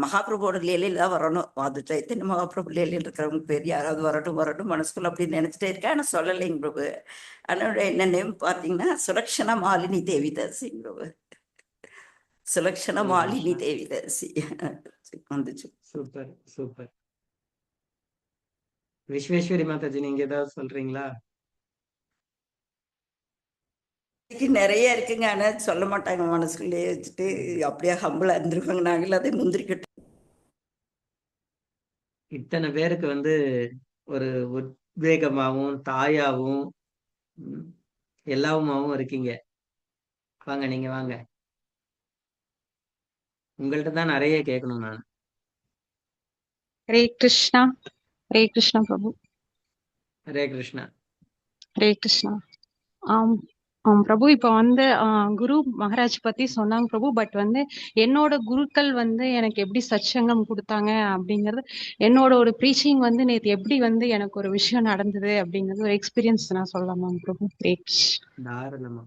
மகாபிரபுவோட லீலையில தான் வரணும், அது சைத்தன்ய மகாபிரபு லீலையில் இருக்கிறவங்க பேர் யாராவது வரட்டும் வரட்டும் மனசுக்குள்ள அப்படின்னு நினைச்சிட்டே இருக்கேன். ஆனா சொல்லலைங்க பிரபு. அதனோட என்ன நேம் பார்த்தீங்கன்னா சுலக்ஷனா மாலினி தேவிதாசி பிரபு. சுலக்ஷனா ஹரே மாலினி கிருஷ்ணா. தேவிதாசி வந்துச்சு. Super super. விஸ்வேஸ்வரி மாதாஜி நீங்க ஏதாவது சொல்றீங்களா? இன்னைக்கு நிறைய இருக்குங்க, ஆனா சொல்ல மாட்டாங்க, மனசுக்குள்ளேயே வச்சுட்டு அப்படியே ஹம்பிளா இருந்திருப்பாங்க. நாங்கள் அதை முந்திரிக்கிட்டு இத்தனை பேருக்கு வந்து ஒரு உத்வேகமாவும் தாயாவும் ம், எல்லாவுமாவும் இருக்கீங்க. வாங்க நீங்க வாங்க, உங்கள்ட்ட தான் நிறைய கேட்கணும் நான். ஹரே கிருஷ்ணா. ஹரே கிருஷ்ணா பிரபு. ஹரே கிருஷ்ணா. ஹரே கிருஷ்ணா. ஆம் பிரபு இப்ப வந்து குரு மகாராஜ் பத்தி சொன்னாங்க பிரபு. பட் வந்து என்னோட குருக்கள் வந்து எனக்கு எப்படி சத்சங்கம் கொடுத்தாங்க அப்படிங்கறது, என்னோட ஒரு ப்ரீச்சிங் வந்து நேத்து எப்படி வந்து எனக்கு ஒரு விஷயம் நடந்தது அப்படிங்கறது ஒரு எக்ஸ்பீரியன்ஸ் நான் சொல்லலாமா பிரபு? ஹரே கிருஷ்ணா. தாராளமா.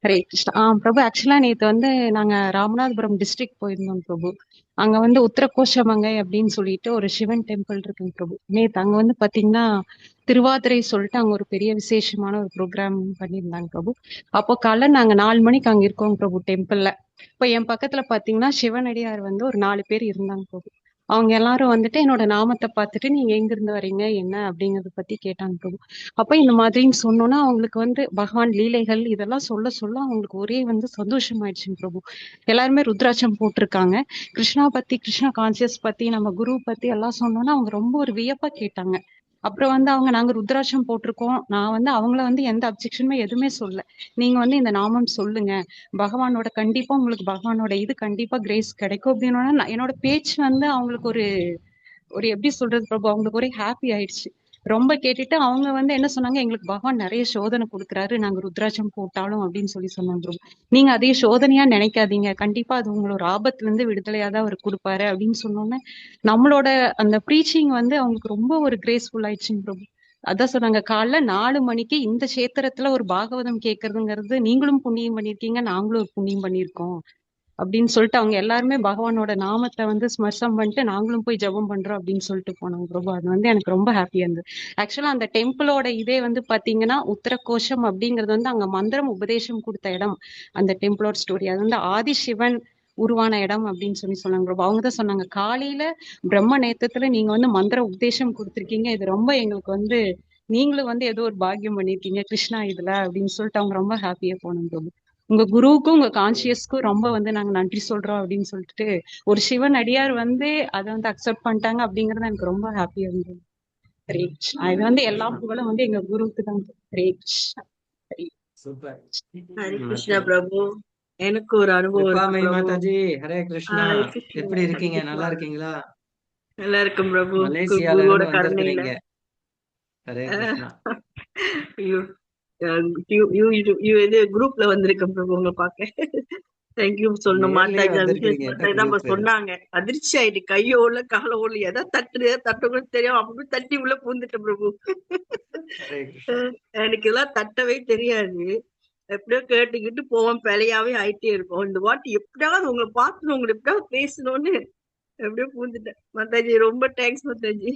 ஹரே கிருஷ்ணா. பிரபு ஆக்சுவலா நேத்து வந்து நாங்க ராமநாதபுரம் டிஸ்ட்ரிக்ட் போயிருந்தோம் பிரபு. அங்க வந்து உத்தரகோஷமங்கை அப்படின்னு சொல்லிட்டு ஒரு சிவன் டெம்பிள் இருக்குங்க பிரபு. நேத்து அங்க வந்து பாத்தீங்கன்னா திருவாதிரை சொல்லிட்டு அங்க ஒரு பெரிய விசேஷமான ஒரு ப்ரோக்ராம் பண்ணியிருந்தாங்க பிரபு. அப்போ காலைல நாங்க 4 மணிக்கு அங்க இருக்கோம் பிரபு டெம்பிள்ல. இப்போ என் பக்கத்துல பாத்தீங்கன்னா சிவனடியார் வந்து ஒரு 4 பேர் இருந்தாங்க பிரபு. அவங்க எல்லாரும் வந்துட்டு என்னோட நாமத்தை பார்த்துட்டு நீங்க எங்க இருந்து வரீங்க என்ன அப்படிங்கறத பத்தி கேட்டாங்க பிரபு. அப்ப இந்த மாதிரின்னு சொன்னோன்னா அவங்களுக்கு வந்து பகவான் லீலைகள் இதெல்லாம் சொல்ல சொல்ல அவங்களுக்கு ஒரே வந்து சந்தோஷமாயிடுச்சுங்க பிரபு. எல்லாருமே ருத்ராட்சம் போட்டிருக்காங்க. கிருஷ்ணா பத்தி, கிருஷ்ணா கான்சியஸ் பத்தி, நம்ம குரு பத்தி எல்லாம் சொன்னோன்னா அவங்க ரொம்ப ஒரு வியப்பா கேட்டாங்க. அப்புறம் வந்து அவங்க நாங்க ருத்ராட்சம் போட்டிருக்கோம், நான் வந்து அவங்கள வந்து எந்த அப்ஜெக்ஷனுமே எதுவுமே சொல்ல, நீங்க வந்து இந்த நாமம் சொல்லுங்க, பகவானோட கண்டிப்பா உங்களுக்கு பகவானோட இது கண்டிப்பா கிரேஸ் கிடைக்கும் அப்படின்னா என்னோட பேச்சு வந்து அவங்களுக்கு ஒரு ஒரு எப்படி சொல்றது பிரபு, அவங்களுக்கு ஒரே ஹாப்பி ஆயிடுச்சு. ரொம்ப கேட்டுட்டு அவங்க வந்து என்ன சொன்னாங்க, எங்களுக்கு பகவான் நிறைய சோதனை கொடுக்குறாரு நாங்க ருத்ராட்சம் போட்டாலும் அப்படின்னு சொல்லி சொன்னாங்க பிரபு. நீங்க அதே சோதனையா நினைக்காதீங்க, கண்டிப்பா அது உங்களோட ஆபத்துல இருந்து விடுதலையா தான் அவர் கொடுப்பாரு அப்படின்னு சொன்னோன்னே நம்மளோட அந்த ப்ரீச்சிங் வந்து அவங்களுக்கு ரொம்ப ஒரு கிரேஸ்ஃபுல் ஆயிடுச்சுங்க பிரபு. அதான் சொன்னாங்க, காலைல 4 மணிக்கு இந்த கஷேத்திரத்துல ஒரு பாகவதம் கேட்கறதுங்கிறது நீங்களும் புண்ணியம் பண்ணிருக்கீங்க, நாங்களும் ஒரு புண்ணியம் பண்ணியிருக்கோம் அப்படின்னு சொல்லிட்டு அவங்க எல்லாருமே பகவானோட நாமத்தை வந்து ஸ்மர்சம் பண்ணிட்டு நாங்களும் போய் ஜெபம் பண்றோம் அப்படின்னு சொல்லிட்டு போனாங்க பிரபு. அது வந்து எனக்கு ரொம்ப ஹாப்பியா இருந்தது. ஆக்சுவலா அந்த டெம்பிளோட இதே வந்து பாத்தீங்கன்னா உத்தரகோஷம் அப்படிங்கிறது வந்து அங்க மந்திரம் உபதேசம் கொடுத்த இடம். அந்த டெம்பிளோட ஸ்டோரி அது வந்து ஆதிசிவன் உருவான இடம் அப்படின்னு சொல்லி சொன்னாங்க பிரபு. அவங்கதான் சொன்னாங்க, காலையில பிரம்ம நேத்தத்துல நீங்க வந்து மந்திர உபதேசம் கொடுத்திருக்கீங்க, இது ரொம்ப எங்களுக்கு வந்து நீங்களும் வந்து ஏதோ ஒரு பாக்கியம் பண்ணிருக்கீங்க கிருஷ்ணா இதுல அப்படின்னு சொல்லிட்டு அவங்க ரொம்ப ஹாப்பியா போனாங்க பிரபு. உங்க குருவுக்கும் உங்க கான்சியஸ்க்கும் ரொம்ப வந்து நாங்க நன்றி சொல்றோம் அப்படின்னு சொல்லிட்டு ஒரு சிவன் அடியார் வந்து அதை வந்து அக்செப்ட் பண்ணிட்டாங்க அப்படிங்கறது எனக்கு ரொம்ப ஹாப்பியா இருந்தது. ஹரே கிருஷ்ணா. இது வந்து எல்லா புகழும் வந்து எங்க குருவுக்கு தான். ஹரே கிருஷ்ணா. ஹரே சூப்பர். ஹரே கிருஷ்ணா பிரபு. எனக்கு ஒரு அனுபவம் இருக்கு கிருபாமயி பிரபு. மாதாஜி ஹரே கிருஷ்ணா. ஹரே கிருஷ்ணா. எப்படி இருக்கீங்க? நல்லா இருக்கீங்களா? நல்லா இருக்கும் பிரபு, மலேசியால குருவோட இருந்து கருணையில. வந்திருக்கிறீங்க. ஹரே கிருஷ்ணா. இது குரூப்ல வந்திருக்கேன் பிரபு உங்களை பார்க்க. தேங்க்யூ சொல்லணும். நேர்லயே மாதாஜி வந்திருக்கிறீங்க. என்ன தான் குரூப்? சொன்னாங்க. அதிர்ச்சி ஆயிட்டு, கையோட காலோட எதை தட்டுறது தெரியும், அப்படி தட்டி உள்ள பூந்துட்டேன் பிரபு. ஹரே கிருஷ்ணா. எனக்கு எல்லாம் தட்டவே தெரியாது. எப்படியோ கேட்டுக்கிட்டு போவோம், பிழையாவே ஆயிட்டே இருக்கும். இந்த வாட்டி எப்படியாவது உங்களை பார்த்து உங்களை எப்படியாவது பேசணும்னு எப்படியோ பூந்துட்டேன். மாதாஜி ரொம்ப தேங்க்ஸ் மாதாஜி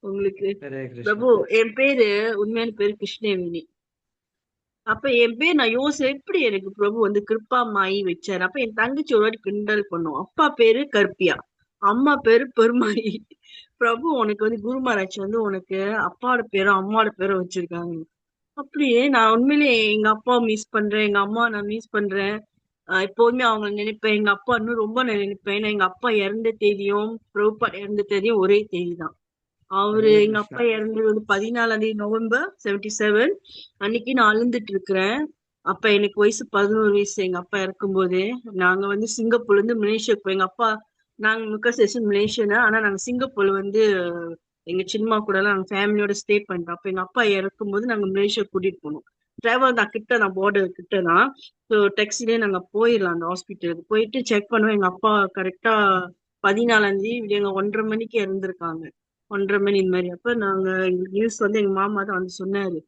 உங்களுக்கு. ஹரே கிருஷ்ணா. பிரபு என் பேரு உண்மையான பேரு கிருஷ்ணவேணி. அப்ப என் பேர் நான் யோசிச்சேன், எப்படி எனக்கு பிரபு வந்து கிருப்பாமாயி வச்சாரு. அப்ப என் தங்கச்சி ஒரு வாட்டி கிண்டல் பண்ணும், அப்பா பேரு கற்பியா, அம்மா பேரு பெருமாயி. பிரபு உனக்கு வந்து குரு மகாராஜ் வந்து உனக்கு அப்பாவோட பேரும் அம்மாவோட பேரும் வச்சிருக்காங்க. அப்படியே நான் உண்மையிலேயே எங்க அப்பாவை மிஸ் பண்றேன், எங்க அம்மா நான் மிஸ் பண்றேன். எப்போதுமே அவங்க நினைப்பேன், எங்க அப்பா இன்னும் ரொம்ப நினைப்பேன். ஏன்னா எங்க அப்பா இறந்த தேதியும் பிரபுபாட் இறந்த தேதியும் ஒரே தேதி தான். ஹரே எங்க கிருஷ்ணா. அப்பா இறந்தது வந்து 14 நவம்பர் 77. அன்னைக்கு நான் அழுந்துட்டு இருக்கிறேன். அப்ப எனக்கு வயசு 11 வயசு. எங்க அப்பா இறக்கும்போது நாங்க வந்து சிங்கப்பூர்ல இருந்து மலேசியாவுக்கு போய், எங்க அப்பா நாங்க முக்காசேஷன் மலேசியா, ஆனா நாங்க சிங்கப்பூர்ல வந்து எங்க சின்னம்மா கூட எல்லாம் நாங்க ஃபேமிலியோட ஸ்டே பண்ணிட்டோம். அப்ப எங்க அப்பா இறக்கும்போது நாங்க மலேசியா கூட்டிட்டு போனோம். டிராவல் தான் கிட்ட தான், பார்டர் கிட்ட தான். ஸோ டாக்ஸிலே நாங்க போயிடலாம் அந்த ஹாஸ்பிட்டலுக்கு. போயிட்டு செக் பண்ணுவோம், எங்க அப்பா கரெக்டா 14ஆம் தேதி விடியங்க 1:30 மணிக்கு இறந்துருக்காங்க. 1:30 மணி இந்த மாதிரி. அப்ப நாங்க நியூஸ் வந்து எங்க மாமா தான் வந்து சொன்னாரு.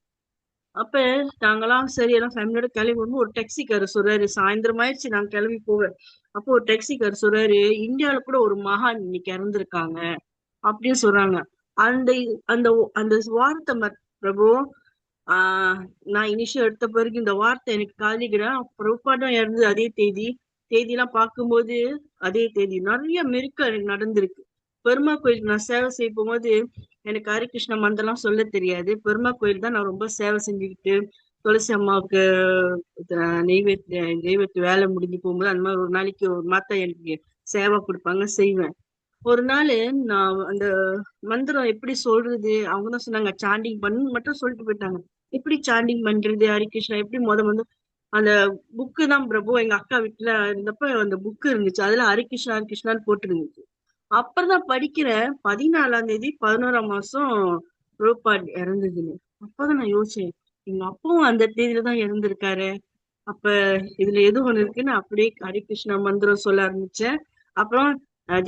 அப்ப நாங்கெல்லாம் சரி எல்லாம் ஃபேமிலியோட கிளம்பி வரும்போது ஒரு டாக்ஸிக்காரர் சொல்றாரு, சாயந்தரம் ஆயிடுச்சு நாங்க கிளம்பி போவேன். அப்போ ஒரு டாக்ஸிக்காரர் சொல்றாரு, இந்தியாவில கூட ஒரு மகான் இன்னைக்கு இறந்திருக்காங்க அப்படின்னு சொல்றாங்க. அந்த அந்த அந்த வார்த்தை பிரபு நான் இனிஷியல் எடுத்த பிறகு இந்த வார்த்தை எனக்கு காதிக்கிறேன். பிரபுபாடம் இறந்து அதே தேதியெல்லாம் பார்க்கும்போது அதே தேதி நிறைய மிருக்க எனக்கு நடந்திருக்கு. பெருமா கோயிலுக்கு நான் சேவை செய்ய போகும்போது எனக்கு ஹரிகிருஷ்ண மந்திரம்லாம் சொல்ல தெரியாது. பெருமா கோயில் தான் நான் ரொம்ப சேவை செஞ்சுக்கிட்டு துளசி அம்மாவுக்கு தெய்வத்து வேலை முடிஞ்சு போகும்போது அந்த மாதிரி ஒரு நாளைக்கு ஒரு மாத்தா எனக்கு சேவை கொடுப்பாங்க, செய்வேன். ஒரு நாள் நான் அந்த மந்திரம் எப்படி சொல்றது அவங்கதான் சொன்னாங்க, சாண்டிங் பண்ணு மட்டும் சொல்லிட்டு போயிட்டாங்க. எப்படி சாண்டிங் பண்றது ஹரிகிருஷ்ணா எப்படி வந்து அந்த புக்கு தான் பிரபு எங்க அக்கா வீட்டுல இருந்தப்ப அந்த புக்கு இருந்துச்சு. அதுல ஹரிகிருஷ்ணா ஹரிகிருஷ்ணான்னு போட்டுருந்துச்சு. அப்புறம் தான் படிக்கிறேன் 14ஆம் தேதி 11ஆம் மாசம் ரூபாட் இறந்ததுன்னு. அப்பதான் நான் யோசிச்சேன், எங்க அப்பாவும் அந்த தேதியில தான் இறந்திருக்காரு. அப்ப இதுல எது ஒண்ணு இருக்குன்னு அப்படியே ஹரிகிருஷ்ணா மந்திரம் சொல்ல ஆரம்பிச்சேன். அப்புறம்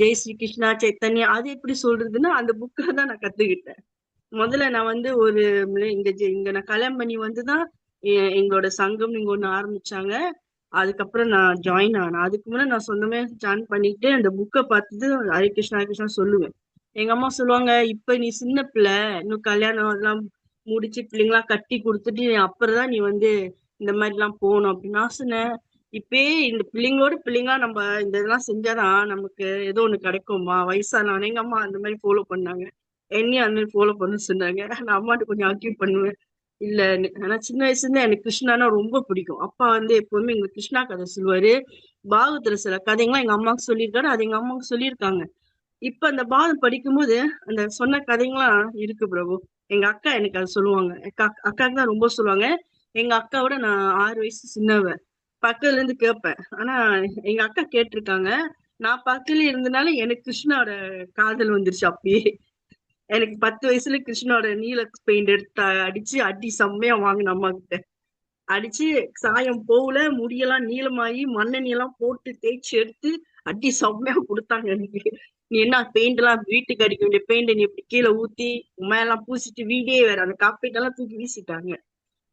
ஜெய் ஸ்ரீ கிருஷ்ணா சைத்தன்யா அது எப்படி சொல்றதுன்னு அந்த புக்ல தான் நான் கத்துக்கிட்டேன். முதல்ல நான் வந்து ஒரு இங்க நான் கல்யாணம் பண்ணி வந்துதான் எங்களோட சங்கம் இங்க ஒண்ணு ஆரம்பிச்சாங்க. அதுக்கப்புறம் நான் ஜாயின் ஆனேன். அதுக்கு முன்னாடி நான் சொந்தமே ஜாயின் பண்ணிட்டு அந்த புக்கை பார்த்துட்டு ஹரிகிருஷ்ணா ஹரிகிருஷ்ணா சொல்லுவேன். எங்க அம்மா சொல்லுவாங்க, இப்ப நீ சின்ன பிள்ளை, இன்னும் கல்யாணம் எல்லாம் முடிச்சு பிள்ளைங்களாம் கட்டி கொடுத்துட்டு அப்புறம் தான் நீ வந்து இந்த மாதிரி எல்லாம் போகணும் அப்படின்னு. நான் சொன்னேன், இப்பயே இந்த பிள்ளைங்களா நம்ம இந்த இதெல்லாம் செஞ்சாதான் நமக்கு ஏதோ ஒண்ணு கிடைக்குமா வயசானவன். எங்க அம்மா அந்த மாதிரி ஃபாலோ பண்ணாங்க, என்னையும் அந்த மாதிரி ஃபாலோ பண்ண சொன்னாங்க. நான் அம்மாட்ட கொஞ்சம் ஆர்கியூ பண்ணுவேன். இல்ல ஆனா சின்ன வயசுல இருந்து எனக்கு கிருஷ்ணானா ரொம்ப பிடிக்கும். அப்பா வந்து எப்பவுமே எங்களுக்கு கிருஷ்ணா கதை சொல்லுவாரு. பாகவத்துல சில கதைங்களாம் எங்க அம்மாவுக்கு சொல்லியிருக்காரு, அது எங்க அம்மாவுக்கு சொல்லியிருக்காங்க. இப்ப அந்த பாகம் படிக்கும்போது அந்த சொன்ன கதைங்களாம் இருக்கு பிரபு. எங்க அக்கா எனக்கு அது சொல்லுவாங்க. அக்காவுக்கு தான் ரொம்ப சொல்லுவாங்க. எங்க அக்காவோட நான் 6 வயசு சின்னவ. பக்கத்துல இருந்து கேட்பேன். ஆனா எங்க அக்கா கேட்டிருக்காங்க. நான் பக்கத்துல இருந்தனால எனக்கு கிருஷ்ணாவோட காதல் வந்துருச்சு அப்பயே. எனக்கு 10 வயசுல கிருஷ்ணோட நீல பெயிண்ட் எடுத்து அடி செம்மையா வாங்கின அம்மா கிட்ட. அடிச்சு சாயம் போகல, முடியெல்லாம் நீளமாயி மண்ணெண்ணி எல்லாம் போட்டு தேய்ச்சி எடுத்து அடி செம்மையா கொடுத்தாங்க எனக்கு. நீ என்ன பெயிண்ட் எல்லாம் வீட்டுக்கு அடிக்க வேண்டிய பெயிண்ட் நீ இப்படி கீழே ஊத்தி மேலாம் பூசிட்டு வீடே வேற அந்த காப்பீட் எல்லாம் தூக்கி வீசிட்டாங்க.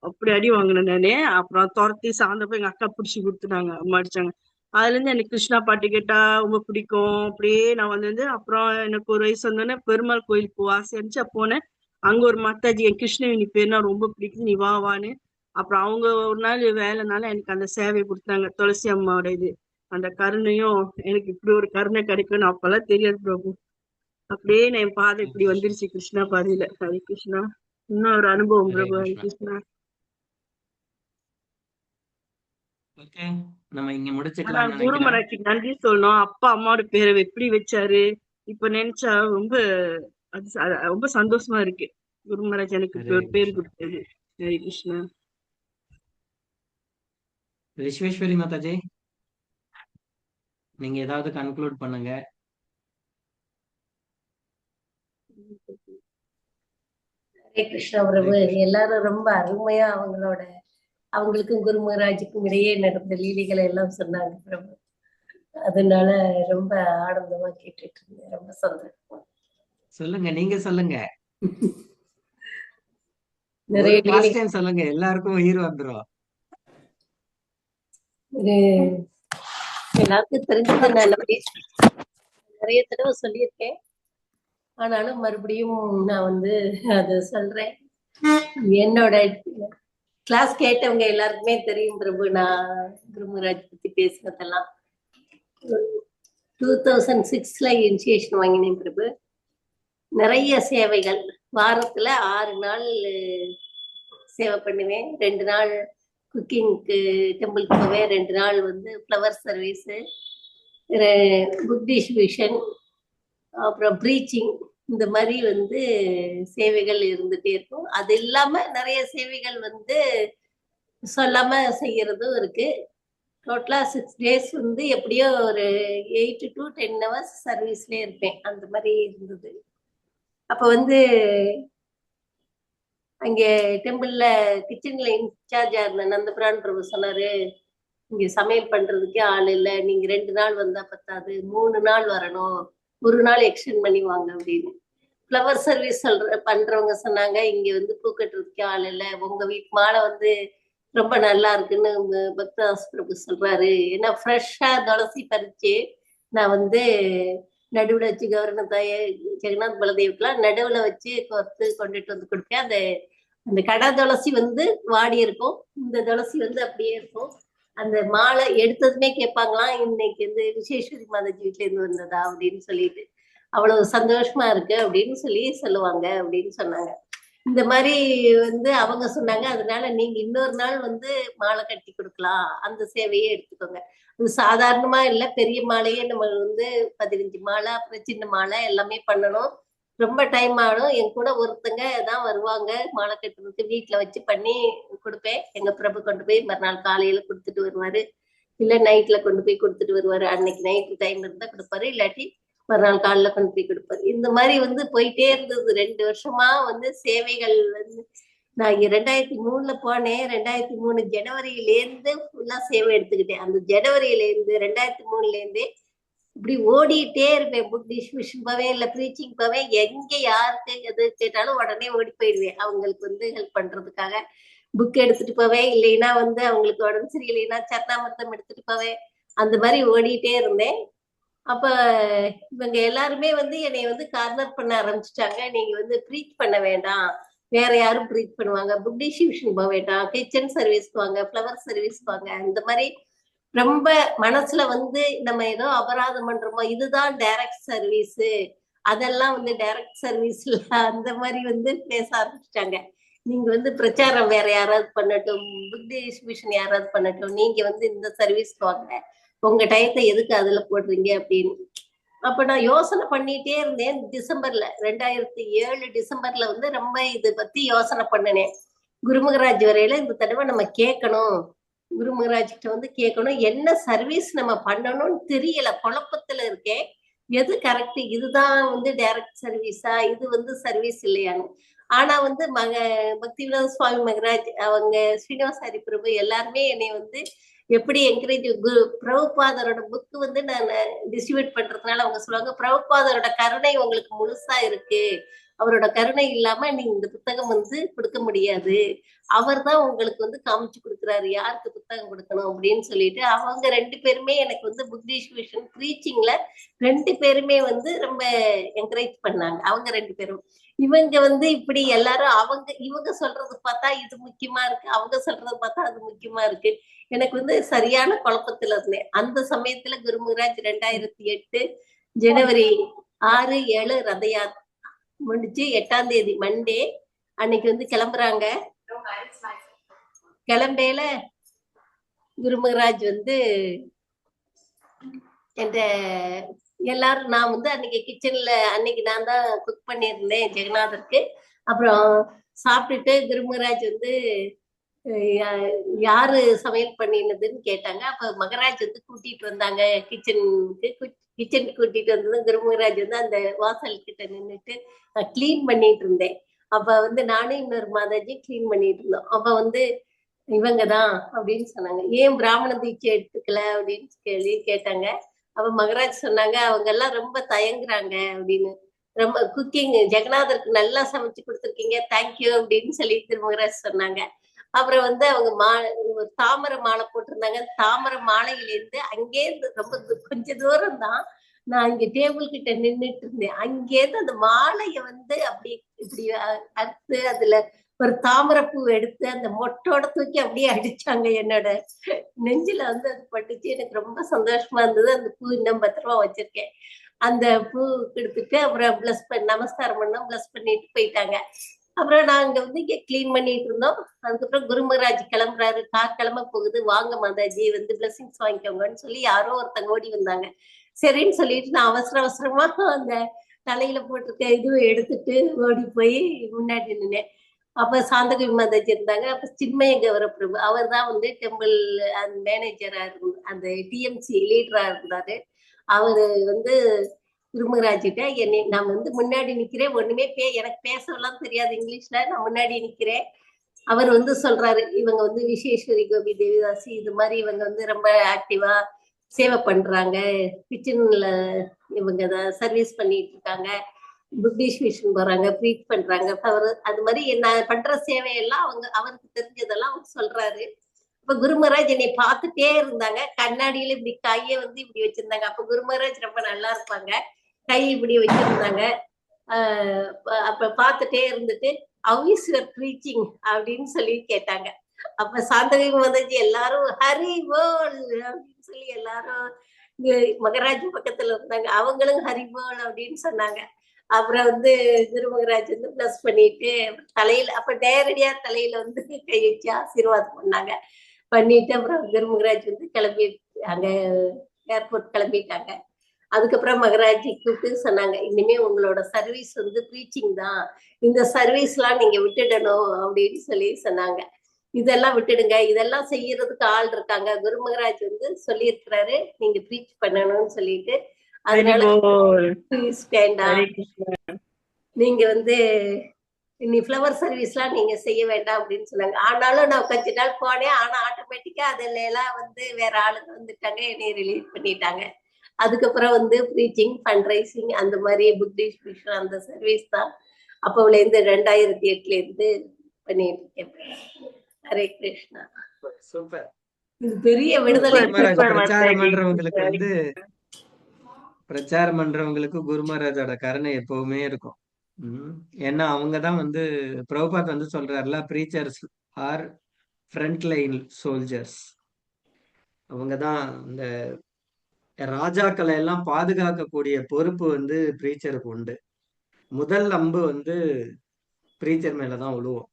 அப்படி அடி வாங்கினேன் நானு. அப்புறம் துரத்தி சார்ந்தப்ப எங்க அக்கா பிடிச்சி கொடுத்துட்டாங்க, அம்மா அடிச்சாங்க. அதுல இருந்து எனக்கு கிருஷ்ணா பாட்டு கேட்டா ரொம்ப பிடிக்கும். அப்படியே நான் வந்து அப்புறம் எனக்கு ஒரு வயசு வந்தோடனே பெருமாள் கோயிலுக்கு ஆசை இருந்துச்சு. போனேன். அங்க ஒரு மாதாஜி என் கிருஷ்ணவேணி பேர்னா ரொம்ப பிடிக்குது, நீ வான்னு. அப்புறம் அவங்க ஒரு நாள் வேலைனால எனக்கு அந்த சேவை கொடுத்தாங்க. துளசி அம்மாவோட இது அந்த கருணையும் எனக்கு இப்படி ஒரு கருணை கிடைக்கும்னு அப்பெல்லாம் தெரியாது பிரபு. அப்படியே என் பாதை இப்படி வந்துருச்சு கிருஷ்ணா பாதையில. ஹரி கிருஷ்ணா. இன்னும் ஒரு அனுபவம் பிரபு. ஹரி கிருஷ்ணா. ஓகே, நம்ம இங்க ஆனா முடிச்சுக்கலாம் குரு நினைக்கிறேன். மராட்சிக்கு நன்றி சொல்லணும். அப்பா அம்மாவோட பேரை எப்படி வச்சாரு இப்ப நினைச்சா ரொம்ப ரொம்ப சந்தோஷமா இருக்கு. குரு மராஜ் எனக்கு இப்படி ஒரு பேர் கொடுத்தது. ஹரி கிருஷ்ணா. விஸ்வேஸ்வரி மாதாஜி, நீங்க ஏதாவது கன்க்ளூட் பண்ணுங்க. ஹரே கிருஷ்ணா பிரபு. எல்லாரும் ரொம்ப அருமையா அவங்களுக்கும் குரு மகாராஜுக்கும் இடையே நடந்த லீலைகளை எல்லாம் சொன்னாங்க பிரபு. அதனால ரொம்ப ஆனந்தமா கேட்டுட்டு இருந்தேன். ரொம்ப சந்தோஷமா. சொல்லுங்க, நீங்க சொல்லுங்க. நிறைய சொல்லுங்க, எல்லாருக்கும் உயிர் வந்துரும். எல்லாருக்கும் தெரிஞ்சது நான் நிறைய தடவை சொல்லியிருக்கேன். ஆனாலும் மறுபடியும் நான் அதை சொல்றேன். என்னோட கிளாஸ் கேட்டவங்க எல்லாருக்குமே தெரியும் பிரபு. நான் குரு மகாராஜ் பத்தி பேசுனதெல்லாம் 2006ல இனிஷியேஷன் வாங்கினேன் பிரபு. நிறைய சேவைகள், வாரத்துல 6 நாள் சேவை பண்ணுவேன். 2 நாள் குக்கிங்க்கு டெம்பிளுக்கு போவேன். 2 நாள் ஃப்ளவர் சர்வீஸ், புக் டிஸ்ட்ரிபியூஷன், அப்புறம் ப்ரீச்சிங், இந்த மாதிரி சேவைகள் இருந்துட்டே இருக்கும். அது இல்லாம நிறைய சேவைகள் சொல்லாம செய்யறதும் இருக்கு. டோட்டலா 6 days எப்படியோ ஒரு 8 to 10 hours சர்வீஸ்ல இருப்பேன். அந்த மாதிரி இருந்தது. அப்ப அங்க டெம்பிள்ல கிச்சன்ல இன்சார்ஜா இருந்த நந்தபிரான் பிரபு சொன்னாரு, இங்க சமையல் பண்றதுக்கே ஆள் இல்ல, நீங்க 2 நாள் வந்தா பத்தாது, 3 நாள் வரணும், 1 நாள் எக்ஸ்டெண்ட் பண்ணி வாங்க அப்படின்னு. ஃப்ளவர் சர்வீஸ் பண்றவங்க சொன்னாங்க, இங்க வந்து பூ கட்டுறதுக்கே ஆள் இல்ல, உங்க வீட்டு மாலை வந்து ரொம்ப நல்லா இருக்குன்னு பக்ததாஸ் பிரபு சொல்றாரு. ஏன்னா ஃப்ரெஷ்ஷா துளசி பறிச்சு நான் வந்து நடுவுல வச்சு கௌரண தாய ஜெகநாத் பலதேவுக்குலாம் நடுவுல வச்சு கோர்த்து கொண்டுட்டு வந்து கொடுப்பேன். அந்த கடை துளசி வந்து வாடி இருக்கும், இந்த துளசி வந்து அப்படியே இருக்கும். அந்த மாலை எடுத்ததுமே கேட்பாங்களாம், இன்னைக்கு வந்து விசேஸ்வரி மாதாஜி வீட்டுல இருந்து வந்ததா அப்படின்னு சொல்லிட்டு, அவ்வளவு சந்தோஷமா இருக்கு அப்படின்னு சொல்லி சொல்லுவாங்க அப்படின்னு சொன்னாங்க. இந்த மாதிரி வந்து அவங்க சொன்னாங்க, அதனால நீங்க இன்னொரு நாள் வந்து மாலை கட்டி கொடுக்கலாம், அந்த சேவையே எடுத்துக்கோங்க. அது சாதாரணமா இல்ல, பெரிய மாலையே நம்ம வந்து 15 மாலை, அப்புறம் சின்ன மாலை எல்லாமே பண்ணணும், ரொம்ப டைம் ஆகும். என் கூட ஒருத்தங்க தான் வருவாங்க மாலை கட்டுறதுக்கு, வீட்டுல வச்சு பண்ணி கொடுப்பேன். எங்க பிரபு கொண்டு போய் மறுநாள் காலையில கொடுத்துட்டு வருவாரு, இல்ல நைட்ல கொண்டு போய் கொடுத்துட்டு வருவாரு. அன்னைக்கு நைட்டு டைம் இருந்தா கொடுப்பாரு, இல்லாட்டி மறுநாள் காலைல கொண்டு போய் கொடுப்பாரு. இந்த மாதிரி வந்து போயிட்டே இருந்தது 2 வருஷமா வந்து சேவைகள் வந்து. நான் 2003 போனேன், 2003 ஜனவரியிலேருந்து ஃபுல்லா சேவை எடுத்துக்கிட்டேன். அந்த ஜனவரியிலேருந்து 2003 இப்படி ஓடிட்டே இருப்பேன். புக் டிஸ்ட்ரிபியூஷன் போவேன், இல்ல ப்ரீச்சிங் போவேன், எங்க யாருக்கு எது கேட்டாலும் உடனே ஓடி போயிடுவேன். அவங்களுக்கு வந்து ஹெல்ப் பண்றதுக்காக புக் எடுத்துட்டு போவேன், இல்லைன்னா வந்து அவங்களுக்கு உடம்பு சரியில்லைன்னா சரணாமிர்தம் எடுத்துட்டு போவேன். அந்த மாதிரி ஓடிட்டே இருந்தேன். அப்ப இவங்க எல்லாருமே வந்து என்னை வந்து கார்னர் பண்ண ஆரம்பிச்சுட்டாங்க. நீங்க வந்து ப்ரீச் பண்ண வேண்டாம், வேற யாரும் ப்ரீச் பண்ணுவாங்க, புக் டிஸ்ட்ரிபியூஷன் போக வேண்டாம், கிச்சன் சர்வீஸ் வாங்க, ஃப்ளவர் சர்வீஸ் வாங்க. இந்த மாதிரி ரொம்ப மனசுல வந்து நம்ம ஏதோ அபராதம் பண்றோமோ, இதுதான் டைரக்ட் சர்வீஸ், அதெல்லாம் வந்து டைரக்ட் சர்வீஸ்ல அந்த மாதிரி வந்து பேச ஆரம்பிச்சிட்டாங்க. நீங்க வந்து பிரச்சாரம் வேற யாராவது பண்ணட்டும், புக் டிஸ்ட்ரிபியூஷன் யாராவது பண்ணட்டும், நீங்க வந்து இந்த சர்வீஸ் வாங்க, உங்க டயத்தை எதுக்கு அதுல போடுறீங்க அப்படின்னு. அப்ப நான் யோசனை பண்ணிட்டே இருந்தேன். டிசம்பர்ல 2007 டிசம்பர்ல வந்து ரொம்ப இதை பத்தி யோசனை பண்ணினேன். குருமகராஜ் வரையில இந்த தடவை நம்ம கேட்கணும், குருமகராஜ் கிட்ட வந்து கேட்கணும், என்ன சர்வீஸ் நம்ம பண்ணணும்னு தெரியல, குழப்பத்துல இருக்கேன். எது கரெக்ட், இதுதான் வந்து டைரக்ட் சர்வீஸா, இது வந்து சர்வீஸ் இல்லையான்னு. ஆனா வந்து பக்திவினோத சுவாமி மகராஜ், அவங்க ஸ்ரீனிவாசாரி பிரபு எல்லாருமே என்னை வந்து எப்படி என்கரேஜ். பிரபுபாதரோட புக்கு வந்து நான் டிஸ்ட்ரிபியூட் பண்றதுனால அவங்க சொல்லுவாங்க, பிரபுபாதரோட கருணை உங்களுக்கு முழுசா இருக்கு, அவரோட கருணை இல்லாம நீங்க இந்த புத்தகம் வந்து கொடுக்க முடியாது, அவர் தான் உங்களுக்கு வந்து காமிச்சு கொடுக்குறாரு யாருக்கு புத்தகம் கொடுக்கணும் அப்படின்னு சொல்லிட்டு. அவங்க 2 பேருமே எனக்கு வந்து புக் டிஸ்ட்ரிபியூஷன் ப்ரீச்சிங்ல 2 பேருமே வந்து ரொம்ப என்கரேஜ் பண்ணாங்க. அவங்க 2 பேரும் இவங்க வந்து இப்படி எல்லாரும் இவங்க சொல்றது பார்த்தா இது முக்கியமா இருக்கு, அவங்க சொல்றது பார்த்தா அது முக்கியமா இருக்கு. எனக்கு வந்து சரியான குழப்பத்துல இருந்தேன். அந்த சமயத்துல குருமகராஜ் 2008 ஜனவரி 6, 7 ரத யாத்திரை முடிச்சு 8ஆம் தேதி மண்டே அன்னைக்கு வந்து கிளம்புறாங்க. கிளம்பையில குருமகராஜ் வந்து என்ற எல்லாரும், நான் வந்து அன்னைக்கு கிச்சன்ல அன்னைக்கு நான் தான் குக் பண்ணியிருந்தேன் ஜெகநாதருக்கு. அப்புறம் சாப்பிட்டுட்டு குருமகராஜ் வந்து யாரு சமையல் பண்ணினதுன்னு கேட்டாங்க. அப்ப மகராஜ் வந்து கூட்டிட்டு வந்தாங்க கிச்சனுக்கு கூட்டிட்டு வந்தது. குருமகராஜ் வந்து அந்த வாசல் கிட்ட நின்றுட்டு நான் கிளீன் பண்ணிட்டு இருந்தேன். அப்ப வந்து நானும் இன்னொரு மாதாஜி கிளீன் பண்ணிட்டு இருந்தோம். அப்ப வந்து இவங்கதான் அப்படின்னு சொன்னாங்க. ஏன் பிராமண தீட்சை எடுத்துக்கல அப்படின்னு கேட்டாங்க. அப்ப மகராஜ் சொன்னாங்க, அவங்க எல்லாம் ரொம்ப தயங்குறாங்க அப்படின்னு. ரொம்ப குக்கிங் ஜெகநாதருக்கு நல்லா சமைச்சு கொடுத்துருக்கீங்க, தேங்க்யூ அப்படின்னு சொல்லி மகராஜ் சொன்னாங்க. அப்புறம் வந்து அவங்க ஒரு தாமரை மாலை போட்டிருந்தாங்க. தாமரை மாலையிலேருந்து அங்கேருந்து ரொம்ப கொஞ்ச தூரம் தான் நான் இங்க டேபிள் கிட்ட நின்றுட்டு இருந்தேன். அங்கேருந்து அந்த மாலைய வந்து அப்படி இப்படி அறுத்து அதுல ஒரு தாமரை பூ எடுத்து அந்த மொட்டோட தூக்கி அப்படியே அடிச்சாங்க. என்னோட நெஞ்சில வந்து அது பட்டுச்சு. எனக்கு ரொம்ப சந்தோஷமா இருந்தது. அந்த பூ இன்னும் பத்திரமா வச்சிருக்கேன். அந்த பூ எடுத்துட்டு அப்புறம் நமஸ்காரம் பண்ணோம், பிளஸ் பண்ணிட்டு போயிட்டாங்க. அப்புறம் நாங்க வந்து இங்க கிளீன் பண்ணிட்டு இருந்தோம். அதுக்கப்புறம் குருமகராஜ் கிளம்புறாரு, கார் கிளம்ப போகுது, வாங்க மாதாஜி வந்து பிளஸிங்ஸ் வாங்கிக்கோங்கன்னு சொல்லி யாரோ ஒருத்தங்க ஓடி வந்தாங்க. சரின்னு சொல்லிட்டு நான் அவசரமா அந்த தலையில போட்டிருக்க இதுவும் எடுத்துட்டு ஓடி போய் முன்னாடி நின்னேன். அப்ப சாந்தகவி மாதாஜி இருந்தாங்க. அப்ப சின்மய கௌர பிரபு, அவர் தான் வந்து டெம்பிள் மேனேஜரா அந்த டிஎம்சி லீடரா இருந்தாரு. அவரு வந்து குருமகராஜிட்ட என்னை, நான் வந்து முன்னாடி நிக்கிறேன், ஒண்ணுமே எனக்கு பேசலாம் தெரியாது இங்கிலீஷ்ல, நான் முன்னாடி நிக்கிறேன். அவர் வந்து சொல்றாரு, இவங்க வந்து விஸ்வேஸ்வரி கோபி தேவிதாசி இது மாதிரி இவங்க வந்து ரொம்ப ஆக்டிவா சேவை பண்றாங்க, கிச்சன்ல இவங்க தான் சர்வீஸ் பண்ணிட்டு இருக்காங்க, புத்திஷ் மிஷன் போறாங்க, ப்ரீச் பண்றாங்க. அவர் அது மாதிரி நான் பண்ற சேவையெல்லாம் அவருக்கு தெரிஞ்சதெல்லாம் அவர் சொல்றாரு. இப்ப குரு மகாராஜ் என்னை பார்த்துட்டே இருந்தாங்க. கண்ணாடியில இப்படி கையை வந்து இப்படி வச்சிருந்தாங்க. அப்ப குரு மகாராஜ் ரொம்ப நல்லா இருப்பாங்க. கை இப்படி வச்சிருந்தாங்க. அப்ப பார்த்துட்டே இருந்துட்டு ஹவ் இஸ் யுவர் ப்ரீச்சிங் அப்படின்னு சொல்லி கேட்டாங்க. அப்ப சாந்தவி மாதாஜி எல்லாரும் ஹரி போல் அப்படின்னு சொல்லி எல்லாரும் மகராஜ் பக்கத்துல இருந்தாங்க. அவங்களும் ஹரி போல் அப்படின்னு சொன்னாங்க. அப்புறம் வந்து குரு மகராஜ் வந்து பிளஸ் பண்ணிட்டு தலையில அப்ப நேரடியா தலையில வந்து கை வச்சு ஆசீர்வாதம் பண்ணாங்க. பண்ணிட்டு அப்புறம் குரு மகராஜ் வந்து கிளம்பி அங்க ஏர்போர்ட் கிளம்பிட்டாங்க. அதுக்கப்புறம் மகராஜி கூப்பிட்டு சொன்னாங்க, இனிமே உங்களோட சர்வீஸ் வந்து ப்ரீச்சிங் தான், இந்த சர்வீஸ் எல்லாம் நீங்க விட்டுடணும் அப்படின்னு சொல்லி சொன்னாங்க. இதெல்லாம் விட்டுடுங்க, இதெல்லாம் செய்யறதுக்கு ஆள் இருக்காங்க. குரு மகராஜ் வந்து சொல்லி இருக்கிறாரு நீங்க ப்ரீச் பண்ணணும்னு சொல்லிட்டு, அதனால வேண்டாம், நீங்க வந்து இனி ஃப்ளவர் சர்வீஸ் எல்லாம் நீங்க செய்ய வேண்டாம் அப்படின்னு சொன்னாங்க. ஆனாலும் நான் கொஞ்ச நாள் போனேன். ஆனா ஆட்டோமேட்டிக்கா அதுல எல்லாம் வந்து வேற ஆளுங்க வந்துட்டாங்க, என்னை ரிலீவ் பண்ணிட்டாங்க. அதுக்கப்புறம் வந்து ப்ரீச்சிங், ஃபண்ட் ரைசிங் அந்த மாதிரி புத்திஷ் மிஷன் அந்த சர்வீஸ் தான் அப்போல இருந்து 2008 இருந்து பண்ணிட்டு இருக்கேன். ஹரே கிருஷ்ணா. சூப்பர். இது பெரிய விடுதலை. பிரச்சாரம் பண்றவங்களுக்கு குரு மகாராஜோட கருணை எப்பவுமே இருக்கும். ஏன்னா அவங்கதான் வந்து பிரபுபாத் வந்து சொல்றாருல, preachers are front line soldiers. அவங்கதான் இந்த ராஜாக்களை எல்லாம் பாதுகாக்கக்கூடிய பொறுப்பு வந்து ப்ரீச்சருக்கு உண்டு. முதல் அம்பு வந்து ப்ரீச்சர் மேலதான் விழுவோம்.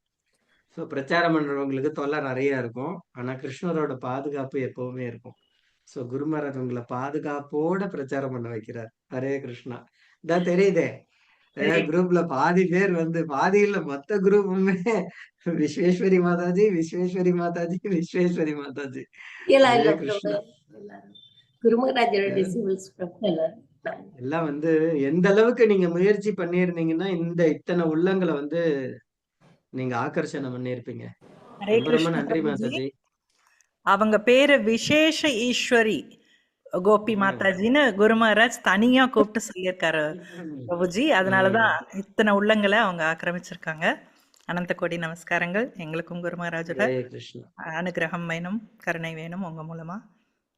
ஸோ பிரச்சாரம் பண்றவங்களுக்கு தொல்லை நிறைய இருக்கும். ஆனா கிருஷ்ணரோட பாதுகாப்பு எப்பவுமே இருக்கும். ஸோ குரு மகாராஜ் உங்களை பாதுகாப்போட பிரச்சாரம் பண்ண வைக்கிறார். ஹரே கிருஷ்ணா. இதான் தெரியுதே, குரூப்ல பாதி பேர் வந்து பாதியில மொத்த குரூப்புமே விஸ்வேஸ்வரி மாதாஜி, விஸ்வேஸ்வரி மாதாஜி, விஸ்வேஸ்வரி மாதாஜி. ஹரே கிருஷ்ணா. எல்லாம் வந்து எந்த அளவுக்கு நீங்க முயற்சி பண்ணிருந்தீங்கன்னா இந்த இத்தனை உள்ளங்களை வந்து நீங்க ஆகர்ஷணம் பண்ணிருப்பீங்க. ரொம்ப ரொம்ப நன்றி மாதாஜி. அவங்க பேரு விசேஷ ஈஸ்வரி கோபி மாதாஜின்னு குரு மகாராஜ் தனியா கூப்பிட்டு சொல்லியிருக்காரு பிரபுஜி. அதனாலதான் இத்தனை உள்ளங்களை அவங்க ஆக்கிரமிச்சிருக்காங்க. அனந்த கோடி நமஸ்காரங்கள். எங்களுக்கும் குரு மகாராஜோட அனுகிரகம் வேணும், கருணை வேணும் உங்க மூலமா.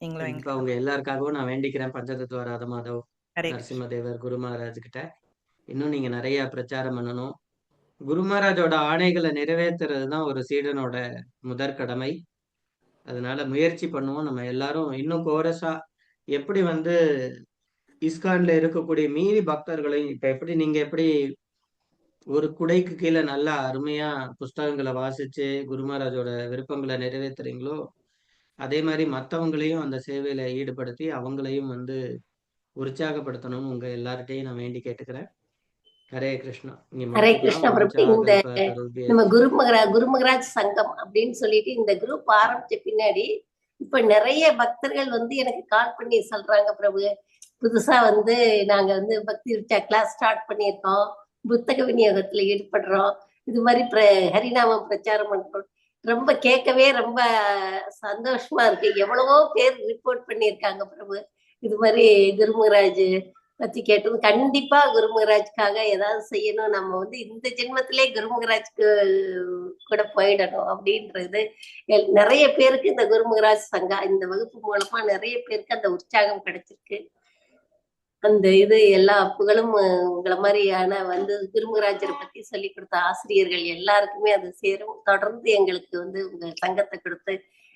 நீங்களும் அவங்க எல்லாருக்காகவும் நான் வேண்டிக்கிறேன். பஞ்சதத்துவ ராத மாதவ் நரசிம்மதேவர் குரு மகாராஜ் கிட்ட இன்னும் நீங்க நிறைய பிரச்சாரம் பண்ணணும். குரு மகாராஜோட ஆணைகளை நிறைவேற்றுறதுதான் ஒரு சீடனோட முதற் கடமை. அதனால முயற்சி பண்ணுவோம் நம்ம எல்லாரும். இன்னும் கோரஸா எப்படி வந்து இஸ்கான்ல இருக்கக்கூடிய மீதி பக்தர்களையும் இப்ப எப்படி நீங்க எப்படி ஒரு குடைக்கு கீழே நல்லா அருமையா புஸ்தகங்களை வாசிச்சு குரு மகாராஜோட விருப்பங்களை நிறைவேற்றுறீங்களோ, அதே மாதிரி மற்றவங்களையும் அந்த சேவையில ஈடுபடுத்தி அவங்களையும் வந்து உற்சாகப்படுத்தணும்னு உங்க எல்லார்ட்டையும் நான் வேண்டி கேட்டுக்கிறேன். ஹரே கிருஷ்ணா. ஹரே கிருஷ்ணா பிரபு. இந்த நம்ம குரு மகராஜ் சங்கம் அப்படின்னு சொல்லிட்டு இந்த குரூப் ஆரம்பிச்ச பின்னாடி இப்ப நிறைய பக்தர்கள் வந்து எனக்கு கால் பண்ணி சொல்றாங்க, பிரபு புதுசா வந்து நாங்க வந்து பக்தி விருட்சா கிளாஸ் ஸ்டார்ட் பண்ணியிருக்கோம், புத்தக விநியோகத்துல ஈடுபடுறோம், இது மாதிரி ஹரிநாமம் பிரச்சாரம் பண்றோம். ரொம்ப கேட்கவே ரொம்ப சந்தோஷமா இருக்கு. எவ்வளவோ பேர் ரிப்போர்ட் பண்ணியிருக்காங்க பிரபு. இது மாதிரி குரு மகராஜ் பத்தி கேட்டது. கண்டிப்பா குரு மகராஜ்க்காக ஏதாவது செய்யணும். நம்ம வந்து இந்த ஜென்மத்திலே குரு மகராஜ்க்கு கூட போயிடணும் அப்படின்றது நிறைய பேருக்கு இந்த குரு மகராஜ் சங்கா இந்த வகுப்பு மூலமா நிறைய பேருக்கு அந்த உற்சாகம் கிடைச்சிருக்கு. அந்த இது எல்லா புகழும் உங்களை மாதிரியான வந்து குரு மகராஜரை பத்தி சொல்லி கொடுத்த ஆசிரியர்கள் எல்லாருக்குமே அது சேரும். தொடர்ந்து எங்களுக்கு வந்து உங்க சங்கத்தை கொடுத்து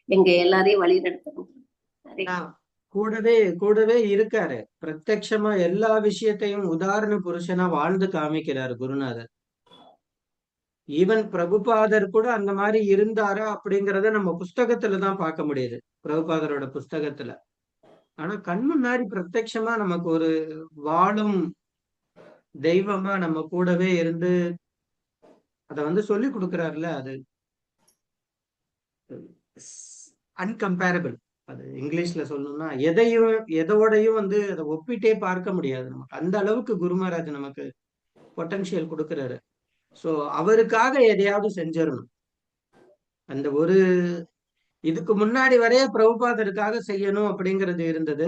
எங்க எல்லாரையும் வழி நடத்தணும். கூடவே இருக்காரு. பிரத்யட்சமா எல்லா விஷயத்தையும் உதாரண புருஷனா வாழ்ந்து காமிக்கிறாரு குருநாதர். ஈவன் பிரபுபாதர் கூட அந்த மாதிரி இருந்தாரா அப்படிங்கறத நம்ம புஸ்தகத்துலதான் பார்க்க முடியுது, பிரபுபாதரோட புஸ்தகத்துல. ஆனா கண் முன்னாடி பிரத்யட்சமா நமக்கு ஒரு வாழும் தெய்வமா நம்ம கூடவே இருந்து அத வந்து சொல்லி கொடுக்கிறாருல, அது அன்கம்பேரபிள். அது இங்கிலீஷ்ல சொல்லணும்னா எதோடையும் வந்து அதை ஒப்பிட்டே பார்க்க முடியாது. நமக்கு அந்த அளவுக்கு குரு மகாராஜ் நமக்கு பொட்டன்ஷியல் கொடுக்கிறாரு. சோ அவருக்காக எதையாவது செஞ்சிடணும். அந்த ஒரு இதுக்கு முன்னாடி வரைய பிரபுபாதருக்காக செய்யணும் அப்படிங்கிறது இருந்தது.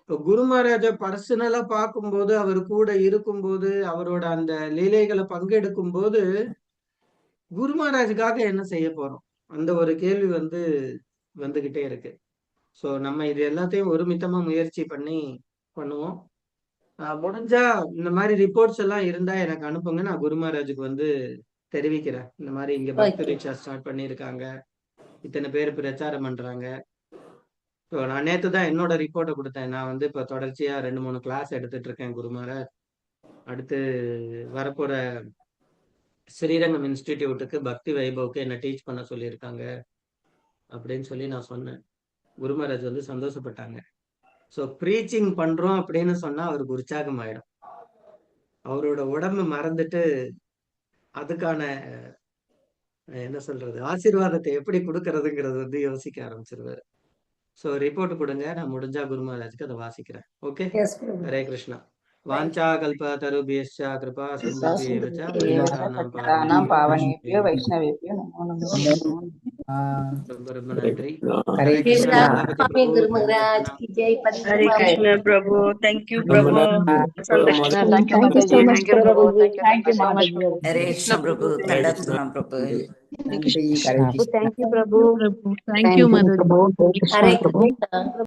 இப்போ குரு மகாராஜ பர்சனலா பார்க்கும்போது, அவர் கூட இருக்கும்போது, அவரோட அந்த லீலைகளை பங்கெடுக்கும் போது குரு மகாராஜுக்காக என்ன செய்ய போறோம், அந்த ஒரு கேள்வி வந்துகிட்டே இருக்கு. ஸோ நம்ம இது எல்லாத்தையும் ஒருமித்தமா முயற்சி பண்ணி பண்ணுவோம். முடிஞ்சா இந்த மாதிரி ரிப்போர்ட்ஸ் எல்லாம் இருந்தா எனக்கு அனுப்புங்க, நான் குரு மகாராஜுக்கு தெரிவிக்கிறேன். இந்த மாதிரி இங்க பக்தி ரிக்ஷா ஸ்டார்ட் பண்ணியிருக்காங்க, இத்தனை பேர் பிரச்சாரம் பண்றாங்க. ஸோ நான் நேத்து தான் என்னோட ரிப்போர்ட்டை கொடுத்தேன். நான் இப்போ தொடர்ச்சியா 2-3 கிளாஸ் எடுத்துட்டு இருக்கேன் குரு மகாராஜ். அடுத்து வரப்போற ஸ்ரீரங்கம் இன்ஸ்டிடியூட்டுக்கு பக்தி வைபவுக்கு என்ன டீச் பண்ண சொல்லியிருக்காங்க அப்படின்னு சொல்லி நான் சொன்னேன். குரு மகாராஜ் சந்தோஷப்பட்டாங்க. ஸோ ப்ரீச்சிங் பண்றோம் அப்படின்னு சொன்னா அவருக்கு உற்சாகம் ஆயிடும். அவரோட உடம்பு மறந்துட்டு அதுக்கான என்ன சொல்றது ஆசீர்வாதத்தை எப்படி கொடுக்கறதுங்கிறது யோசிக்க ஆரம்பிச்சிருவாரு. ஸோ ரிப்போர்ட் கொடுங்க, நான் முடிஞ்சா குரு மகாராஜுக்கு அதை வாசிக்கிறேன். ஓகே, ஹரே கிருஷ்ணா. வாஞ்சா கல்ப தருபியஸ்ச கிருபா சிந்துபியேவச பரிதானாம் பாவனேபியோ வைஷ்ணவேபியோ நமோ நமோ. ரொம்ப ரொம்ப நன்றி. ஹரே கிருஷ்ணா. சுவாமி குரு மகாராஜ் की जय. Hare Krishna Prabhu, thank you Prabhu. Thank you so much, Prabhu. Thank you so much, Prabhu. Hare Krishna Prabhu, தண்டத்துலாம் Prabhu. Thank you, Prabhu. Thank you, Mother. Hare Krishna.